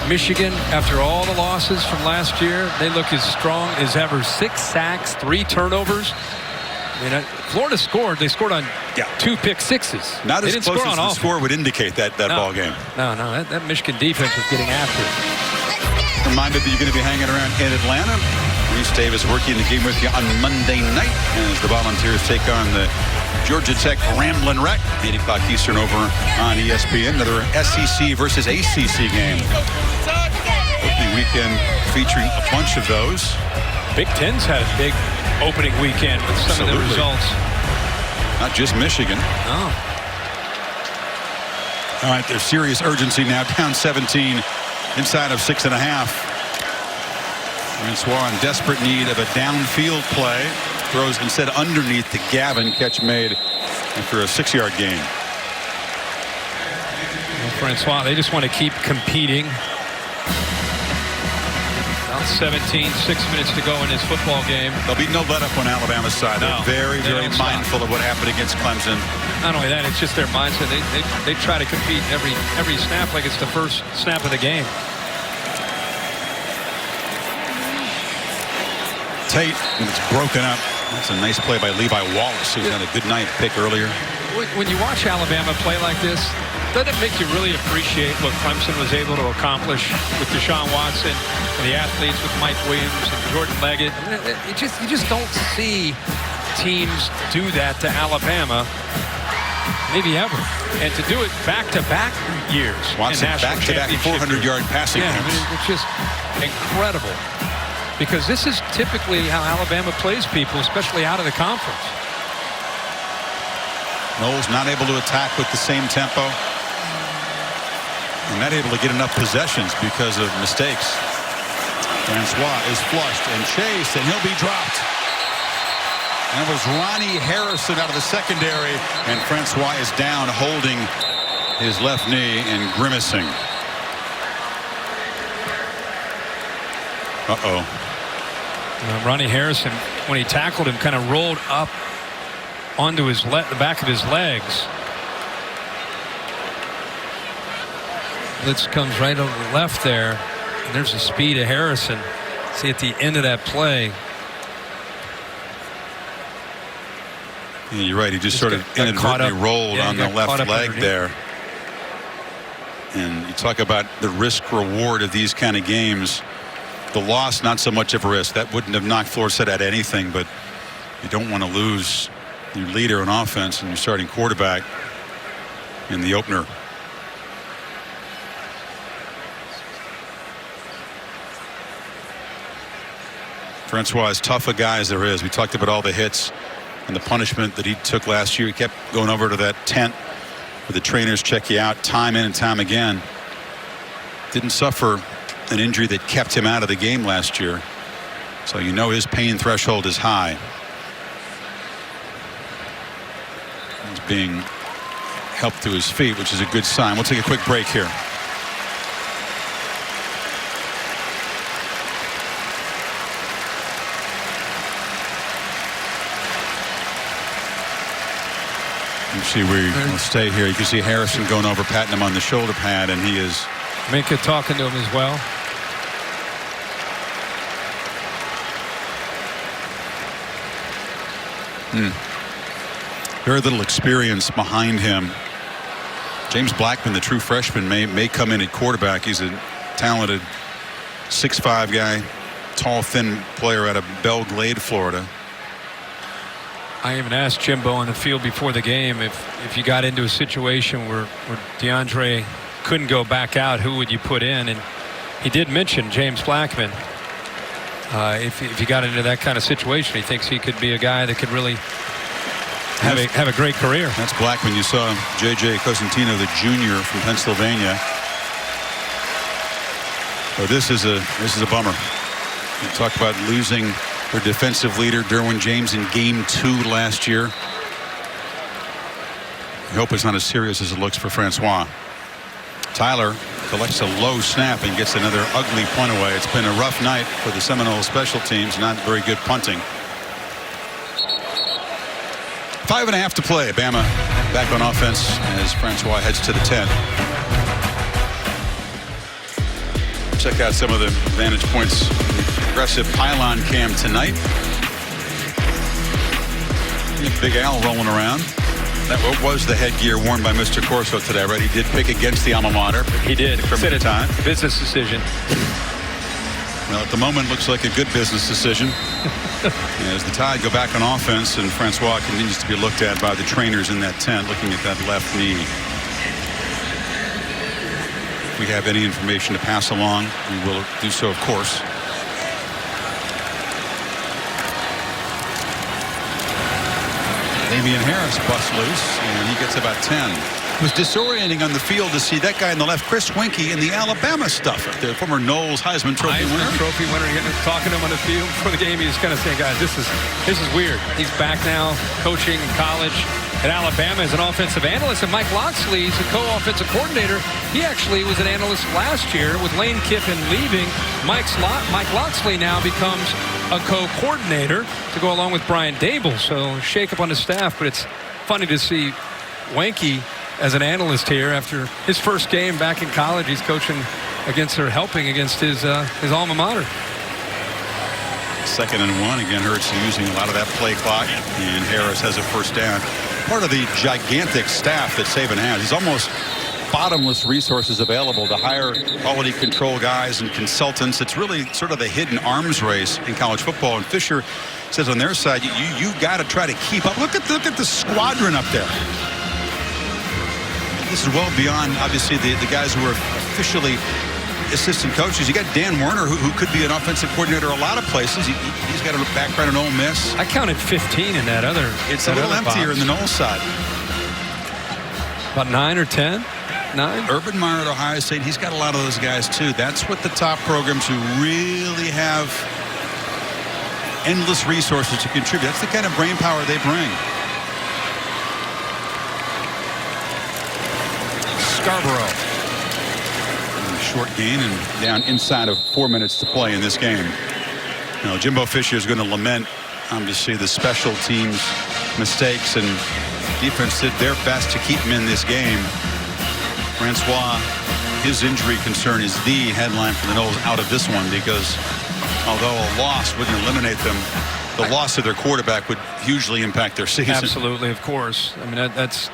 Michigan, after all the losses from last year, they look as strong as ever. 6 sacks, 3 turnovers. I mean, Florida scored. They scored on 2 pick sixes. Not they as didn't close score as on the score would indicate that ball game. No, that Michigan defense was getting after it. Reminded that you're going to be hanging around in Atlanta. Reese Davis working the game with you on Monday night as the Volunteers take on the Georgia Tech Ramblin' Wreck. 8 o'clock Eastern over on ESPN. Another SEC versus ACC game. Opening weekend featuring a bunch of those. Big Ten's had a big opening weekend with some of the results. Not just Michigan. Oh. All right, there's serious urgency now. Down 17 inside of 6.5. Francois in desperate need of a downfield play. Throws instead underneath to Gavin. Catch made after a 6-yard gain. Well, Francois, they just want to keep competing. About 17, 6 minutes to go in this football game. There'll be no let up on Alabama's side. No, They're very mindful of what happened against Clemson. Not only that, it's just their mindset. They try to compete every snap like it's the first snap of the game. Tate, and it's broken up. That's a nice play by Levi Wallace, who's had a good night pick earlier. When you watch Alabama play like this, doesn't it make you really appreciate what Clemson was able to accomplish with Deshaun Watson and the athletes with Mike Williams and Jordan Leggett? You just don't see teams do that to Alabama, maybe ever. And to do it back-to-back years. Watson back-to-back 400-yard passing. Yeah, I mean, it's just incredible. Because this is typically how Alabama plays people, especially out of the conference. Noles not able to attack with the same tempo. And not able to get enough possessions because of mistakes. Francois is flushed and chased, and he'll be dropped. And it was Ronnie Harrison out of the secondary, and Francois is down holding his left knee and grimacing. Ronnie Harrison, when he tackled him, kind of rolled up onto his the back of his legs. Blitz comes right over the left there, and there's the speed of Harrison. See at the end of that play. Yeah, you're right. He just sort of inadvertently rolled on the left leg there. And you talk about the risk reward of these kind of games. The loss, not so much of a risk. That wouldn't have knocked Florida out anything, but you don't want to lose your leader on offense and your starting quarterback in the opener. Francois, as tough a guy as there is. We talked about all the hits and the punishment that he took last year. He kept going over to that tent where the trainers check you out time in and time again. Didn't suffer an injury that kept him out of the game last year. So you know his pain threshold is high. He's being helped to his feet, which is a good sign. We'll take a quick break here. You see, we'll stay here. You can see Harrison going over, patting him on the shoulder pad, and he is. Minka talking to him as well. Very little experience behind him. James Blackmon, the true freshman, may come in at quarterback. He's a talented 6'5" guy, tall, thin player out of Belle Glade, Florida. I even asked Jimbo on the field before the game if you got into a situation where DeAndre couldn't go back out, who would you put in? And he did mention James Blackmon. If you got into that kind of situation, he thinks he could be a guy that could really have a great career. That's Blackmon. You saw J.J. Cosentino, the junior from Pennsylvania. Oh, this is a bummer. You talk about losing their defensive leader, Derwin James, in Game 2 last year. I hope it's not as serious as it looks for Francois. Tyler collects a low snap and gets another ugly punt away. It's been a rough night for the Seminoles special teams. Not very good punting. 5.5 to play. Bama back on offense as Francois heads to the 10. Check out some of the vantage points. Aggressive pylon cam tonight. Big Al rolling around. That was the headgear worn by Mr. Corso today, right? He did pick against the alma mater. He did. Said it time. Business decision. Well, at the moment, looks like a good business decision. As the Tide go back on offense, and Francois continues to be looked at by the trainers in that tent, looking at that left knee. If we have any information to pass along, we will do so, of course. Damien Harris busts loose, and he gets about 10. It was disorienting on the field to see that guy in the left, Chris Winkie, in the Alabama stuff. The former Noles Heisman Trophy winner. Talking to him on the field before the game, he was kind of saying, guys, this is weird. He's back now coaching in college at Alabama as an offensive analyst, and Mike Locksley is a co-offensive coordinator. He actually was an analyst last year with Lane Kiffin leaving. Mike Locksley now becomes a co-coordinator to go along with Brian Dable. So shake up on the staff, but it's funny to see Winkie as an analyst here after his first game back in college. He's coaching against or helping against his alma mater. 2nd and 1. Again, Hurts using a lot of that play clock, and Harris has a first down. Part of the gigantic staff that Saban has. He's almost bottomless resources available to hire quality control guys and consultants. It's really sort of the hidden arms race in college football. And Fisher says on their side, you got to try to keep up. Look at the squadron up there. This is well beyond, obviously, the guys who are officially assistant coaches. You got Dan Werner, who could be an offensive coordinator a lot of places. He's got a background in Ole Miss. I counted 15 in that other. It's a little emptier in the Noles side. About 9 or 10. 9. Urban Meyer at Ohio State, he's got a lot of those guys too. That's what the top programs who really have endless resources to contribute. That's the kind of brain power they bring. Scarborough. Short gain and down inside of 4 minutes to play in this game. You know, Jimbo Fisher is going to lament obviously the special teams mistakes, and defense did their best to keep him in this game. Francois, his injury concern is the headline for the Noles out of this one, because although a loss wouldn't eliminate them, the loss of their quarterback would hugely impact their season. Absolutely, of course. I mean, that's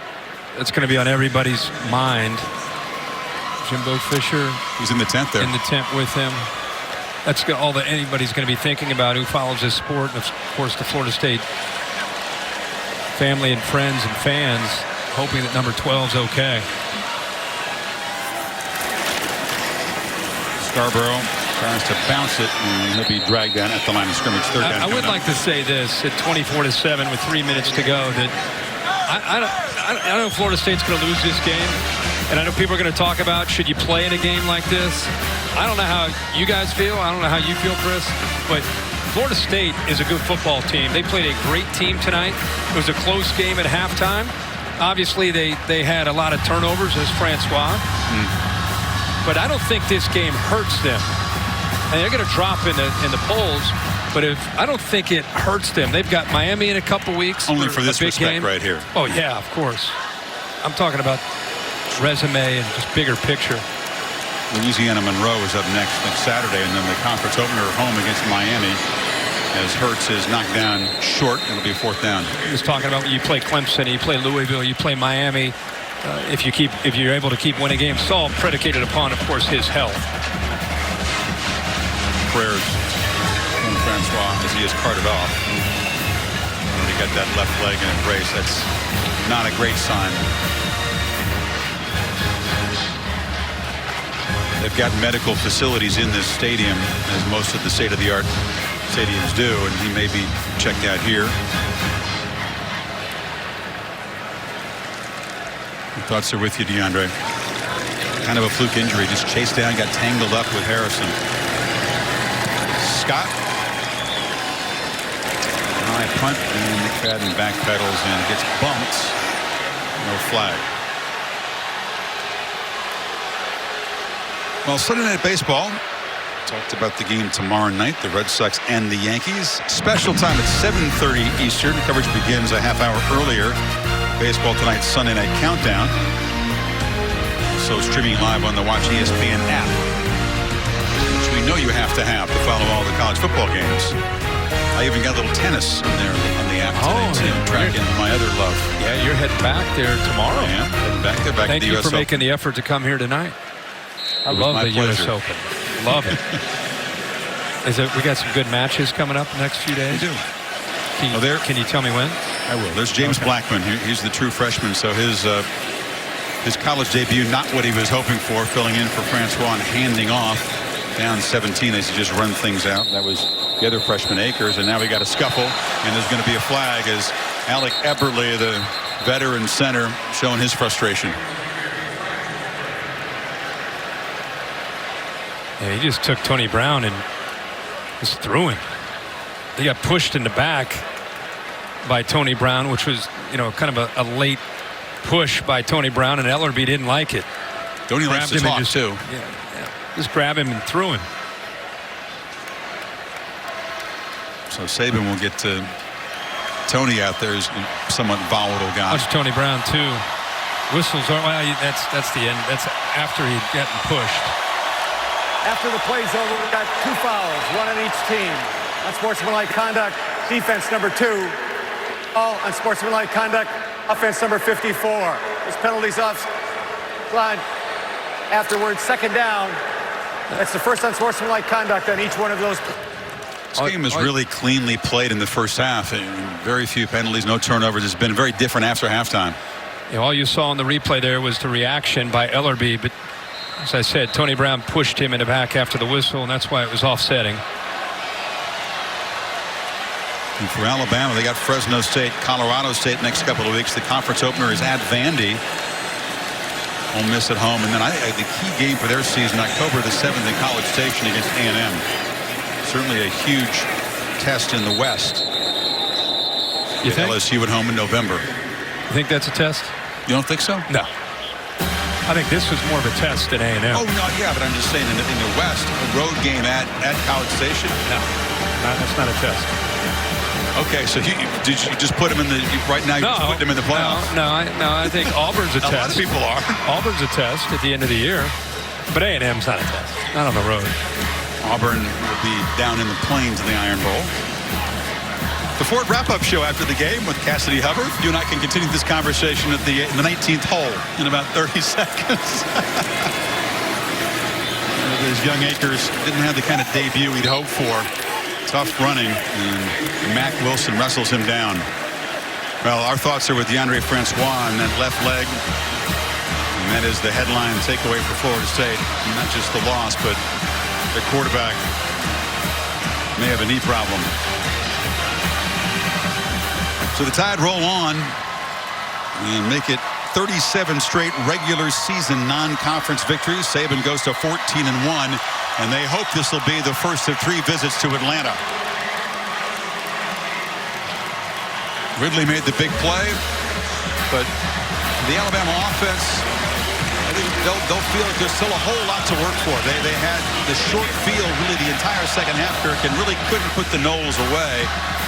going to be on everybody's mind. Jimbo Fisher. He's in the tent there. In the tent with him. That's all that anybody's going to be thinking about who follows this sport. And of course, the Florida State family and friends and fans hoping that number 12 is okay. Scarborough tries to bounce it, and he'll be dragged down at the line of scrimmage. Third down. I would like to say this at 24-7 with 3 minutes to go, that I know Florida State's going to lose this game. And I know people are going to talk about, should you play in a game like this? I don't know how you guys feel. I don't know how you feel, Chris. But Florida State is a good football team. They played a great team tonight. It was a close game at halftime. Obviously, they had a lot of turnovers, as Francois. But I don't think this game hurts them. And they're going to drop in the polls. But I don't think it hurts them. They've got Miami in a couple weeks. Only for this big respect game right here. Oh, yeah, of course. I'm talking about resume and just bigger picture. Louisiana Monroe is up next Saturday, and then the conference opener home against Miami, as Hurts is knocked down short. It'll be a 4th down. He was talking about when you play Clemson, you play Louisville, you play Miami. If you're able to keep winning games, it's all predicated upon, of course, his health. Prayers from Francois as he is carted off. Already got that left leg in a brace. That's not a great sign. They've got medical facilities in this stadium, as most of the state-of-the-art stadiums do, and he may be checked out here. Thoughts are with you, Deandre. Kind of a fluke injury. Just chased down, got tangled up with Harrison. Scott. High punt, and McFadden backpedals and gets bumped. No flag. Well, Sunday Night Baseball. Talked about the game tomorrow night, the Red Sox and the Yankees. Special time at 7:30 Eastern. Coverage begins a half hour earlier. Baseball Tonight Sunday Night Countdown. So streaming live on the Watch ESPN app, which we know you have to follow all the college football games. I even got a little tennis in there on the app today, to track in my other love. Yeah, you're heading back there tomorrow. Yeah, heading back there, back to the US Open. Thank you for making the effort to come here tonight. I love the US Open. Love it. We got some good matches coming up the next few days? We do. Can you tell me when? I will. There's James Blackmon. He's the true freshman, so his college debut, not what he was hoping for, filling in for Francois and handing off down 17 as he just run things out. That was the other freshman, Akers, and now we got a scuffle, and there's going to be a flag as Alec Eberle, the veteran center, showing his frustration. Yeah, he just took Tony Brown and just threw him. He got pushed in the back by Tony Brown, which was, kind of a late push by Tony Brown, and Ellerby didn't like it. Tony likes to talk too. Yeah, just grab him and threw him. So Saban will get Tony out there, is a somewhat volatile guy. Watch Tony Brown too. Whistles are, that's the end. That's after he'd gotten pushed. After the play's over, we've got 2 fouls, 1 on each team. Unsportsmanlike conduct, defense number 2. All unsportsmanlike conduct, offense number 54. This penalty's offside. Afterwards, 2nd down. That's the first unsportsmanlike conduct on each one of those. This game was really cleanly played in the first half. Very few penalties, no turnovers. It's been very different after halftime. All you saw in the replay there was the reaction by Ellerby, but as I said, Tony Brown pushed him in the back after the whistle, and that's why it was offsetting. And for Alabama, they got Fresno State, Colorado State next couple of weeks. The conference opener is at Vandy. Ole Miss at home, and then the key game for their season, October the 7th in College Station against A&M. Certainly a huge test in the West. You think? LSU at home in November. You think that's a test? You don't think so? No. I think this was more of a test than A&M. Oh, no, yeah, but I'm just saying in the West, a road game at College Station? No, that's not a test. Okay, so did you just put him in the right now? You're just putting him in the playoffs? No, I think Auburn's a test. A lot of people are. Auburn's a test at the end of the year, but A&M's not a test. Not on the road. Auburn will be down in the plains in the Iron Bowl. The Ford wrap-up show after the game with Cassidy Hubbard. You and I can continue this conversation at the 19th hole in about 30 seconds. These young Akers didn't have the kind of debut he'd hoped for. Tough running, and Mack Wilson wrestles him down. Well, our thoughts are with Deandre Francois and that left leg. And that is the headline takeaway for Florida State. Not just the loss, but the quarterback may have a knee problem. So the Tide roll on and make it 37 straight regular season non-conference victories. Saban goes to 14-1, and they hope this will be the first of 3 visits to Atlanta. Ridley made the big play, but the Alabama offense, I think they'll feel like there's still a whole lot to work for. They had the short field really the entire second half, Kirk, and really couldn't put the Noles away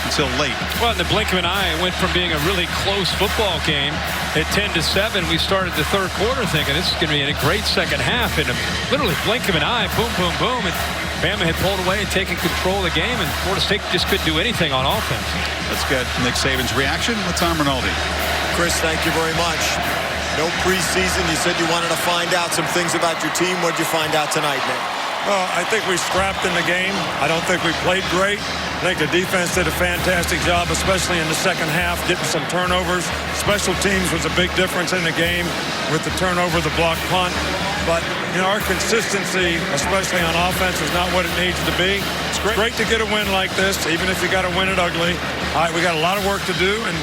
until late. Well, in the blink of an eye, it went from being a really close football game at 10-7. We started the third quarter thinking this is going to be a great second half. In a literally blink of an eye, boom, boom, boom, and Bama had pulled away and taken control of the game, and Florida State just couldn't do anything on offense. Let's get Nick Saban's reaction with Tom Rinaldi. Chris, thank you very much. No preseason. You said you wanted to find out some things about your team. What did you find out tonight, Nick? Well, I think we scrapped in the game. I don't think we played great. I think the defense did a fantastic job, especially in the second half, getting some turnovers. Special teams was a big difference in the game with the turnover, the block punt. But, you know, our consistency, especially on offense, is not what it needs to be. It's great to get a win like this, even if you got to win it ugly. All right, we got a lot of work to do, and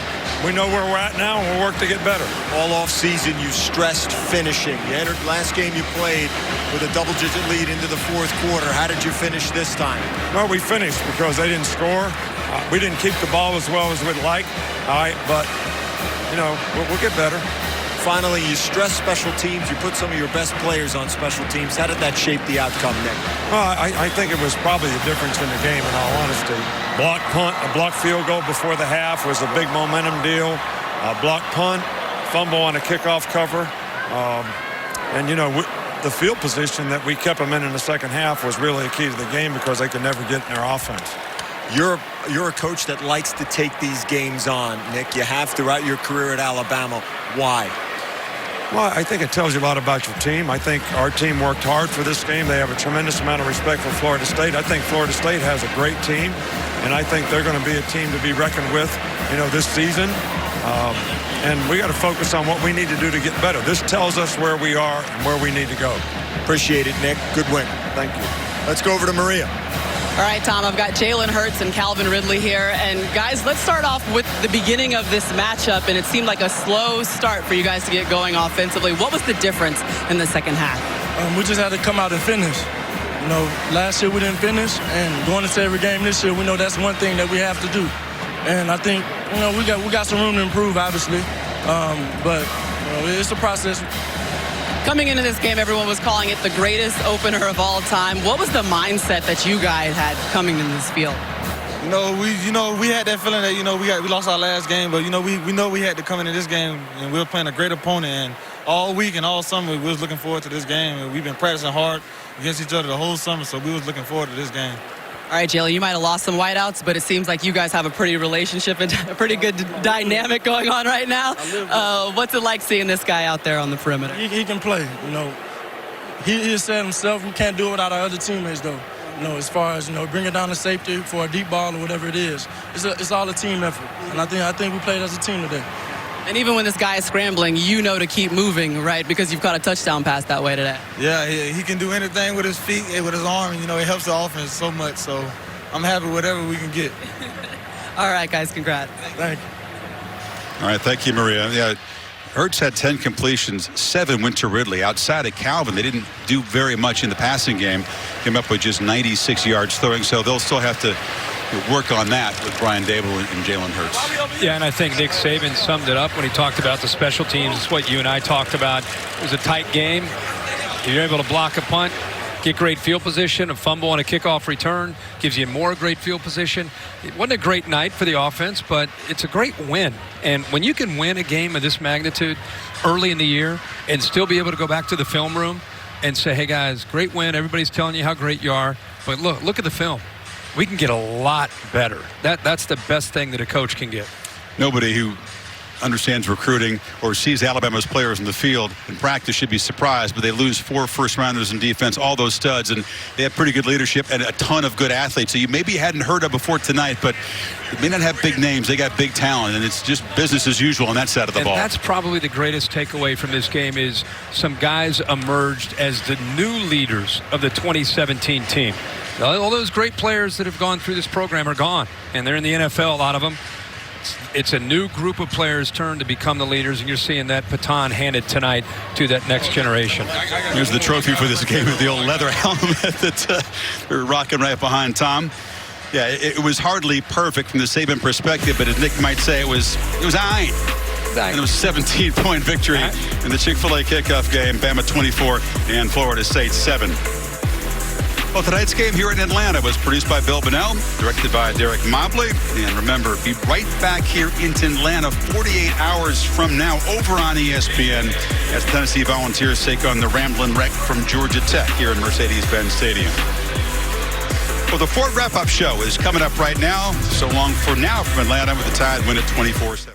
we know where we're at now, and we'll work to get better. All off season, you stressed finishing. You entered last game you played with a double-digit lead into the fourth quarter. How did you finish this time? Well, we finished because they didn't score. We didn't keep the ball as well as we'd like. All right, but, you know, we'll get better. Finally, you stress special teams. You put some of your best players on special teams. How did that shape the outcome, Nick? Well, I think it was probably the difference in the game, in all honesty. Block punt, a block field goal before the half was a big momentum deal. Block punt, fumble on a kickoff cover. And, you know, the field position that we kept them in the second half was really a key to the game because they could never get in their offense. You're a coach that likes to take these games on, Nick. You have throughout your career at Alabama. Why? Well, I think it tells you a lot about your team. I think our team worked hard for this game. They have a tremendous amount of respect for Florida State. I think Florida State has a great team, and I think they're going to be a team to be reckoned with, you know, this season. And we got to focus on what we need to do to get better. This tells us where we are and where we need to go. Appreciate it, Nick. Good win. Thank you. Let's go over to Maria. All right, Tom, I've got Jalen Hurts and Calvin Ridley here. And, guys, let's start off with the beginning of this matchup. And it seemed like a slow start for you guys to get going offensively. What was the difference in the second half? We just had to come out and finish. You know, last year we didn't finish. And going into every game this year, we know that's one thing that we have to do. And I think, you know, we got some room to improve, obviously. But you know, it's a process. Coming into this game, everyone was calling it the greatest opener of all time. What was the mindset that you guys had coming into this field? We had that feeling that, we lost our last game, but, we had to come into this game, and we were playing a great opponent. And all week and all summer, we was looking forward to this game. And we've been practicing hard against each other the whole summer, so we was looking forward to this game. All right, Jalen, you might have lost some whiteouts, but it seems like you guys have a pretty relationship and a pretty good dynamic going on right now. What's it like seeing this guy out there on the perimeter? He can play, you know. He said himself, we can't do it without our other teammates, though. You know, as far as, bringing down the safety for a deep ball or whatever it is. It's all a team effort. And I think we played as a team today. And even when this guy is scrambling, you know to keep moving, right? Because you've caught a touchdown pass that way today. Yeah, he can do anything with his feet, with his arm. It helps the offense so much. So I'm happy with whatever we can get. All right, guys, congrats. Thank you. All right, thank you, Maria. Yeah, Hurts had 10 completions, 7 went to Ridley. Outside of Calvin, they didn't do very much in the passing game. Came up with just 96 yards throwing, so they'll still have to work on that with Brian Dable and Jalen Hurts. Yeah, and I think Nick Saban summed it up when he talked about the special teams. It's what you and I talked about. It was a tight game. You're able to block a punt, get great field position, a fumble on a kickoff return gives you more great field position. It wasn't a great night for the offense, but it's a great win. And when you can win a game of this magnitude early in the year and still be able to go back to the film room and say, hey guys, great win. Everybody's telling you how great you are. But look at the film. We can get a lot better. That's the best thing that a coach can get. Nobody who understands recruiting or sees Alabama's players in the field in practice should be surprised, but they lose 4 first-rounders in defense, all those studs, and they have pretty good leadership and a ton of good athletes. So you maybe hadn't heard of before tonight, but they may not have big names. They got big talent, and it's just business as usual on that side of the ball. That's probably the greatest takeaway from this game is some guys emerged as the new leaders of the 2017 team. All those great players that have gone through this program are gone, and they're in the NFL, a lot of them. It's a new group of players' turn to become the leaders, and you're seeing that baton handed tonight to that next generation. Here's the trophy for this game, the old leather helmet that we're rocking right behind Tom. Yeah, it was hardly perfect from the Saban perspective, but as Nick might say, it was aight. And it was a 17-point victory in the Chick-fil-A kickoff game. Bama 24 and Florida State 7. Well, tonight's game here in Atlanta was produced by Bill Bonnell, directed by Derek Mobley. And remember, be right back here in Atlanta 48 hours from now over on ESPN as the Tennessee Volunteers take on the Ramblin' Wreck from Georgia Tech here in Mercedes-Benz Stadium. Well, the Ford Wrap-Up Show is coming up right now. So long for now from Atlanta with the Tide win at 24-7.